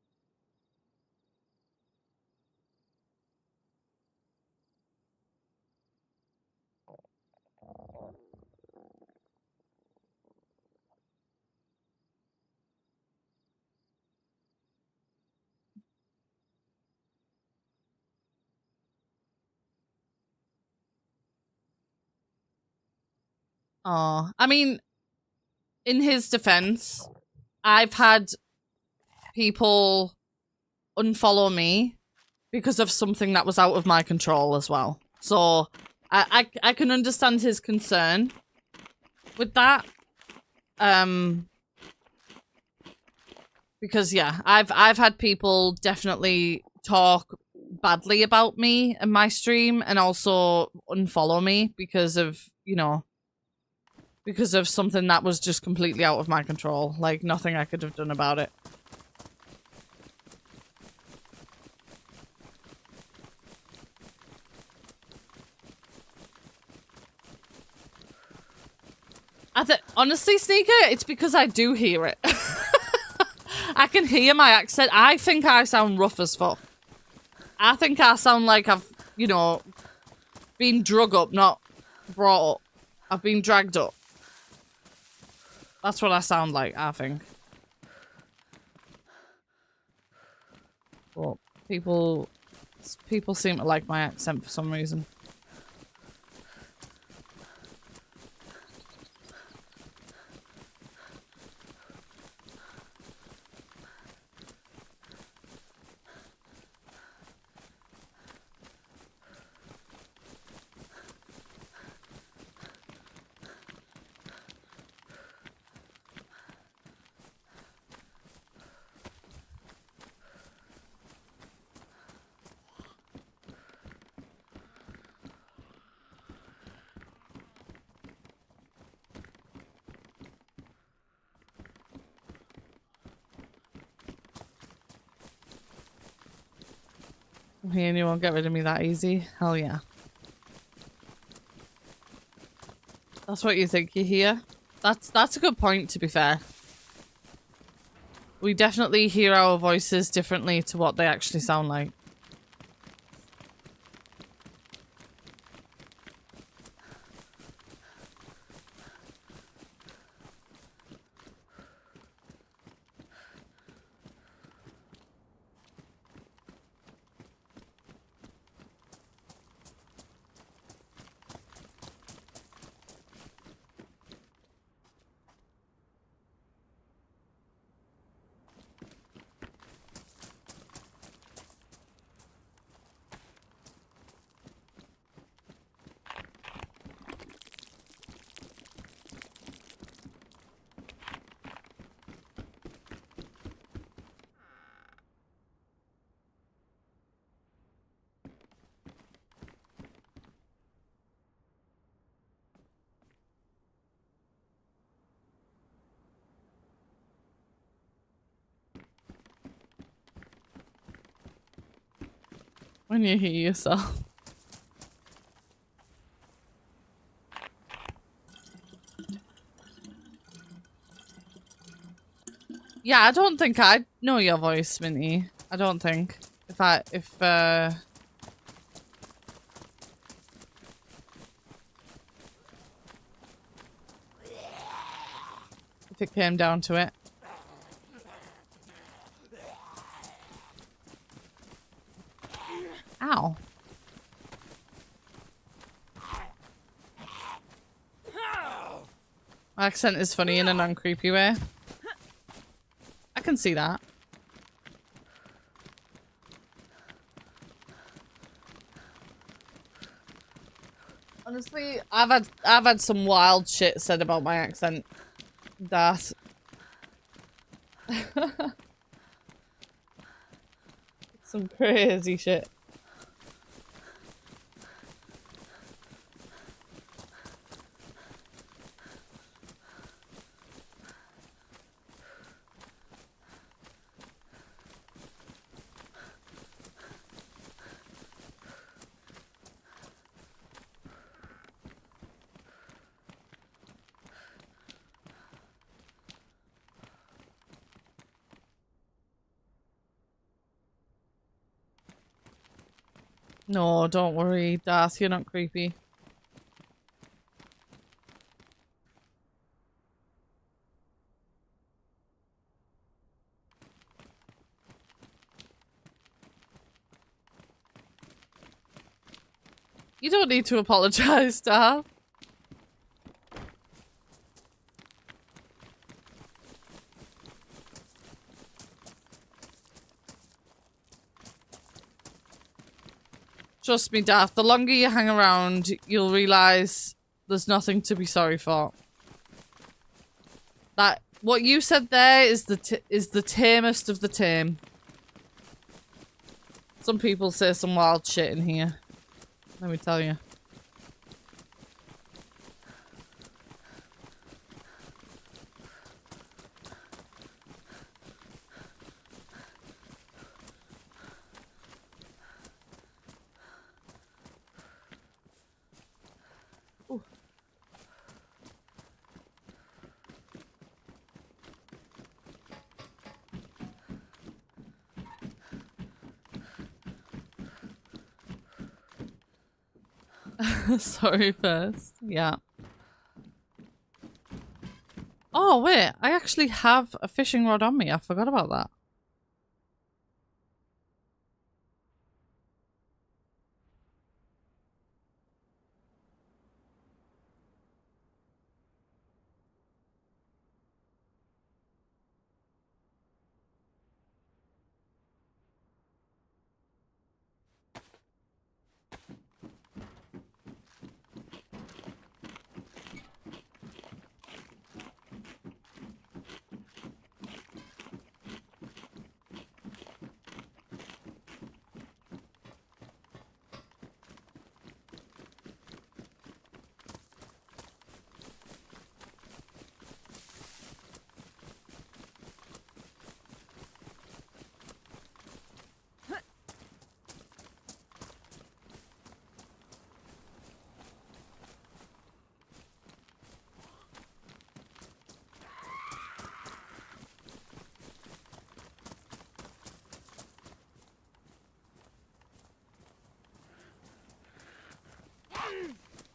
Oh, I mean, in his defense, I've had people unfollow me because of something that was out of my control as well. So I can understand his concern with that. Because yeah, I've had people definitely talk badly about me and my stream, and also unfollow me because of, you know, because of something that was just completely out of my control. Like, nothing I could have done about it. Honestly, Sneaker, it's because I do hear it. I can hear my accent. I think I sound rough as fuck. I think I sound like I've, you know, been drug up, not brought up. I've been dragged up. That's what I sound like, I think. But people seem to like my accent for some reason. And you won't get rid of me that easy? Hell yeah. That's what you think you hear? That's a good point, to be fair. We definitely hear our voices differently to what they actually sound like. When you hear yourself. Yeah, I don't think I'd know your voice, Minty. I don't think. if it came down to it. Ow. My accent is funny in a non-creepy way. I can see that. Honestly, I've had some wild shit said about my accent. That some crazy shit. No, don't worry, Darth, you're not creepy. You don't need to apologize, Darth. Trust me, Darth, the longer you hang around, you'll realise there's nothing to be sorry for. That what you said there is the tamest of the tame. Some people say some wild shit in here. Let me tell you. Sorry first. Yeah. Oh, wait. I actually have a fishing rod on me. I forgot about that.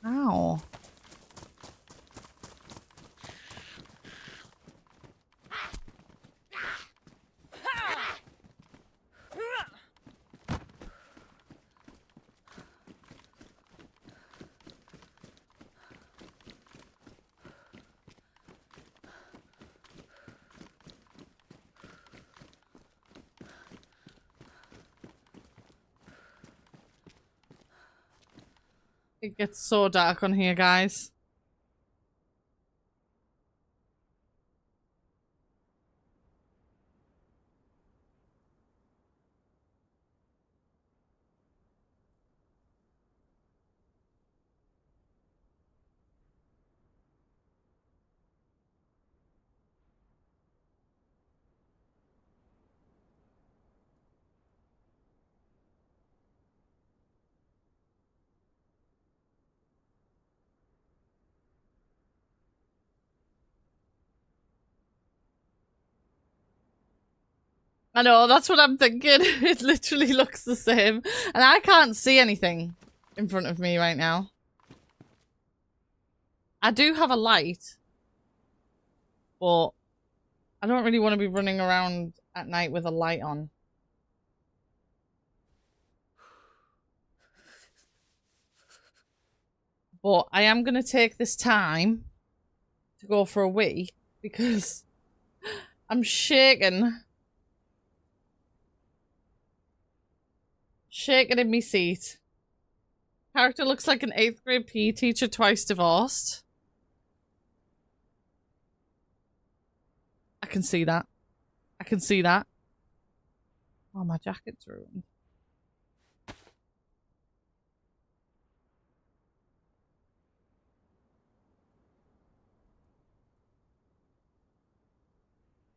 Ow. It gets so dark on here, guys. I know, that's what I'm thinking. It literally looks the same. And I can't see anything in front of me right now. I do have a light. but I don't really want to be running around at night with a light on. But I am going to take this time to go for a wee because I'm shaking. Shaking in me seat. Character looks like an 8th grade PE teacher twice divorced. I can see that. I can see that. Oh, my jacket's ruined.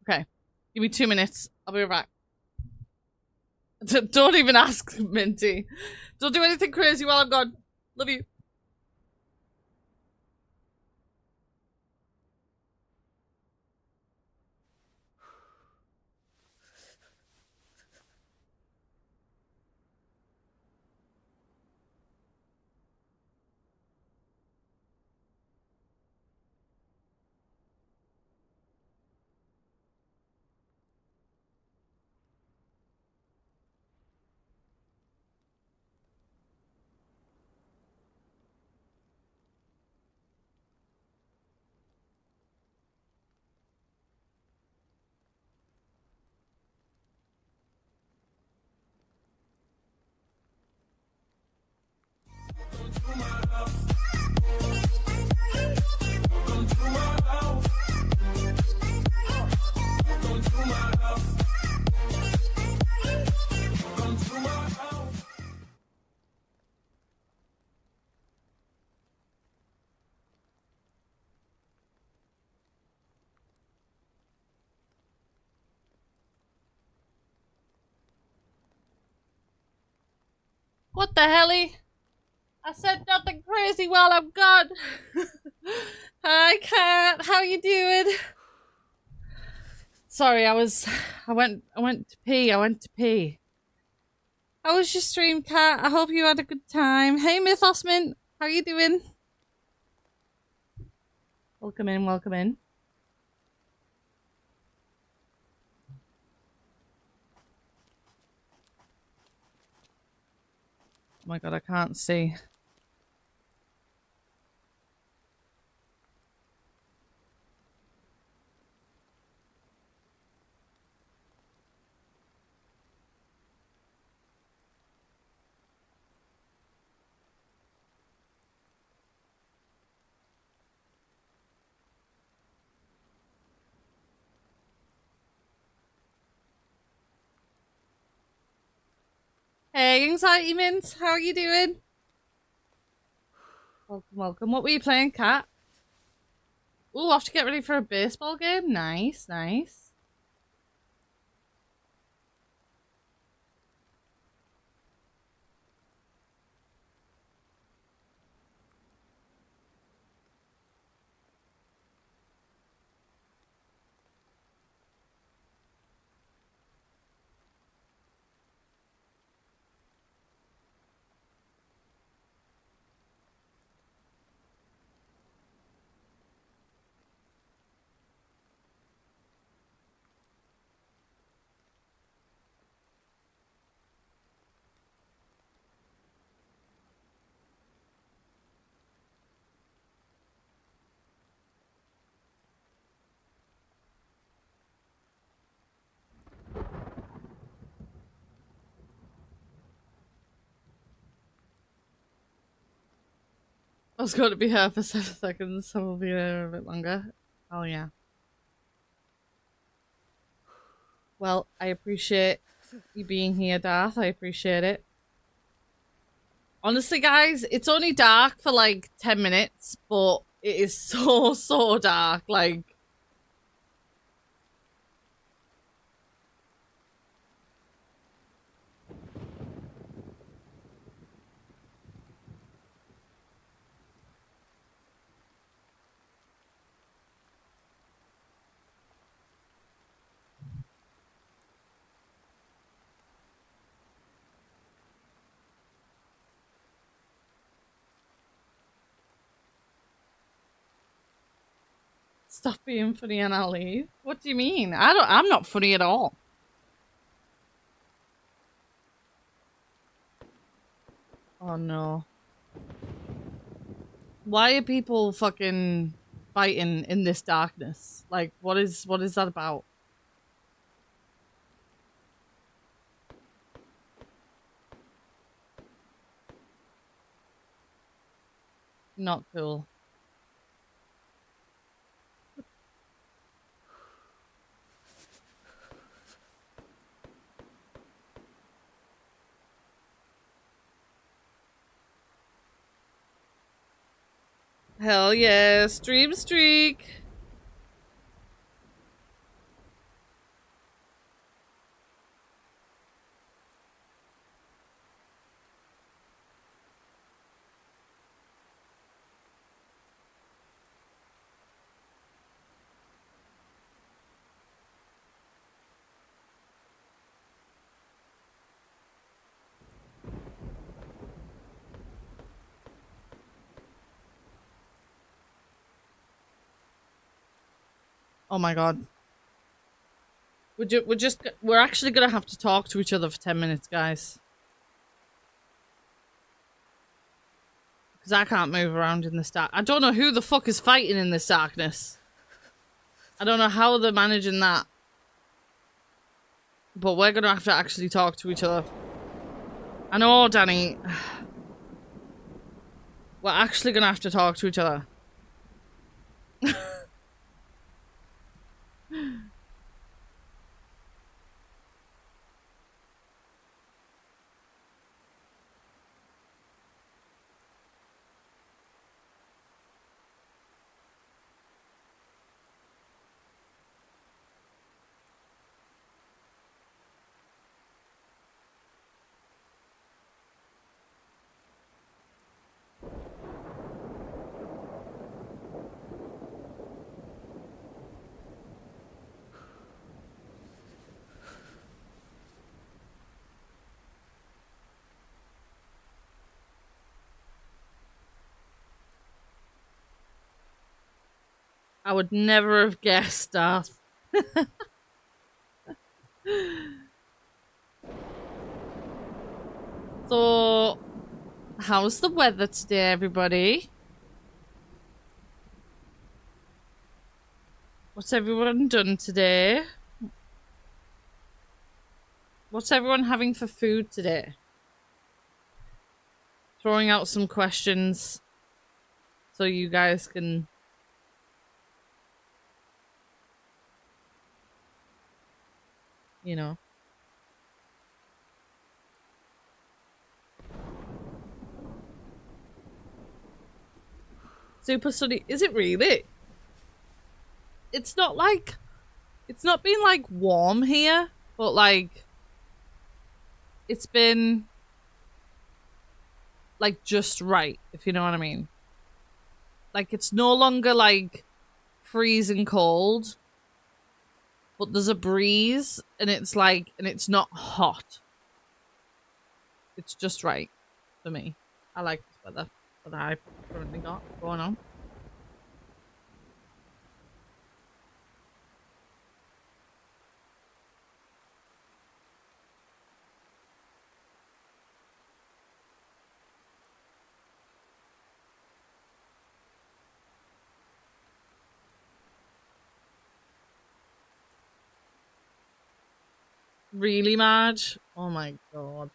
Okay. Give me 2 minutes. I'll be right back. Don't even ask, Minty. Don't do anything crazy while I'm gone. Love you. What the helly? I said nothing crazy while I'm gone. Hi, Cat. How you doing? Sorry, I went to pee. I went to pee. How was your stream, Cat? I hope you had a good time. Hey, Mythosmint. How you doing? Welcome in, welcome in. Oh my god, I can't see. Hey, Anxiety Mint, how are you doing? Welcome, welcome. What were you playing, Cat? Ooh, I have to get ready for a baseball game. Nice, nice. I was going to be here for 7 seconds, so we'll be there a bit longer. Oh, yeah. Well, I appreciate you being here, Darth. I appreciate it. Honestly, guys, it's only dark for like 10 minutes, but it is so, so dark. Like, Stop being funny and I'll leave. What do you mean? I'm not funny at all. Oh no. Why are people fucking fighting in this darkness? Like, what is that about? Not cool. Hell yeah, stream streak. Oh my god. We're actually gonna have to talk to each other for 10 minutes, guys. Because I can't move around in this dark. I don't know who the fuck is fighting in this darkness. I don't know how they're managing that. But we're gonna have to actually talk to each other. I know, Danny. We're actually gonna have to talk to each other. I would never have guessed that. So, how's the weather today, everybody? What's everyone done today? What's everyone having for food today? Throwing out some questions so you guys can... You know. Super sunny. Is it really? It's not like... It's not been, like, warm here, but, like... It's been... Like, just right, if you know what I mean. Like, it's no longer, like, freezing cold. But there's a breeze, and it's, like... And it's not hot. It's just right for me. I like this weather that I've currently got going on. Really, Marge? Oh my god.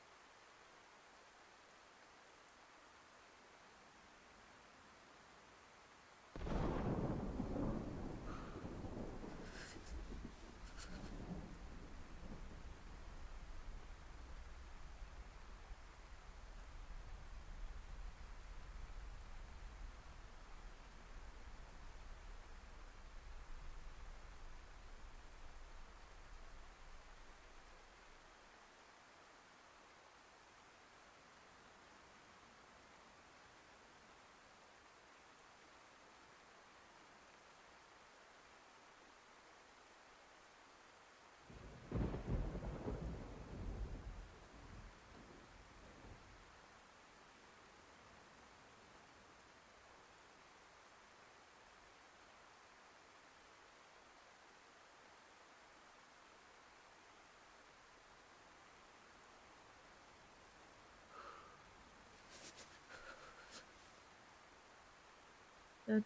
I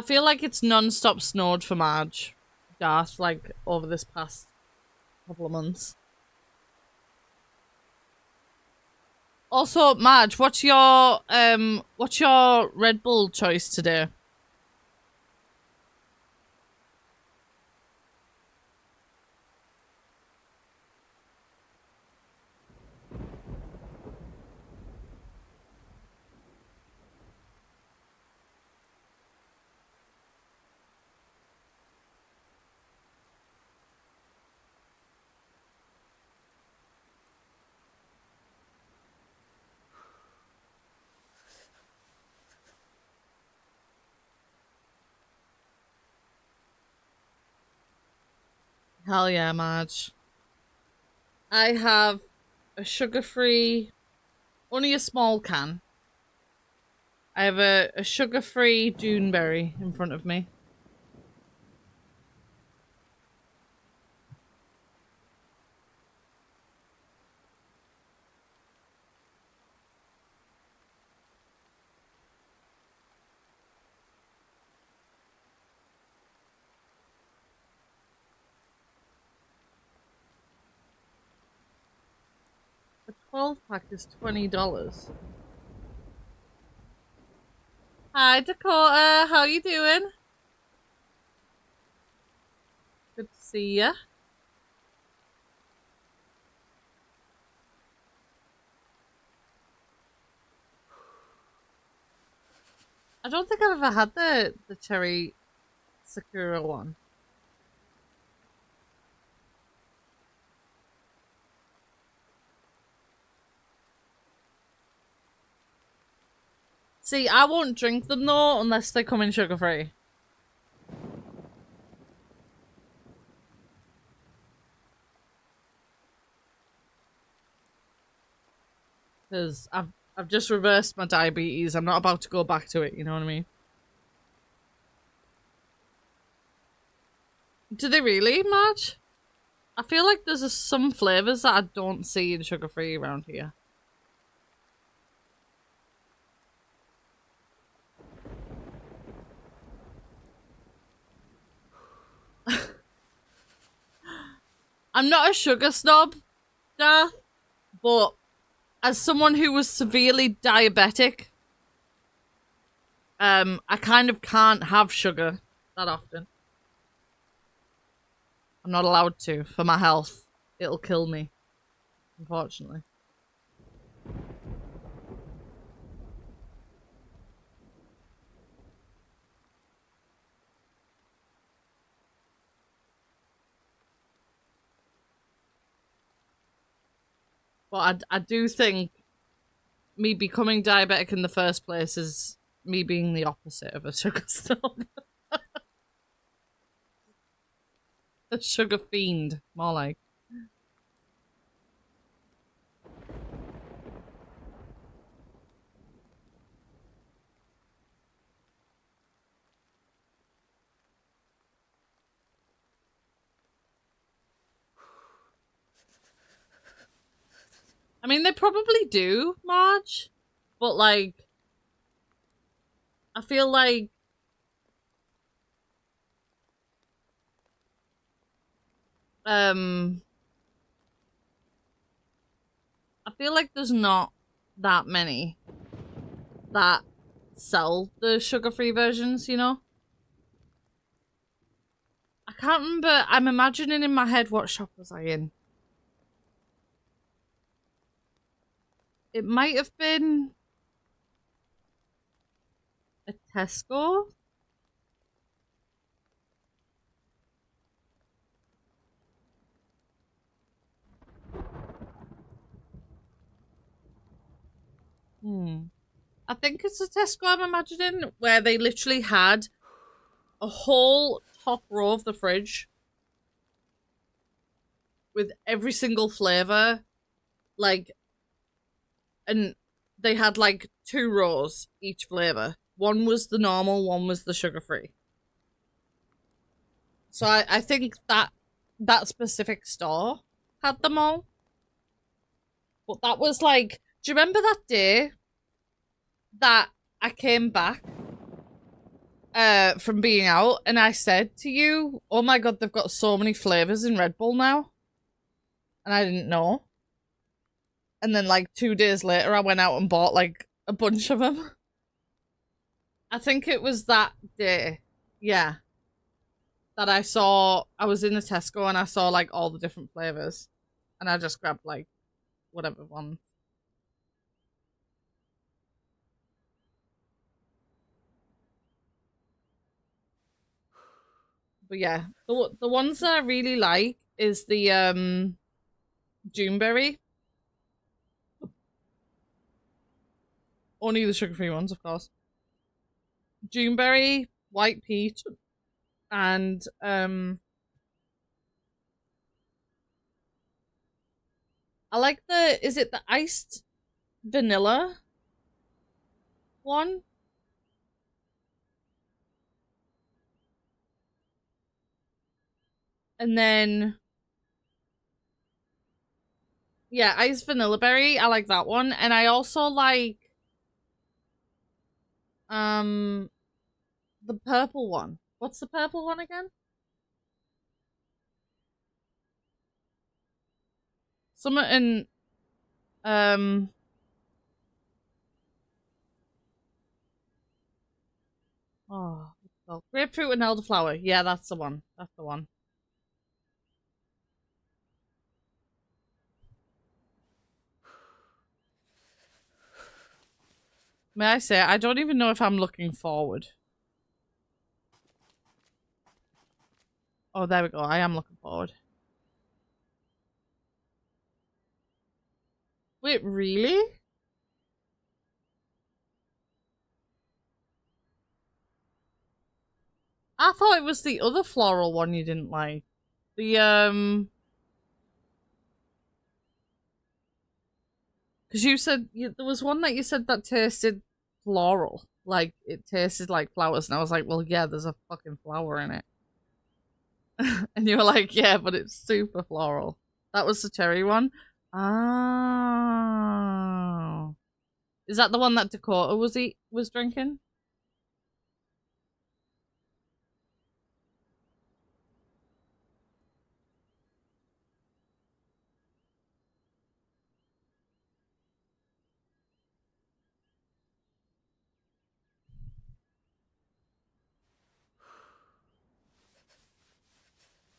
feel like it's non-stop snowed for Marge, Darth, like over this past couple of months. Also, Marge, what's your Red Bull choice today? Hell yeah, Marge. I have a sugar-free, only a small can. I have a sugar-free Duneberry in front of me. A 12-pack is $20. Hi, Dakota. How you doing? Good to see ya. I don't think I've ever had the cherry Sakura one. See, I won't drink them though unless they come in sugar-free. Because I've just reversed my diabetes. I'm not about to go back to it, you know what I mean? Do they really, Marge? I feel like there's some flavours that I don't see in sugar-free around here. I'm not a sugar snob, Darth, but as someone who was severely diabetic, I kind of can't have sugar that often. I'm not allowed to for my health. It'll kill me, unfortunately. But I do think me becoming diabetic in the first place is me being the opposite of a sugar snob. A sugar fiend, more like. I mean, they probably do, Marge, but like, I feel like I feel like there's not that many that sell the sugar-free versions, you know? I can't remember. I'm imagining in my head what shop was I in. It might have been a Tesco. I think it's a Tesco I'm imagining, where they literally had a whole top row of the fridge with every single flavour, like, and they had like 2 rows each flavour. One was the normal, one was the sugar-free. So I think that specific store had them all. But that was like, do you remember that day that I came back from being out and I said to you, oh my god, they've got so many flavors in Red Bull now? And I didn't know. And then like 2 days later I went out and bought like a bunch of them. I think it was that day. Yeah. That I was in the Tesco and I saw like all the different flavors. And I just grabbed like whatever one. But yeah, the ones that I really like is the Juneberry. Only the sugar-free ones, of course. Juneberry, white peach, and I like is it the iced vanilla one? And then yeah, iced vanilla berry, I like that one. And I also like the purple one. What's the purple one again? Something in oh, grapefruit and elderflower. Yeah, that's the one. That's the one. May I say, I don't even know if I'm looking forward. Oh, there we go. I am looking forward. Wait, really? I thought it was the other floral one you didn't like. The, because you said, there was one that you said that tasted floral. Like, it tasted like flowers. And I was like, well, yeah, there's a fucking flower in it. And you were like, yeah, but it's super floral. That was the cherry one? Oh. Is that the one that Dakota was drinking?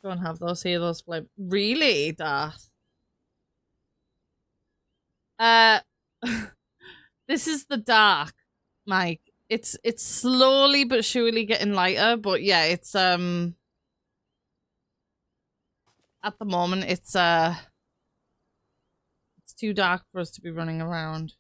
Go and have those here, those flavors. Really, Darth? This is the dark, Mike. It's slowly but surely getting lighter, but yeah, it's at the moment it's too dark for us to be running around.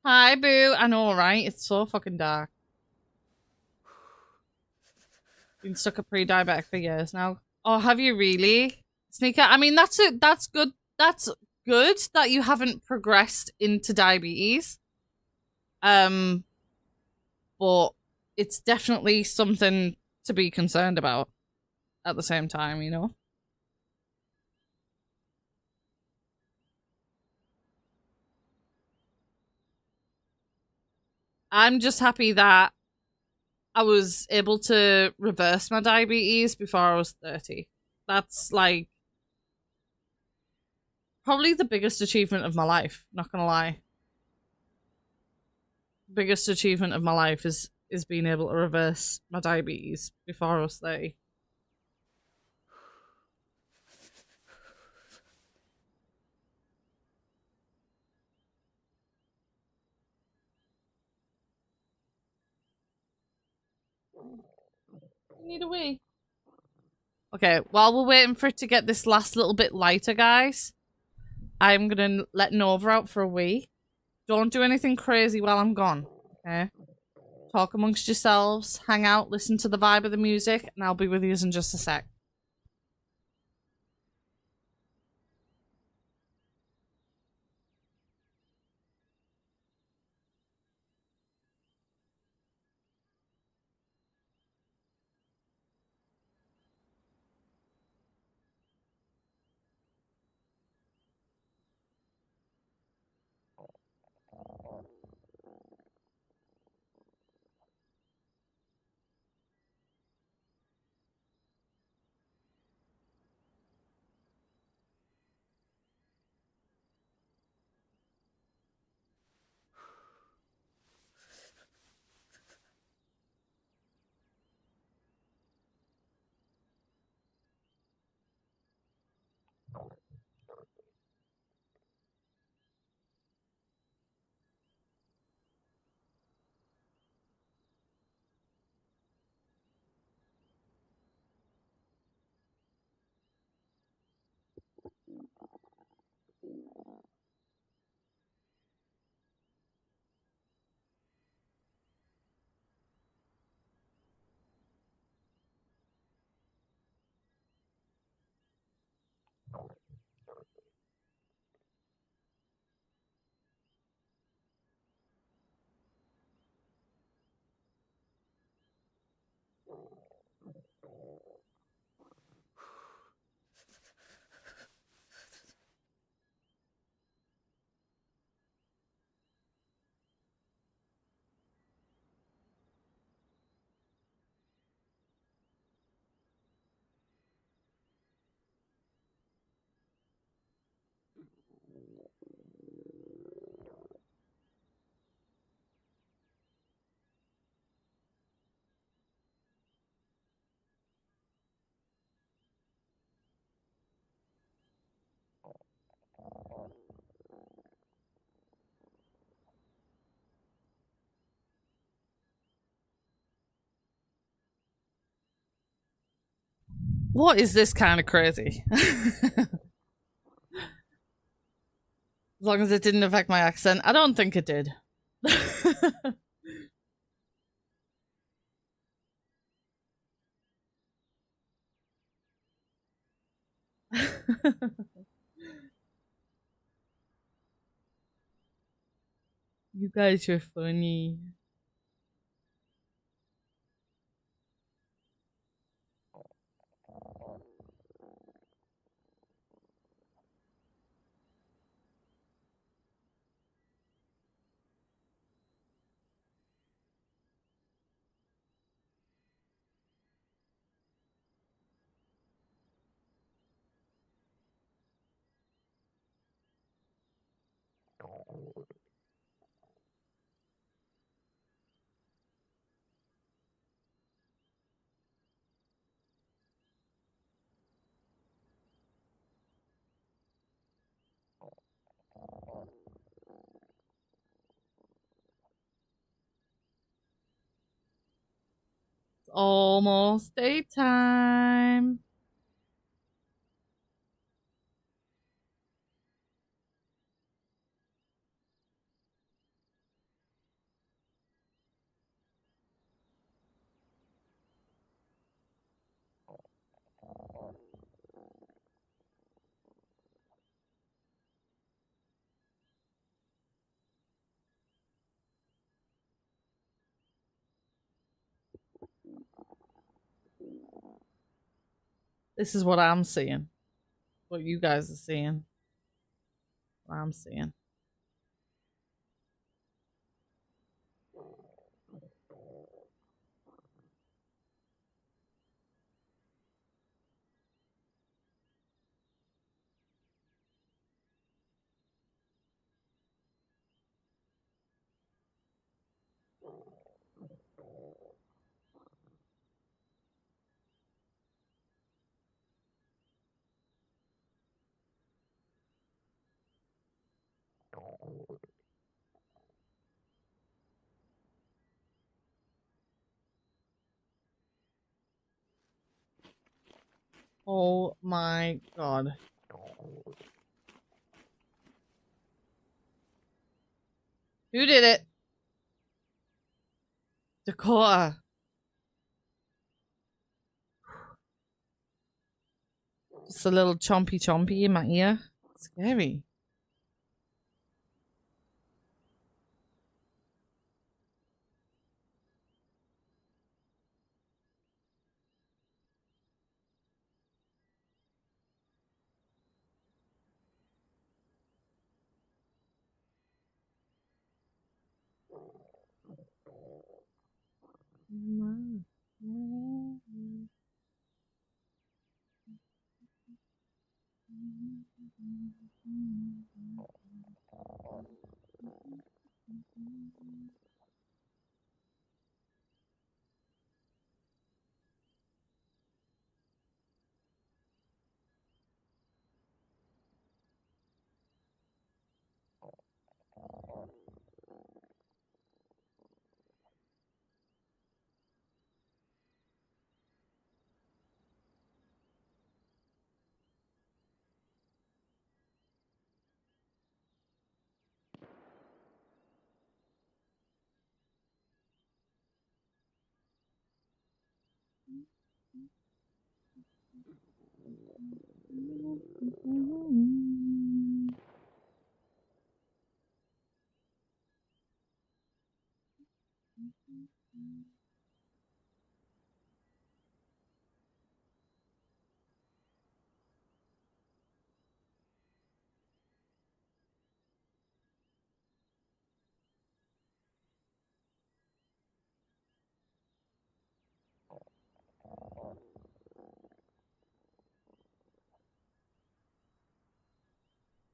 Hi, boo. I know, right? It's so fucking dark. Been stuck at pre-diabetic for years now. Oh, have you really? Sneaker? I mean, that's it. That's good. That's good that you haven't progressed into diabetes. But it's definitely something to be concerned about at the same time, you know? I'm just happy that I was able to reverse my diabetes before I was 30. That's like probably the biggest achievement of my life, not gonna lie. Biggest achievement of my life is being able to reverse my diabetes before I was 30. You need a wee. Okay, while we're waiting for it to get this last little bit lighter, guys, I'm gonna let Nova out for a wee. Don't do anything crazy while I'm gone, okay? Talk amongst yourselves, hang out, listen to the vibe of the music, and I'll be with you in just a sec. What is this kind of crazy? As long as it didn't affect my accent. I don't think it did. You guys are funny. It's almost daytime. This is what I'm seeing. What you guys are seeing. What I'm seeing. Oh my god. Who did it? Dakota. Just a little chompy chompy in my ear. Scary.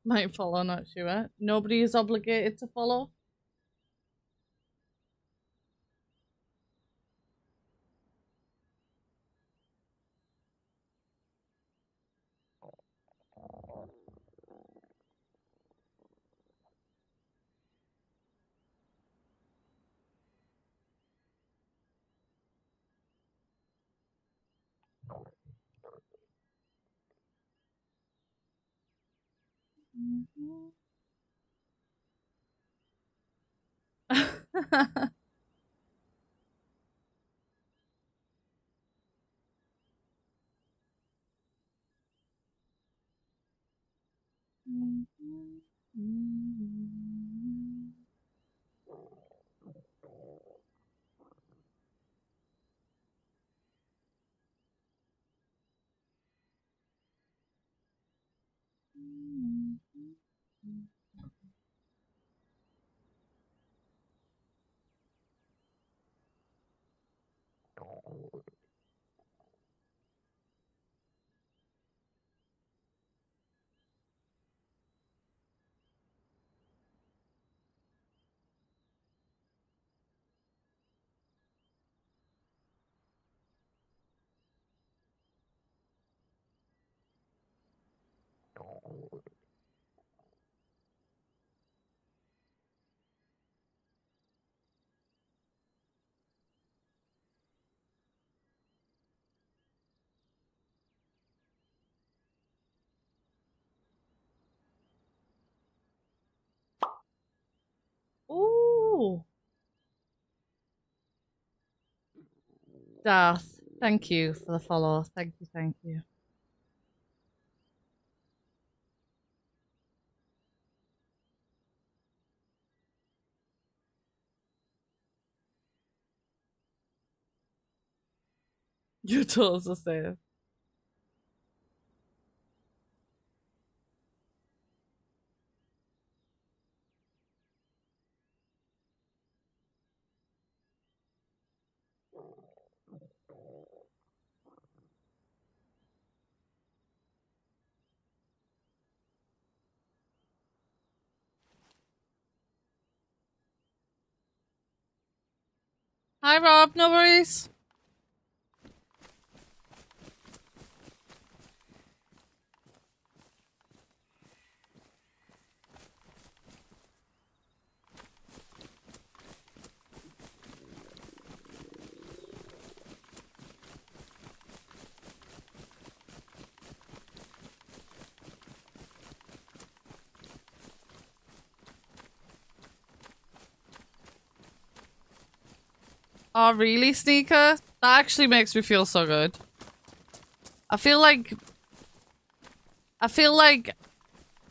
Might follow, not sure. Nobody is obligated to follow. Ooh. Darth, thank you for the follow. Thank you, thank you. Your toes are safe. Hi, Rob. No worries. Oh, really, Sneaker? That actually makes me feel so good. I feel like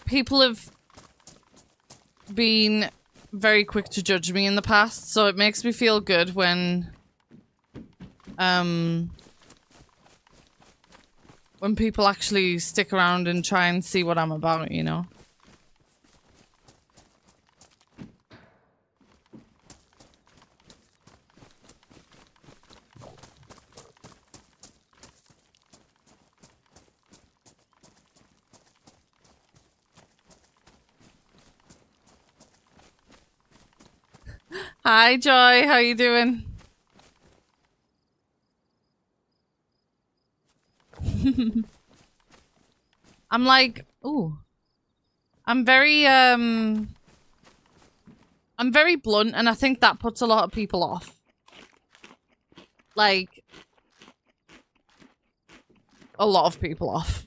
people have been very quick to judge me in the past, so it makes me feel good when people actually stick around and try and see what I'm about, you know? Hi, Joy. How you doing? I'm like, ooh. I'm very blunt, and I think that puts a lot of people off. Like, a lot of people off.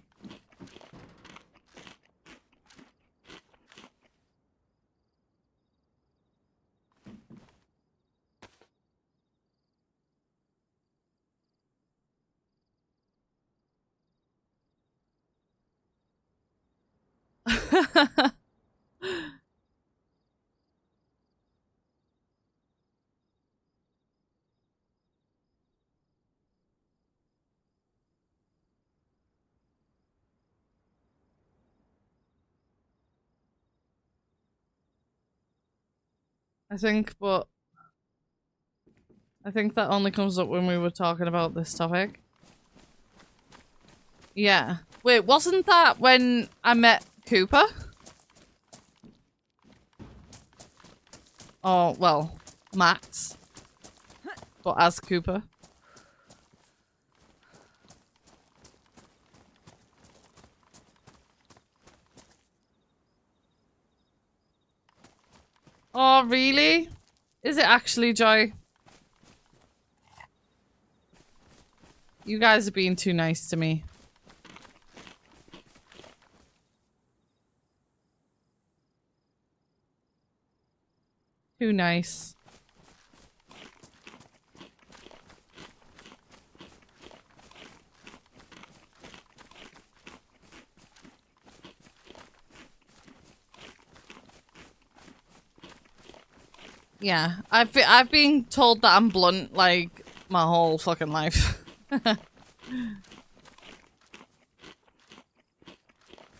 I think that only comes up when we were talking about this topic. Yeah. Wait, wasn't that when I met Cooper? Oh, well, Max. But as Cooper. Oh, really? Is it actually, Joy? You guys are being too nice to me. Too nice. Yeah, I've been told that I'm blunt like my whole fucking life.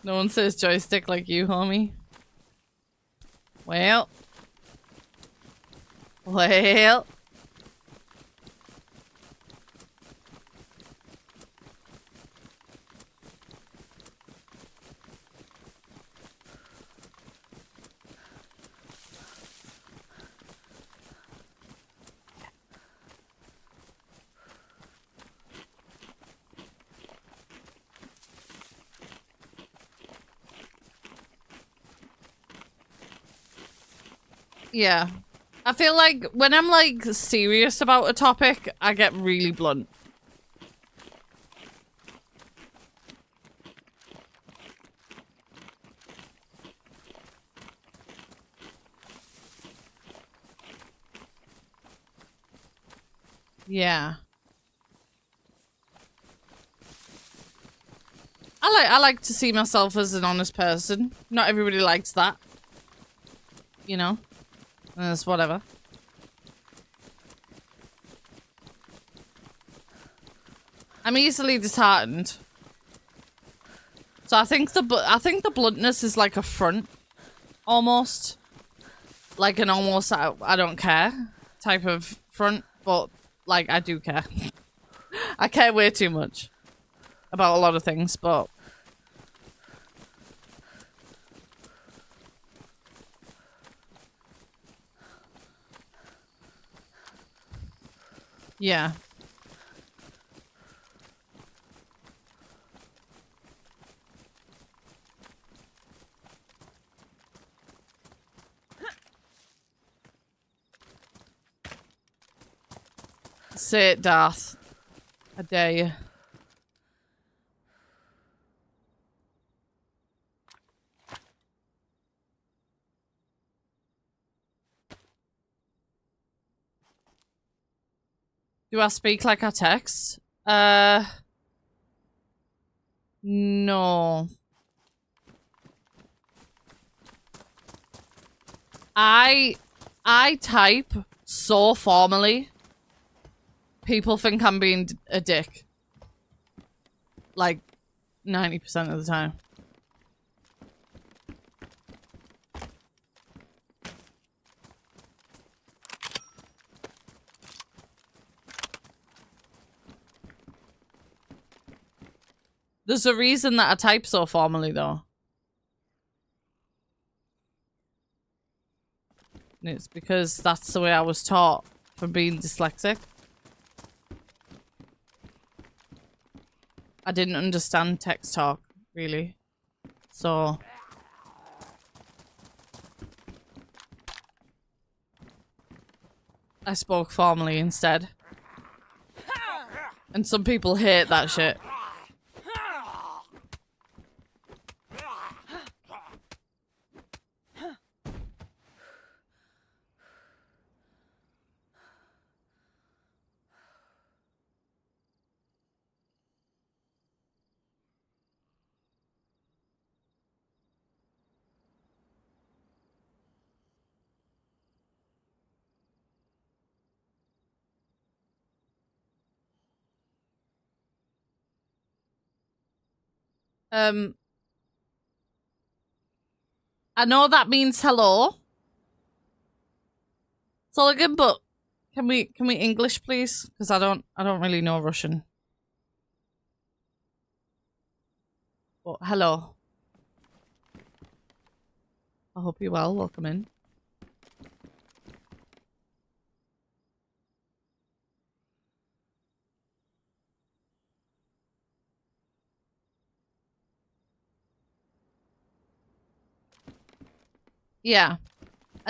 No one says joystick like you, homie. Well. Well. Yeah. I feel like when I'm like serious about a topic, I get really blunt. Yeah. I like to see myself as an honest person. Not everybody likes that. You know? It's whatever. I'm easily disheartened. So I think the bluntness is like a front, almost, like an almost I don't care type of front, but like I do care. I care way too much about a lot of things, but yeah. Say it, Darth. I dare you. Do I speak like I text? No. I type so formally. People think I'm being a dick. Like 90% of the time. There's a reason that I type so formally, though. And it's because that's the way I was taught from being dyslexic. I didn't understand text talk, really. So... I spoke formally instead. And some people hate that shit. I know that means hello. Soligan, but can we English, please? Because I don't really know Russian. But hello. I hope you're well. Welcome in. Yeah.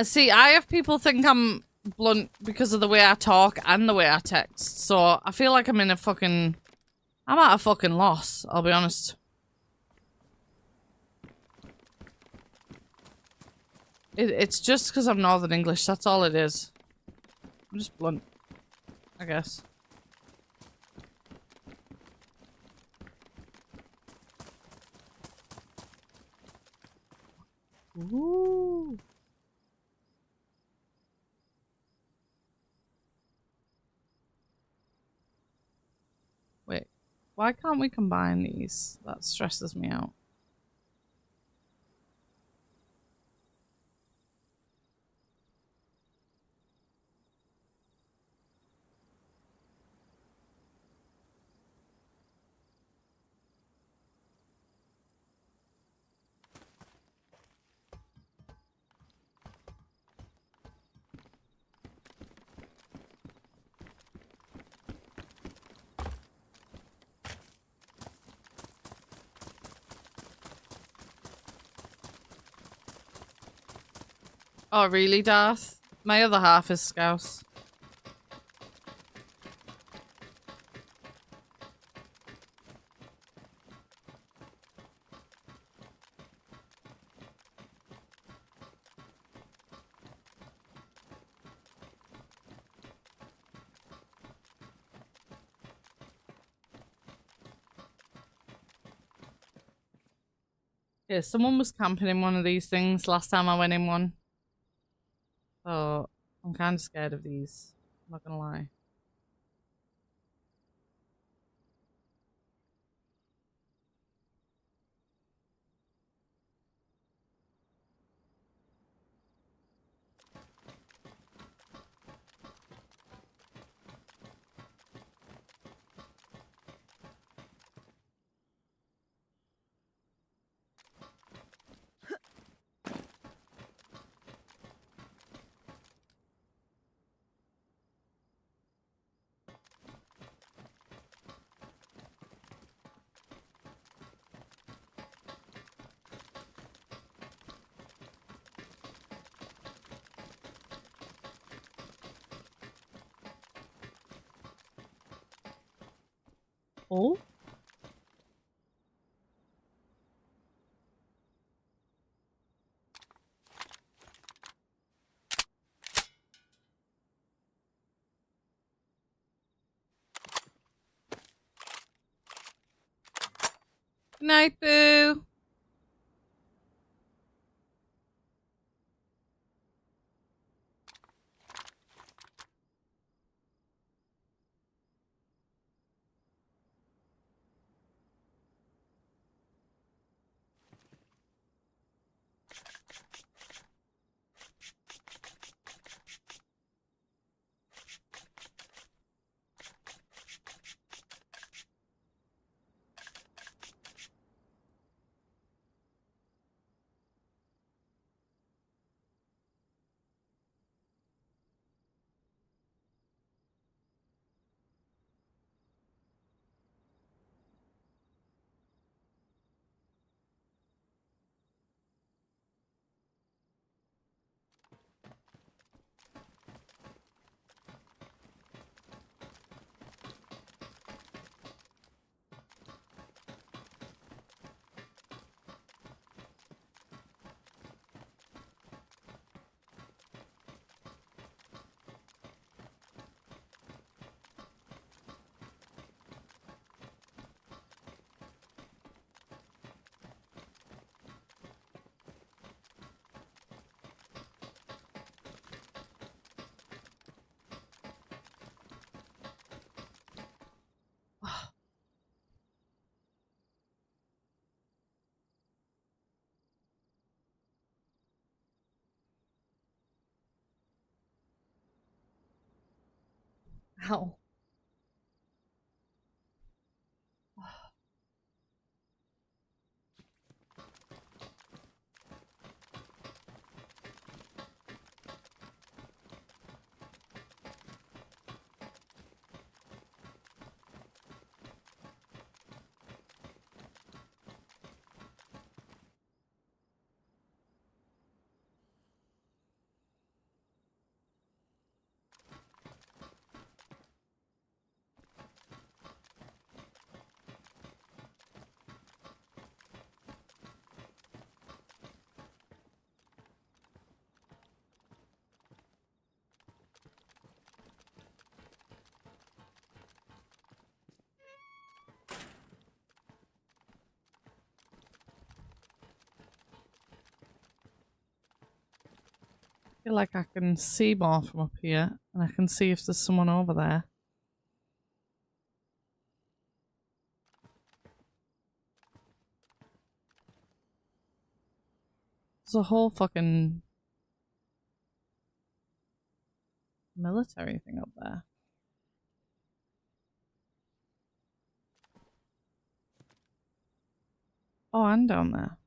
See, I have people think I'm blunt because of the way I talk and the way I text. So I feel like I'm at a fucking loss, I'll be honest. It's just because I'm Northern English, that's all it is. I'm just blunt, I guess. Ooh. Wait, why can't we combine these? That stresses me out. Oh, really, Darth? My other half is Scouse. Yeah, someone was camping in one of these things last time I went in one. So, I'm kind of scared of these. I'm not gonna lie. Oh? Night, boo. Ow. I feel like I can see more from up here, and I can see if there's someone over there. There's a whole fucking military thing up there. Oh, and down there.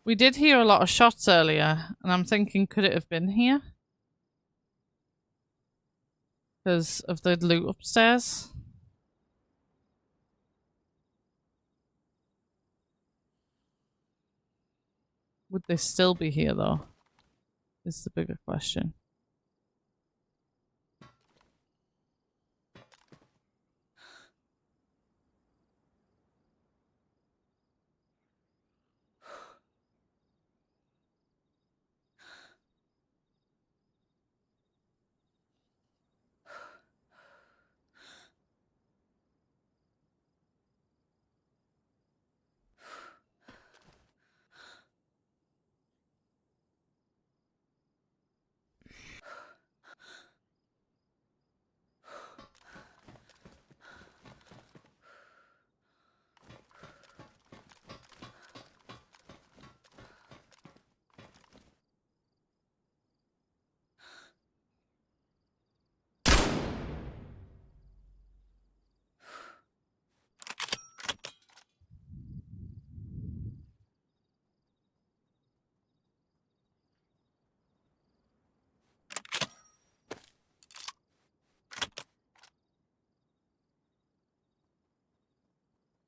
We did hear a lot of shots earlier, and I'm thinking, could it have been here? Because of the loot upstairs. Would they still be here, though? Is the bigger question.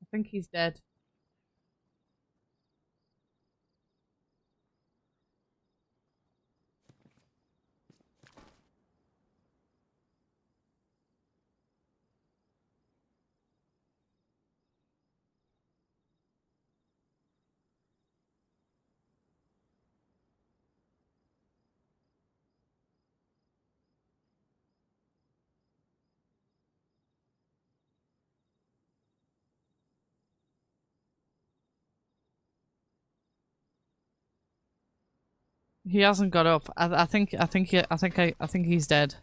I think he's dead. He hasn't got up. I think he's dead.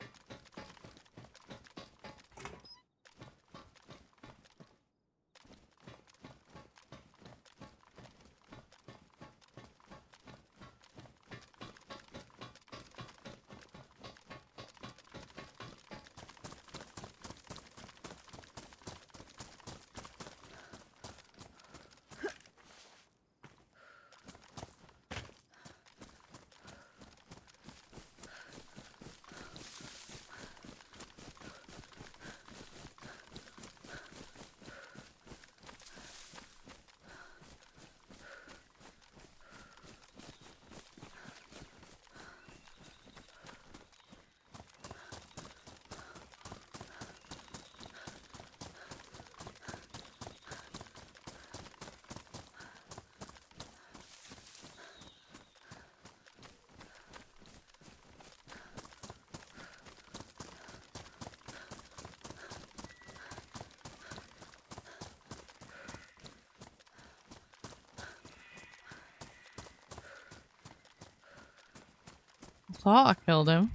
I thought I killed him.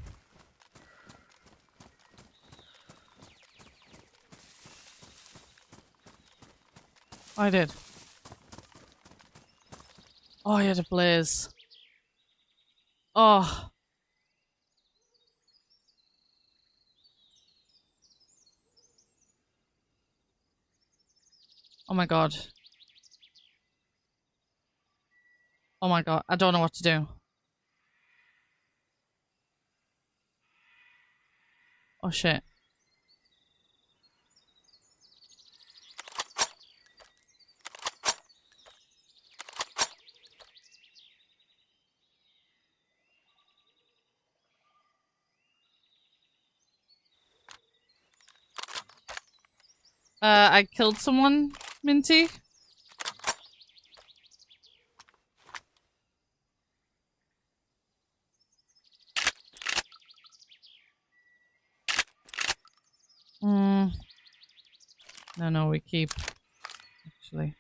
I did. Oh, he had a blaze. Oh. Oh my god. Oh my god. I don't know what to do. Oh shit. I killed someone, Minty. No, we keep. Actually.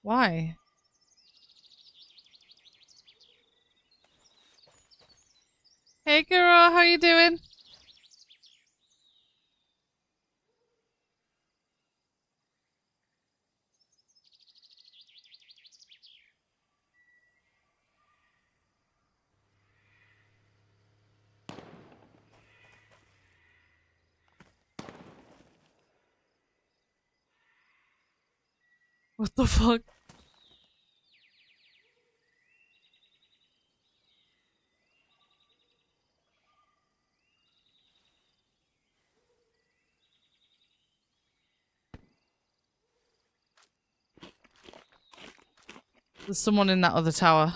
Why? Hey, girl, how you doing? What the fuck? There's someone in that other tower.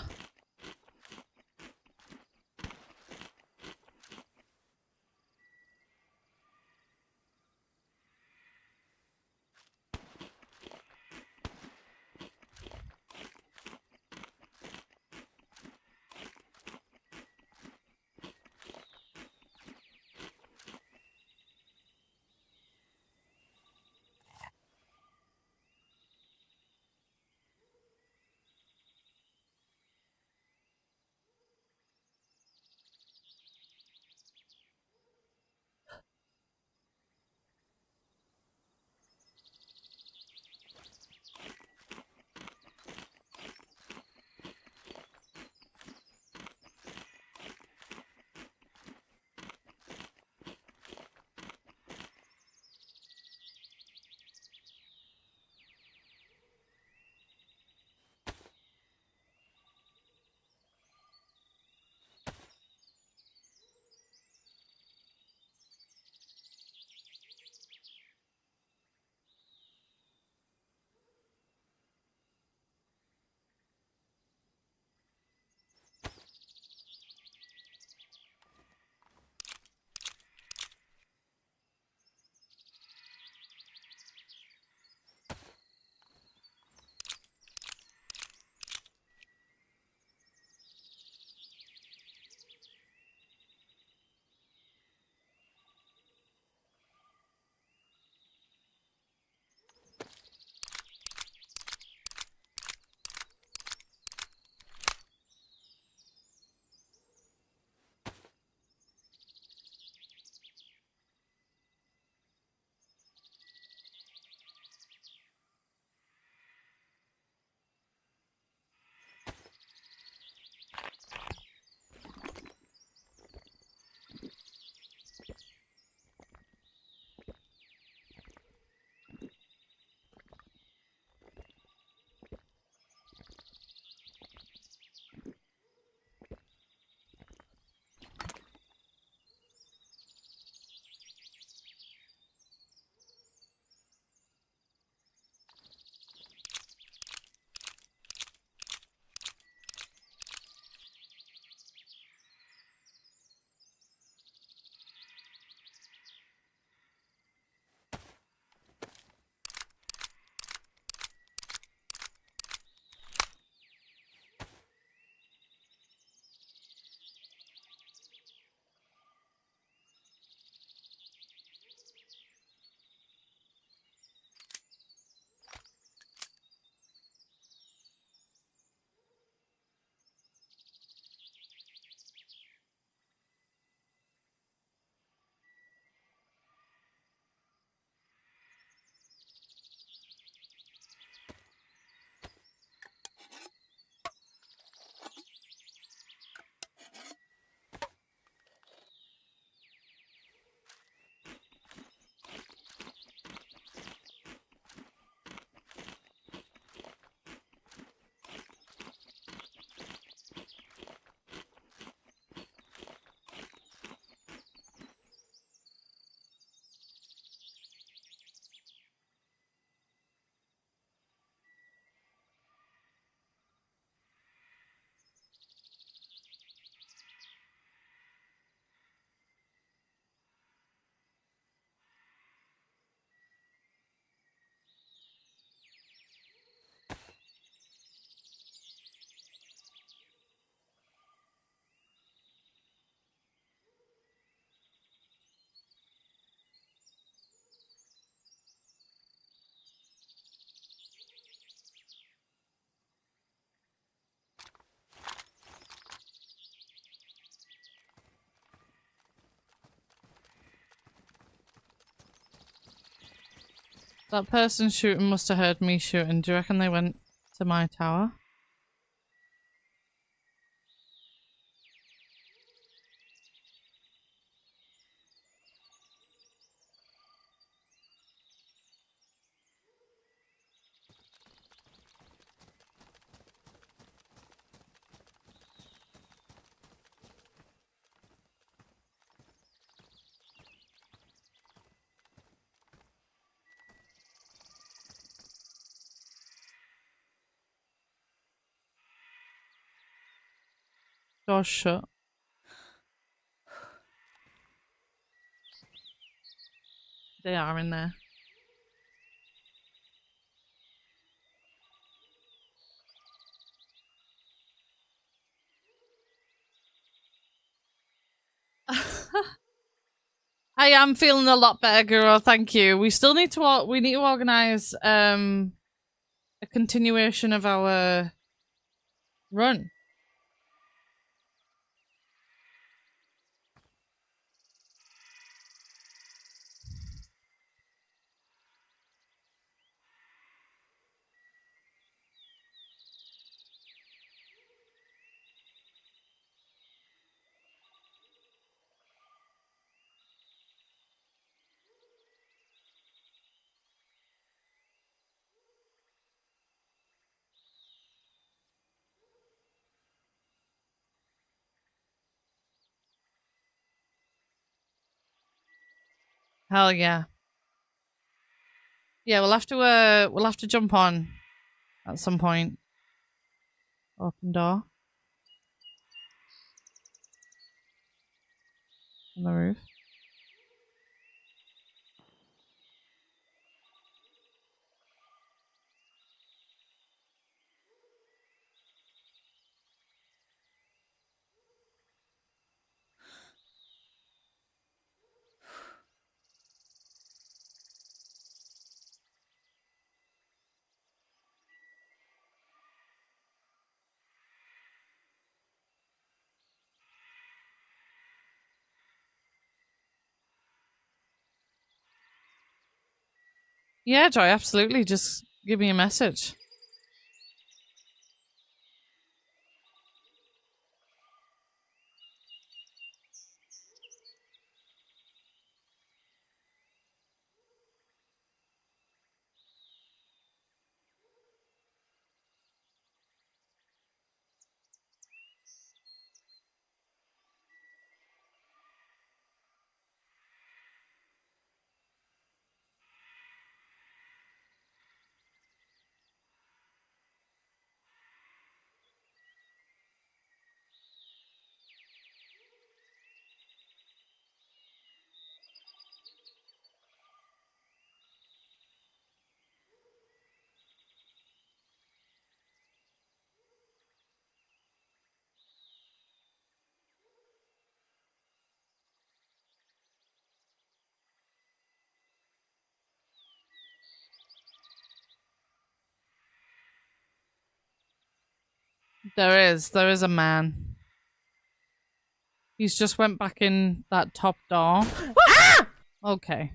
That person shooting must have heard me shooting. Do you reckon they went to my tower? Door shut. They are in there. I am feeling a lot better, Guru. Thank you. We still need to organize a continuation of our run. Hell yeah. Yeah, we'll have to jump on at some point. Open door. On the roof. Yeah, Joy, absolutely. Just give me a message. There is a man. He's just went back in that top door. Ah! Okay.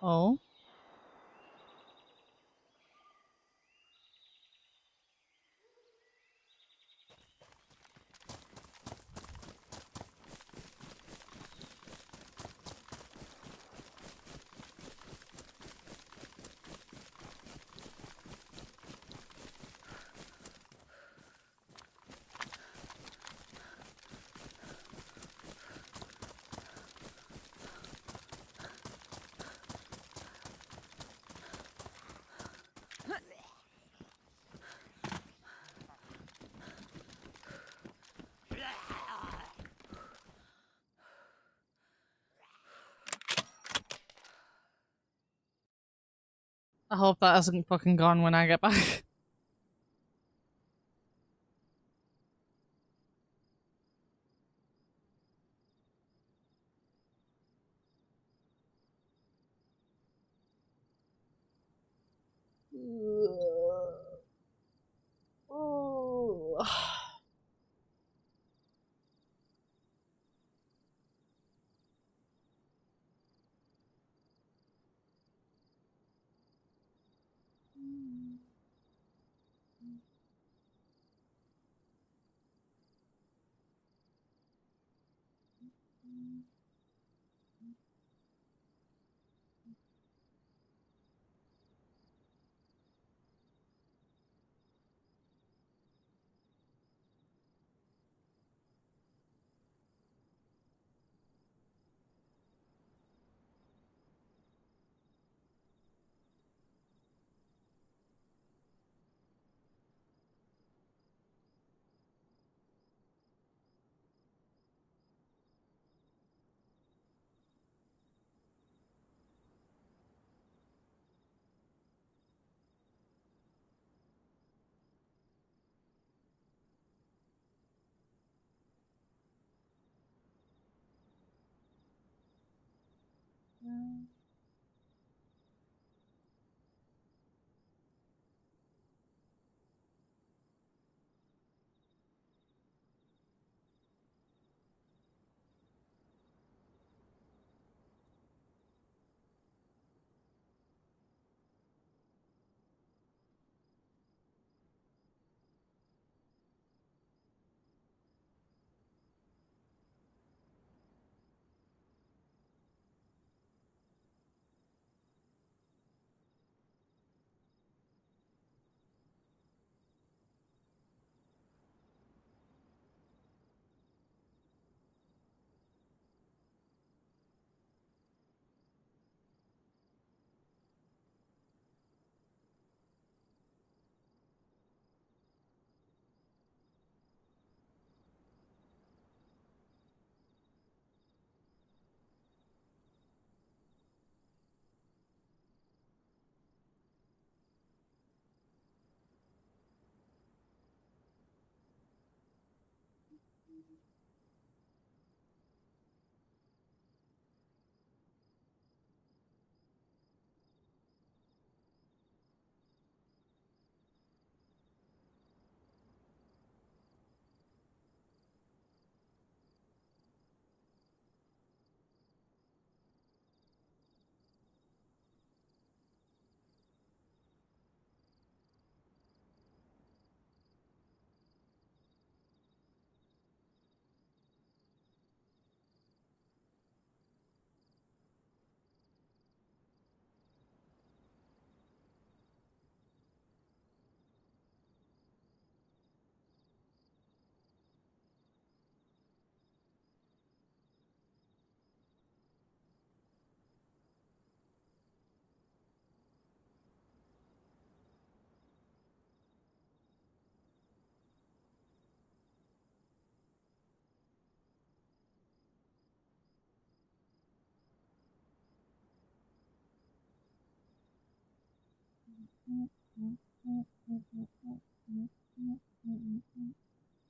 Oh. hope that hasn't fucking gone when I get back. Oh.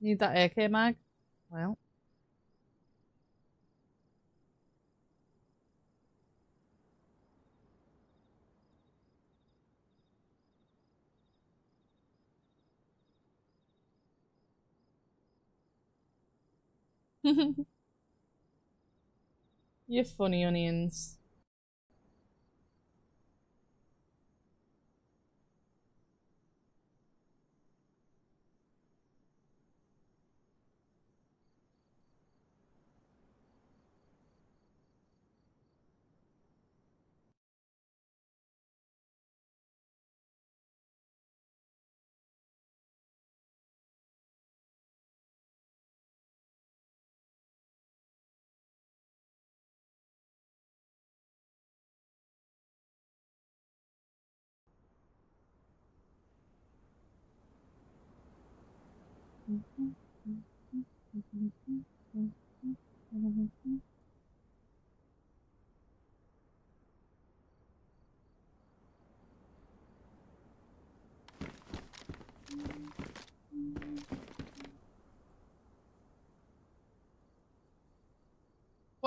Need that AK mag? Well. You funny onions.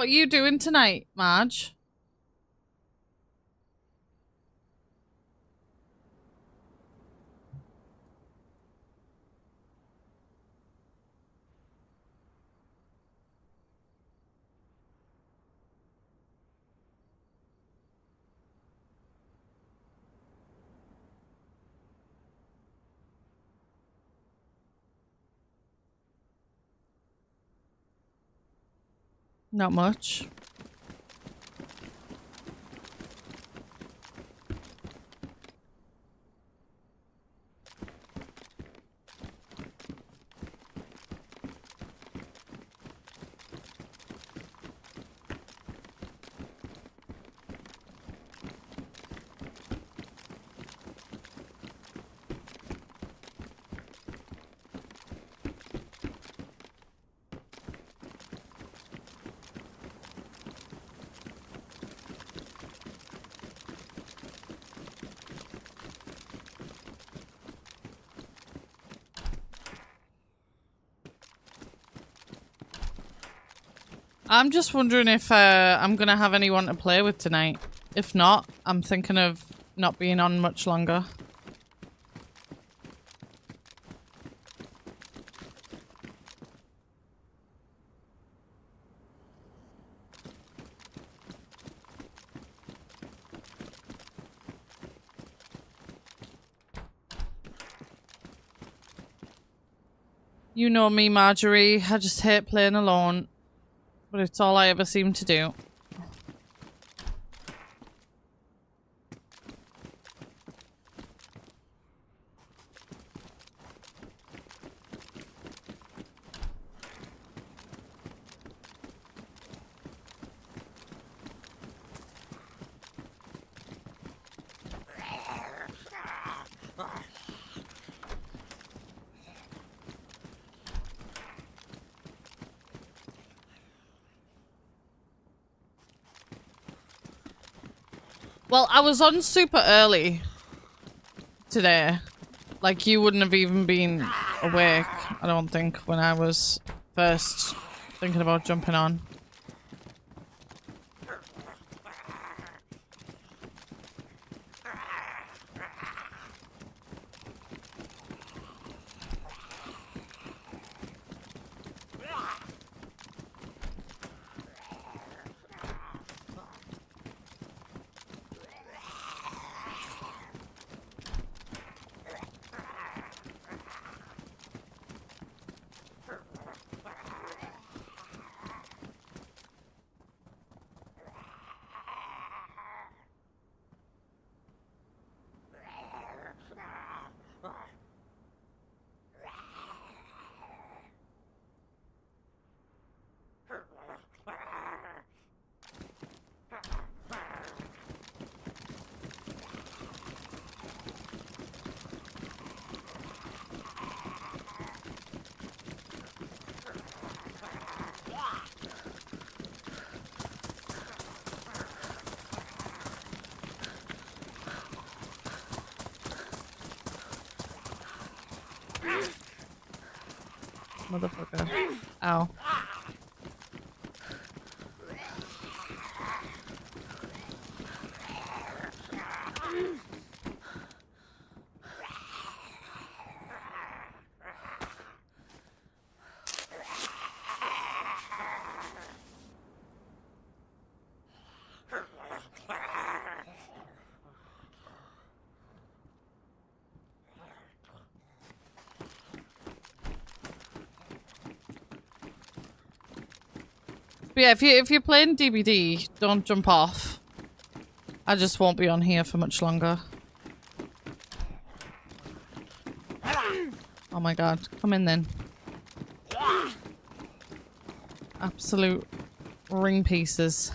What are you doing tonight, Marge? Not much. I'm just wondering if I'm gonna have anyone to play with tonight. If not, I'm thinking of not being on much longer. You know me, Marjorie. I just hate playing alone. But it's all I ever seem to do. Well, I was on super early today. Like, you wouldn't have even been awake, I don't think, when I was first thinking about jumping on. Motherfucker. Ow. But yeah, if you're playing DBD, don't jump off. I just won't be on here for much longer. Oh my god, come in then. Absolute ring pieces.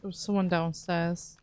There was someone downstairs.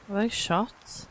Are they shots?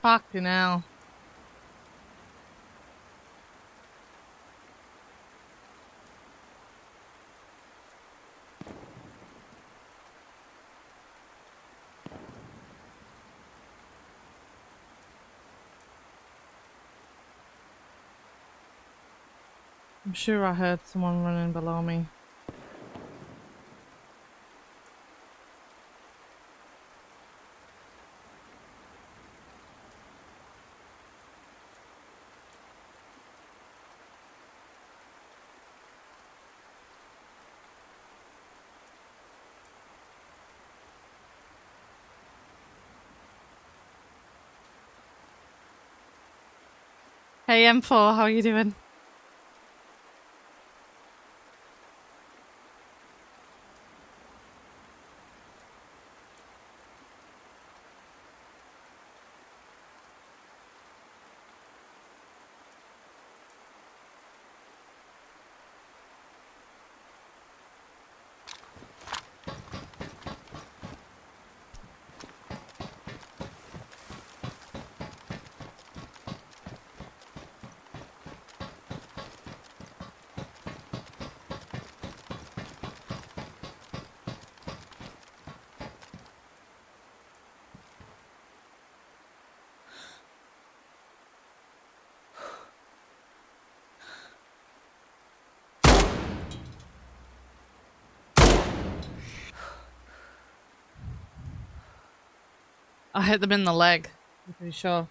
Fucking hell. I'm sure I heard someone running below me. Hey M4, how are you doing? I hit them in the leg, I'm pretty sure.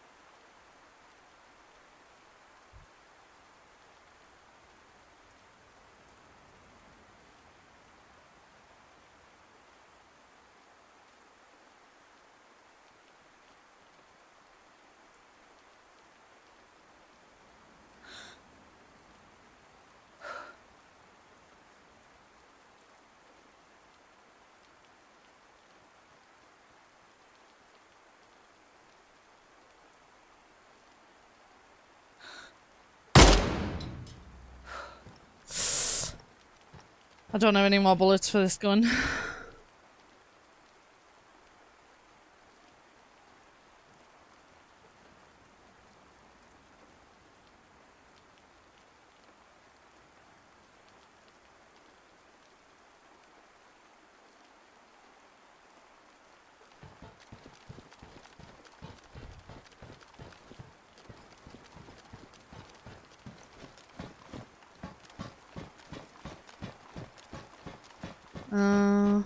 I don't have any more bullets for this gun. Uh...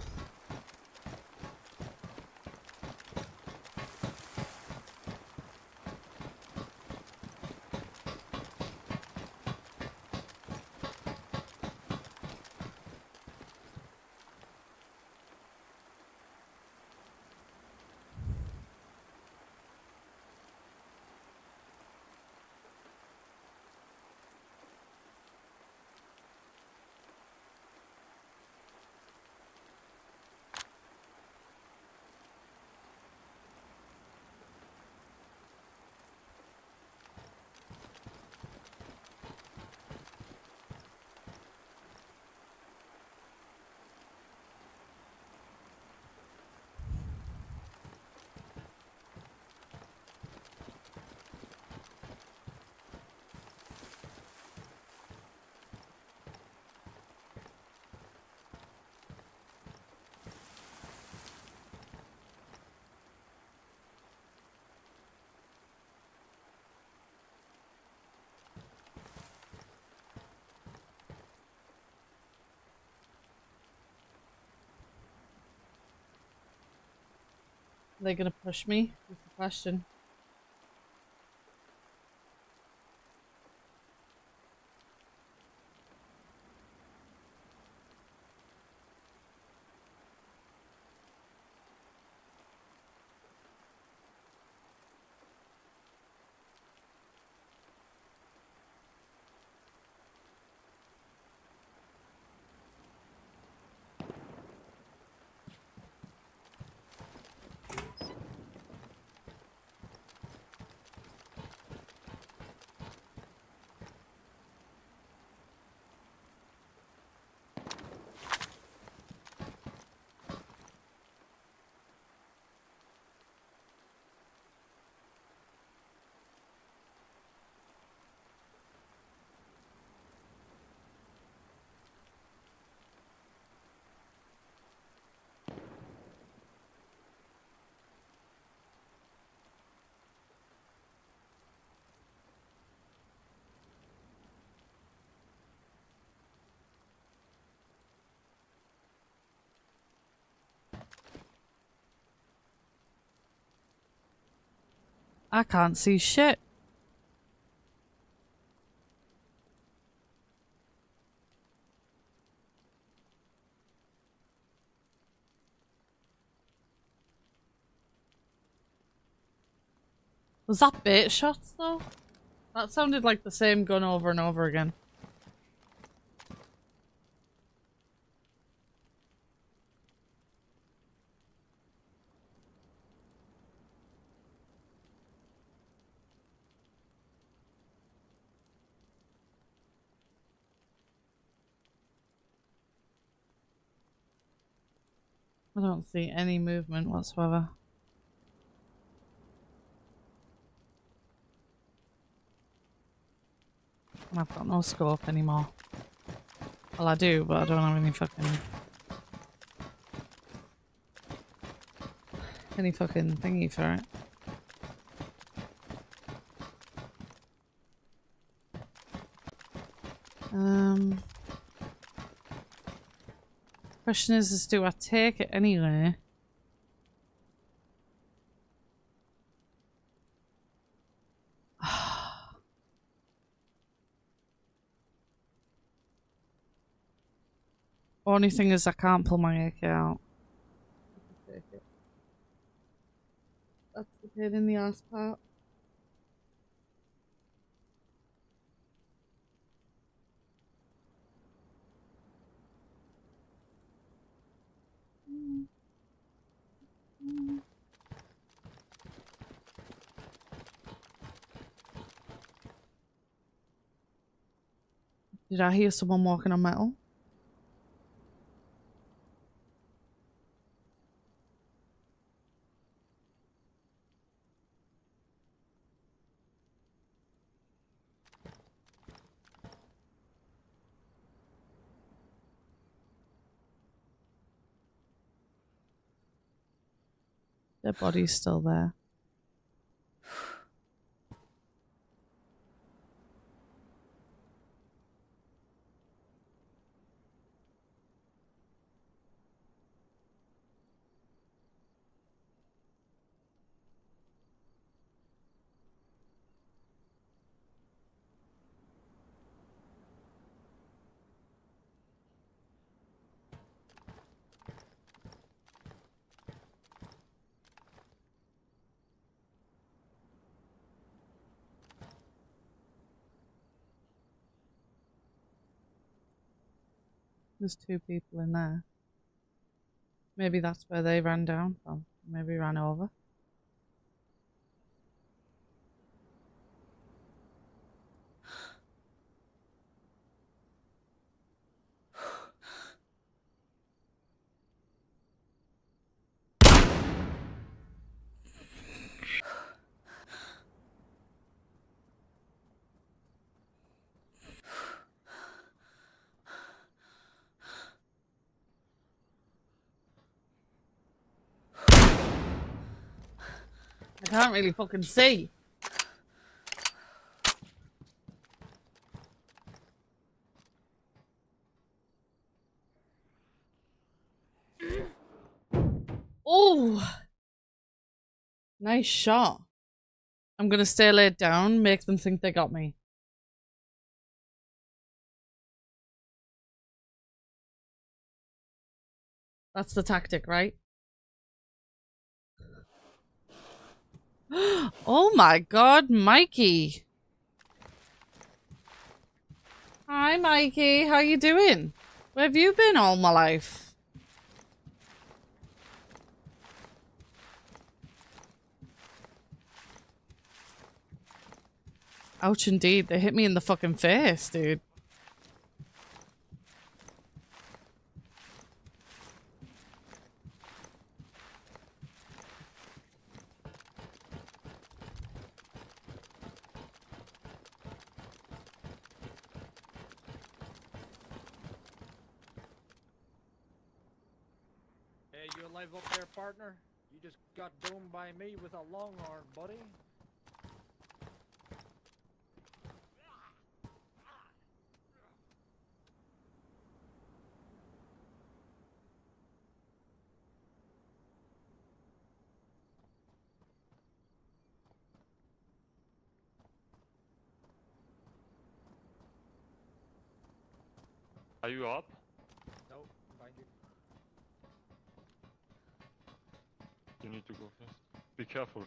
Are they gonna push me? Is the question. I can't see shit. Was that bait shots though? That sounded like the same gun over and over again. I don't see any movement whatsoever. And I've got no scope anymore. Well, I do, but I don't have any fucking thingy for it. Question is do I take it anyway? Only thing is I can't pull my AK out. That's the pain in the ass part. Did I hear someone walking on metal? Their body's still there. There's 2 people in there. Maybe that's where they ran down from. Maybe ran over. I can't really fucking see. Oh! Nice shot. I'm gonna stay laid down, make them think they got me. That's the tactic, right? Oh my god, Mikey. Hi, Mikey. How you doing? Where have you been all my life? Ouch, indeed. They hit me in the fucking face, dude. Hey, you alive up there, partner? You just got doomed by me with a long arm, buddy. Are you up? No, behind you. You need to go first. Be careful.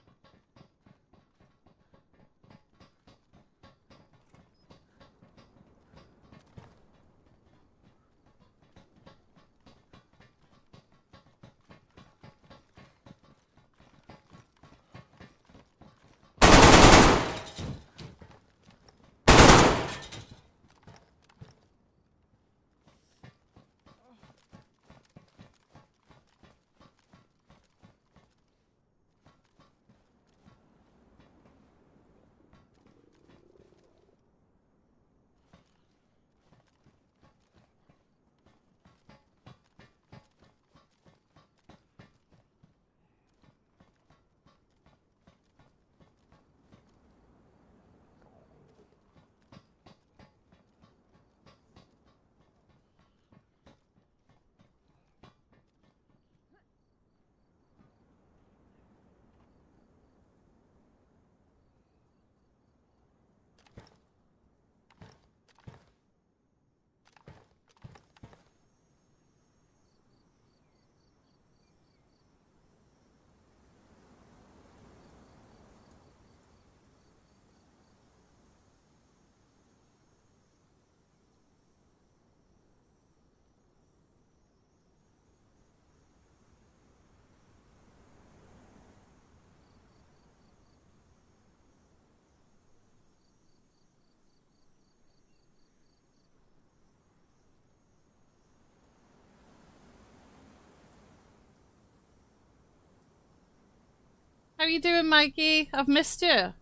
How you doing, Mikey? I've missed you.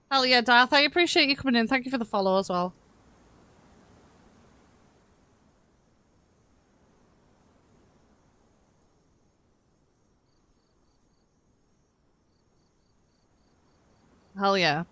Hell yeah, Darth. I appreciate you coming in. Thank you for the follow as well. Hell yeah.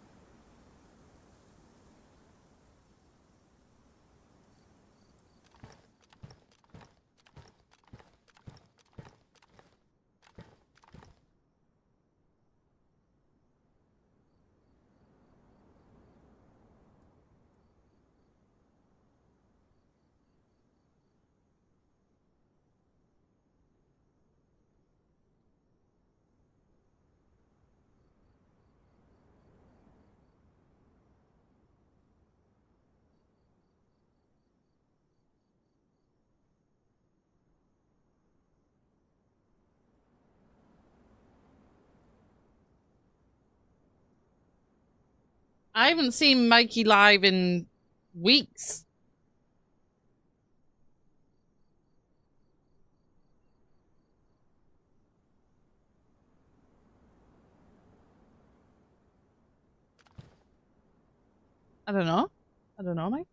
I haven't seen Mikey live in weeks. I don't know. I don't know, Mike.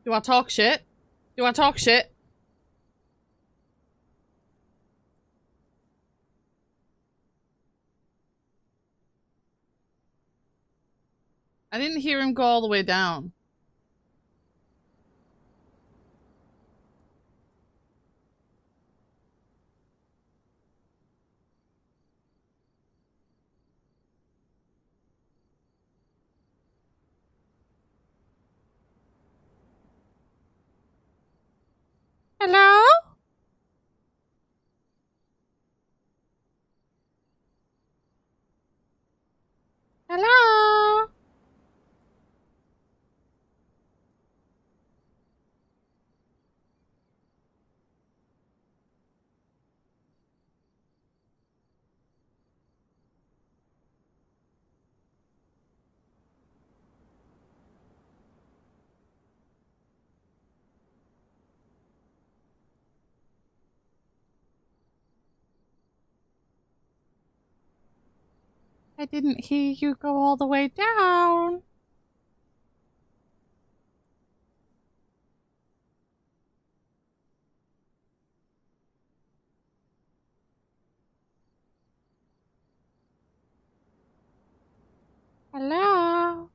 Do I talk shit? Do I talk shit? I didn't hear him go all the way down. Hello? Hello? I didn't hear you go all the way down. Hello?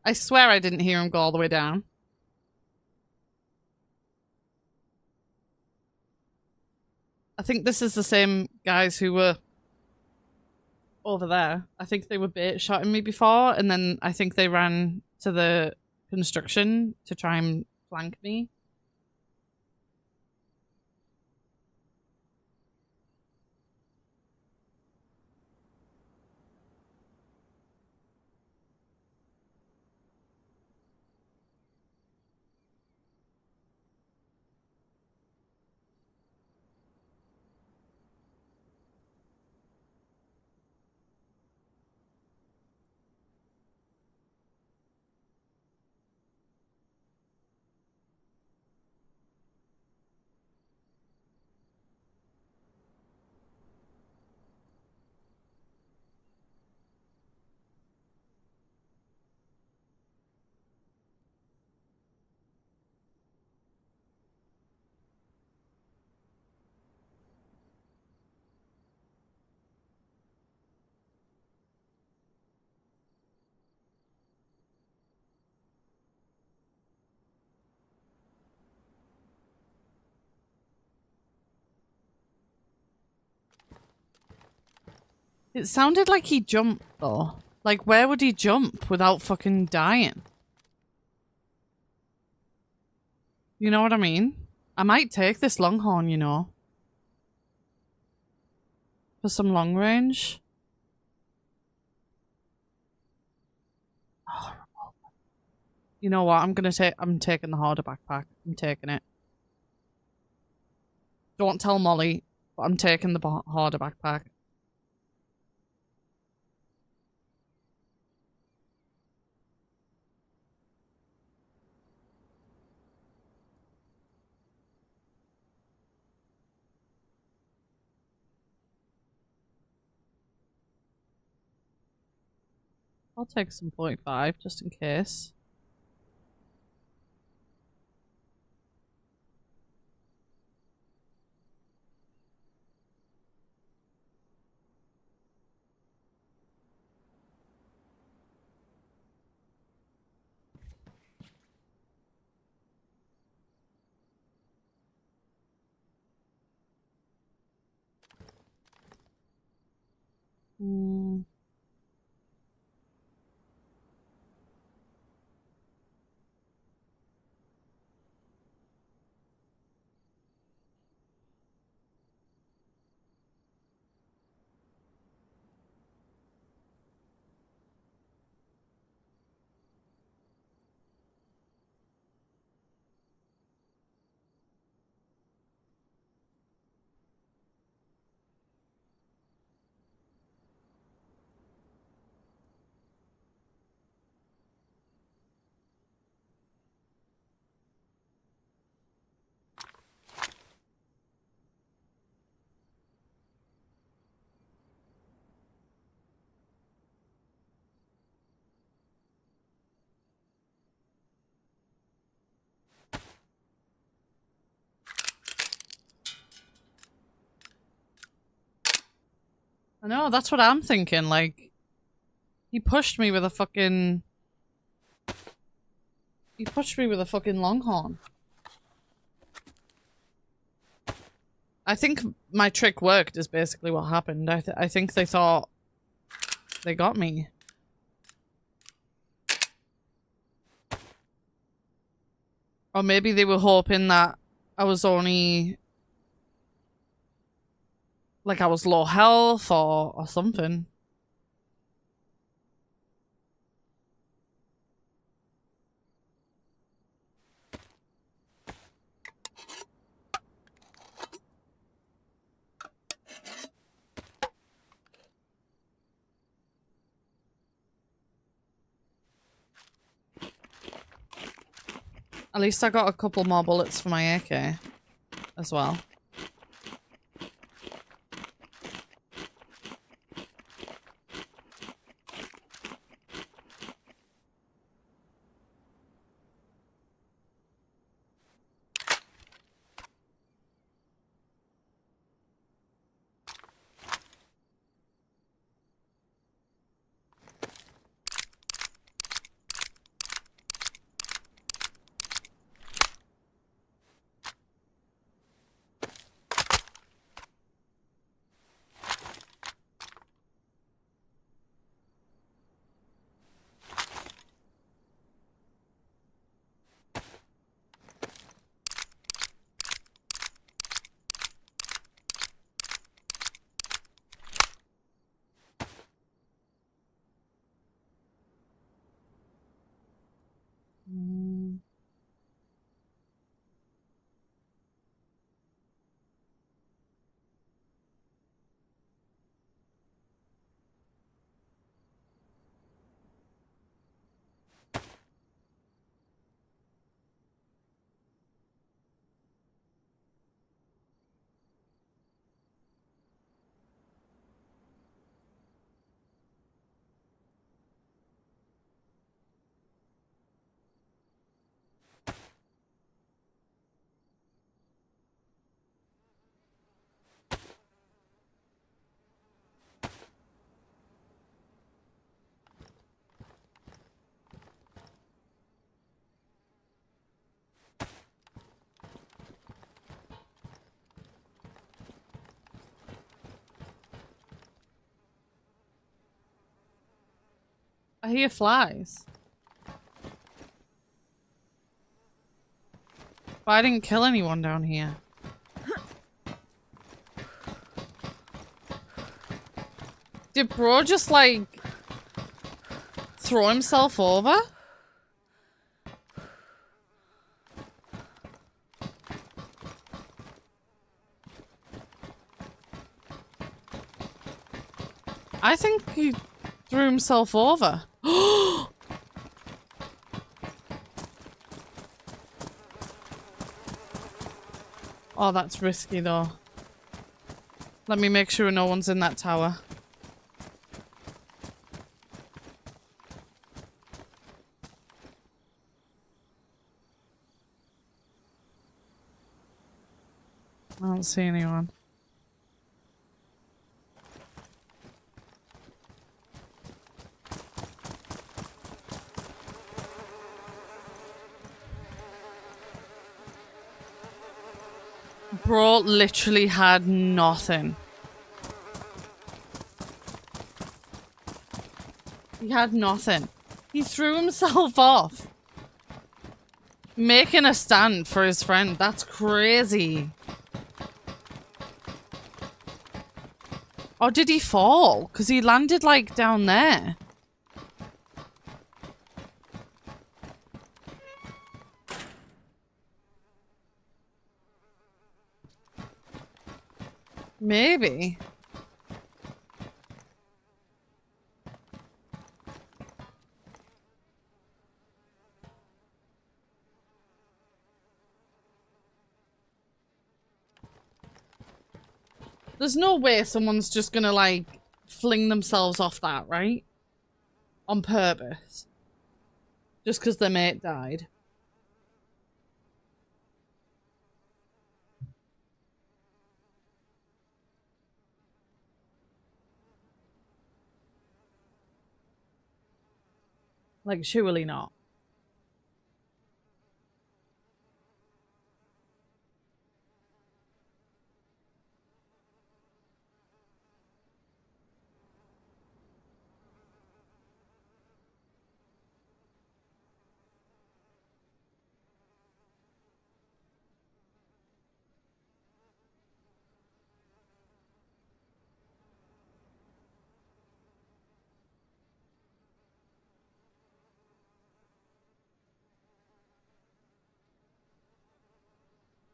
I swear I didn't hear him go all the way down. I think this is the same guys who were over there. I think they were bait shotting me before, and then I think they ran to the construction to try and flank me. It sounded like he jumped, though. Like, where would he jump without fucking dying? You know what I mean? I might take this Longhorn, you know. For some long range. You know what? I'm taking the harder backpack. I'm taking it. Don't tell Molly, but I'm taking the harder backpack. I'll take some 45 just in case. Hmm. I know, that's what I'm thinking. Like, he pushed me with a fucking... He pushed me with a fucking longhorn. I think my trick worked is basically what happened. I think they thought they got me. Or maybe they were hoping that I was only... Like I was low health or something. At least I got a couple more bullets for my AK as well. I hear flies. But I didn't kill anyone down here. Did bro just like throw himself over? I think he threw himself over. Oh, that's risky though. Let me make sure no one's in that tower. I don't see anyone. Bro literally had nothing. He had nothing. He threw himself off. Making a stand for his friend. That's crazy. Or did he fall? Because he landed like down there. Maybe. There's no way someone's just gonna, like, fling themselves off that, right? On purpose. Just because their mate died. Like, surely not.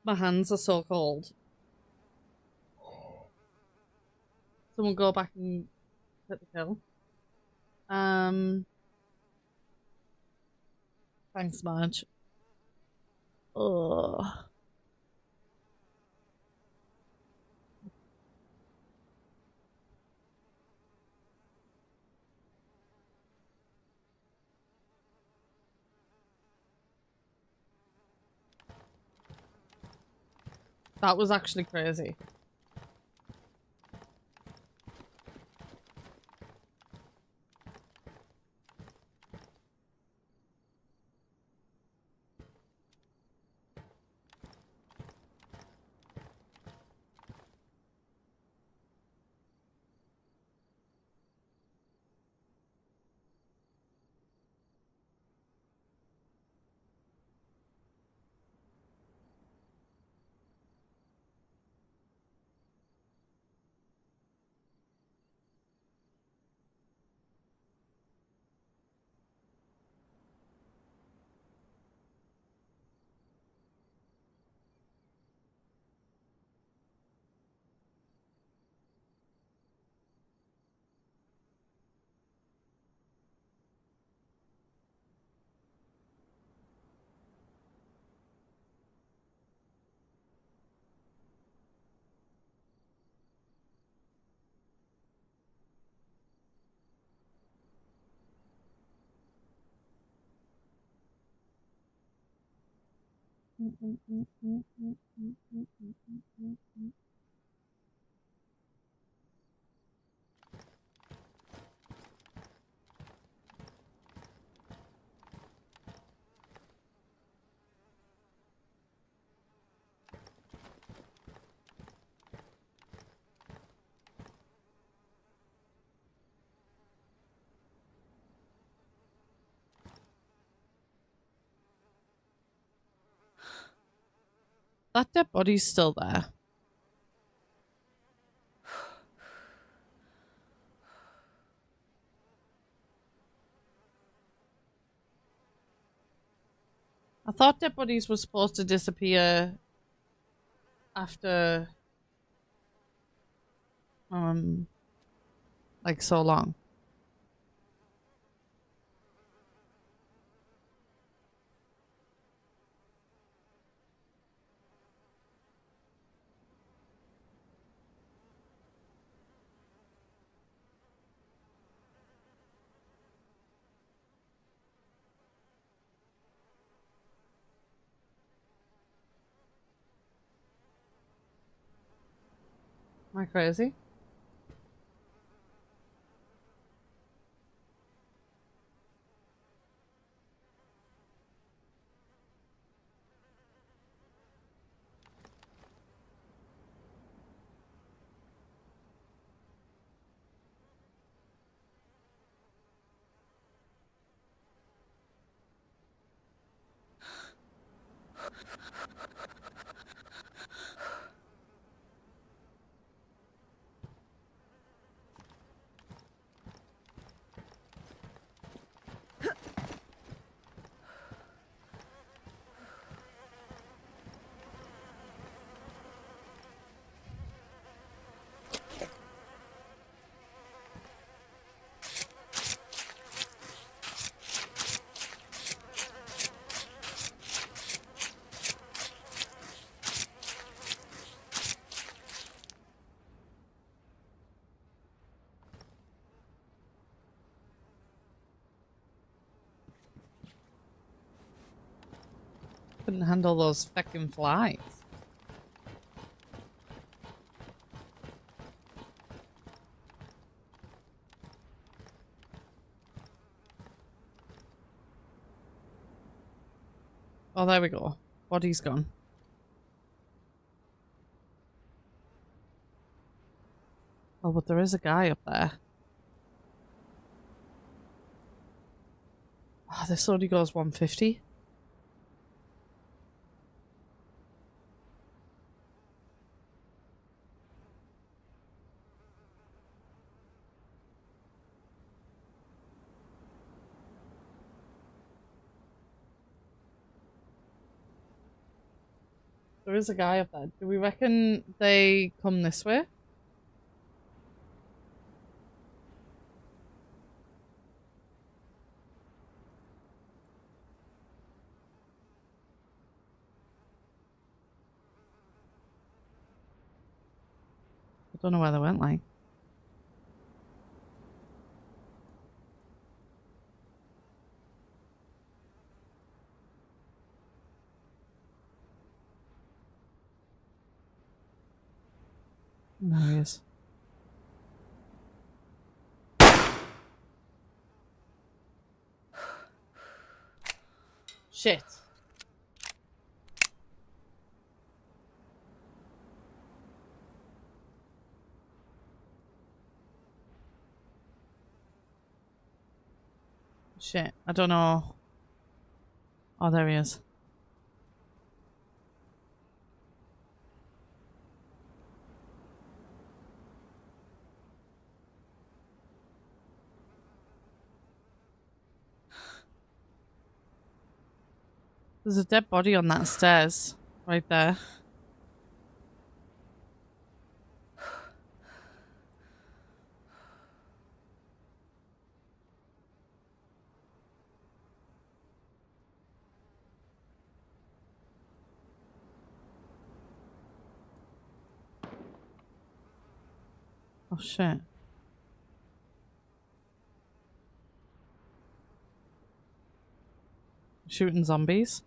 My hands are so cold. Someone go back and get the kill. Thanks, Marge. Ugh. That was actually crazy. That dead body's still there. I thought dead bodies were supposed to disappear after like so long. Am I crazy? Couldn't handle those fucking flies. Oh, there we go. Body's gone. Oh, but there is a guy up there. Oh, this only goes 150. There is a guy up there. Do we reckon they come this way? I don't know where they went, like. There he is. Shit. Shit. I don't know. Oh, there he is. There's a dead body on that stairs. Right there. Oh shit. Shooting zombies.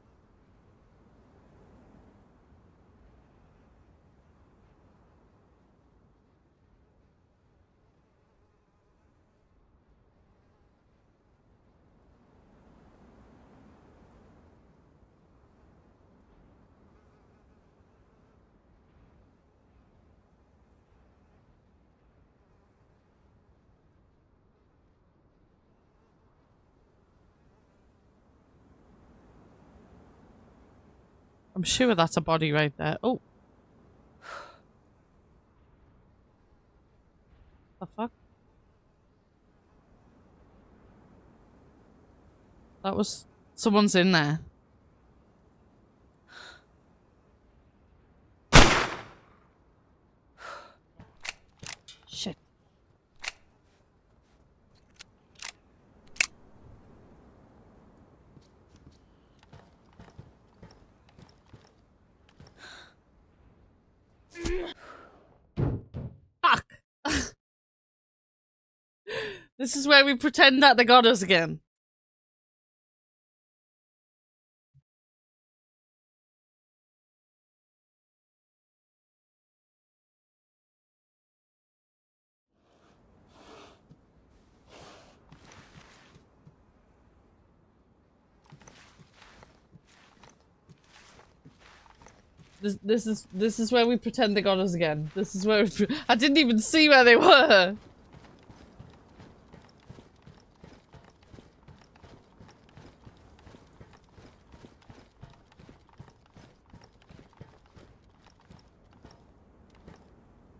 I'm sure that's a body right there. Oh. The fuck? That was... Someone's in there. Shit. This is where we pretend that they got us again. This is where we pretend they got us again. This is where I didn't even see where they were.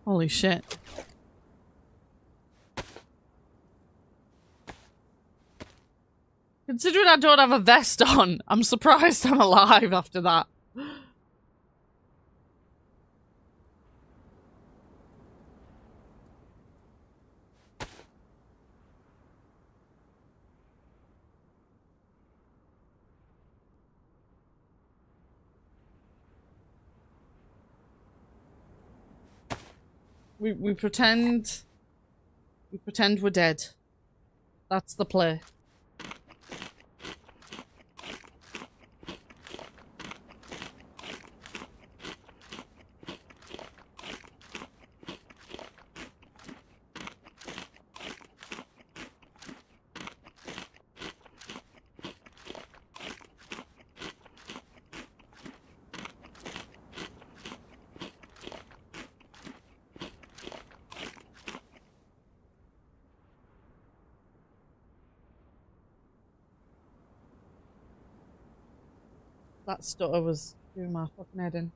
Holy shit. Considering I don't have a vest on, I'm surprised I'm alive after that. We pretend we're dead. That's the play. That stutter was doing my fucking head in.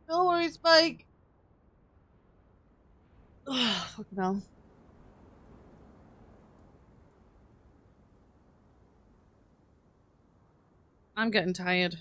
No worries, Spike. Fucking hell. I'm getting tired.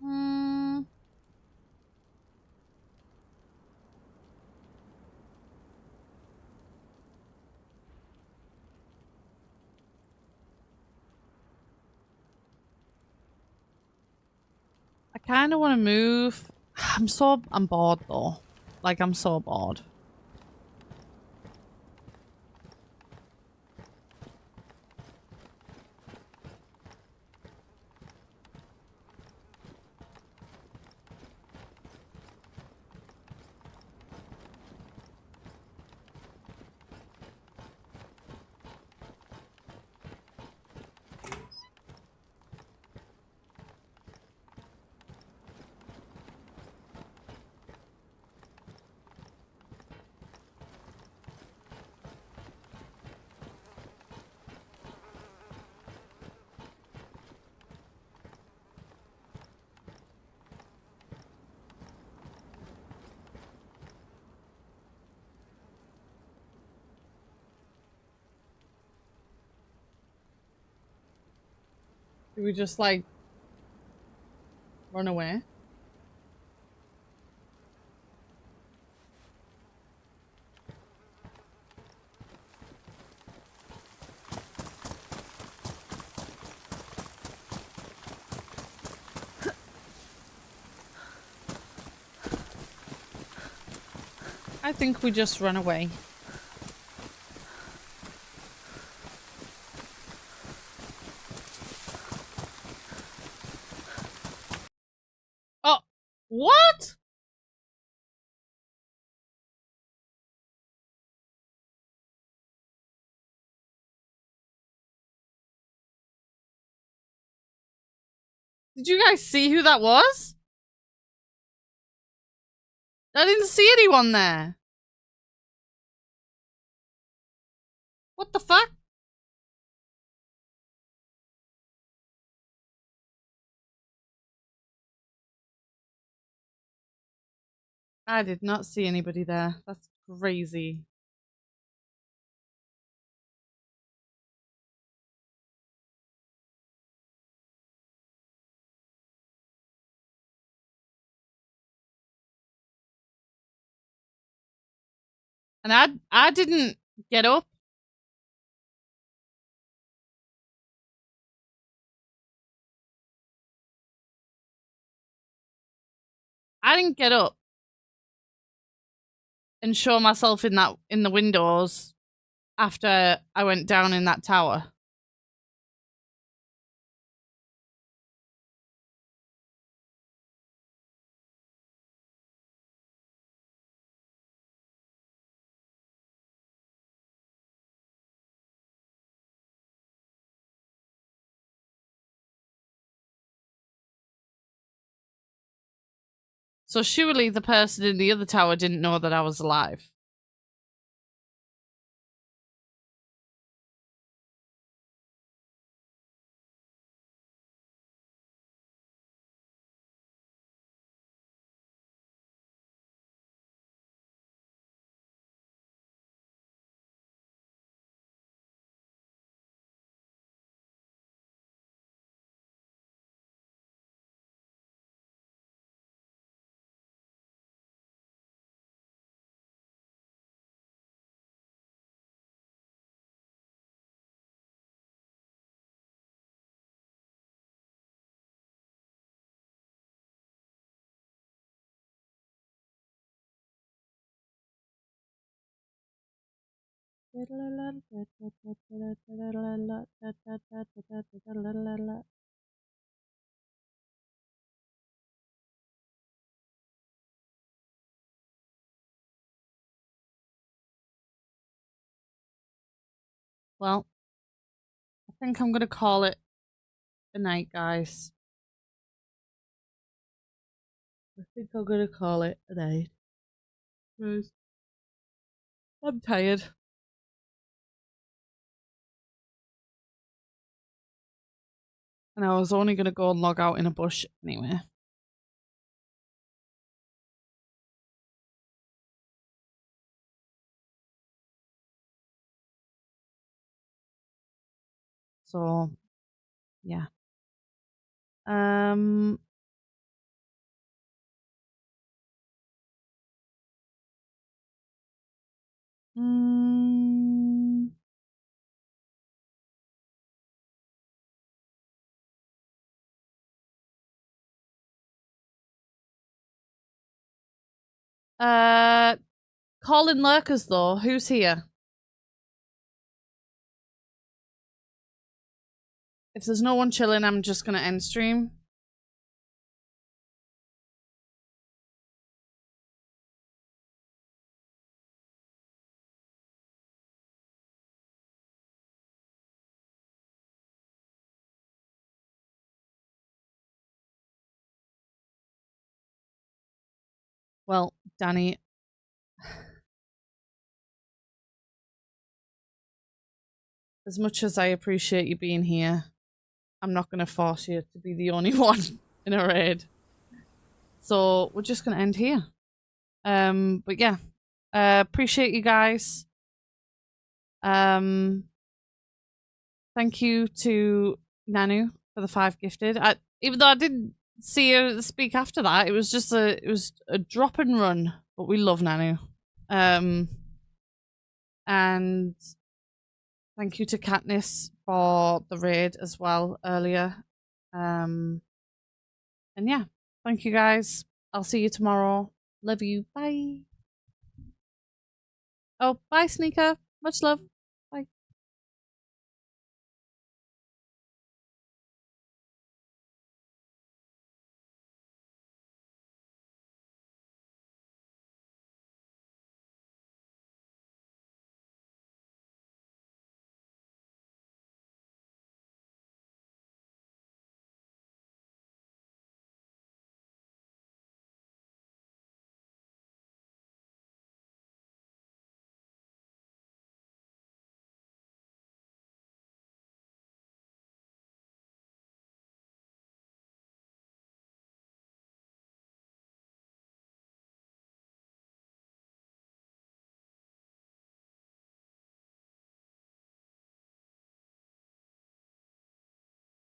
Hmm. I kind of want to move. I'm bored though. Like, I'm so bored. Do we just like run away? I think we just run away. Oh, what? Did you guys see who that was? I didn't see anyone there. What the fuck? I did not see anybody there. That's crazy. And I didn't get up. I didn't get up and show myself in the windows after I went down in that tower. So surely the person in the other tower didn't know that I was alive. Well, I think I'm going to call it a night, guys. I think I'm going to call it a night. 'Cause I'm tired. And I was only going to go and log out in a bush anyway. So, yeah. Mm, calling lurkers though. Who's here? If there's no one chilling, I'm just gonna end stream. Well, Danny, as much as I appreciate you being here, I'm not going to force you to be the only one in a raid. So we're just going to end here. But yeah, appreciate you guys. Thank you to Nanu for the 5 gifted. Even though I didn't see her speak after that, it was just a drop and run. But we love Nanu. And thank you to Katniss for the raid as well earlier. And yeah, thank you guys. I'll see you tomorrow. Love you. Bye. Oh, bye, Sneaker. Much love.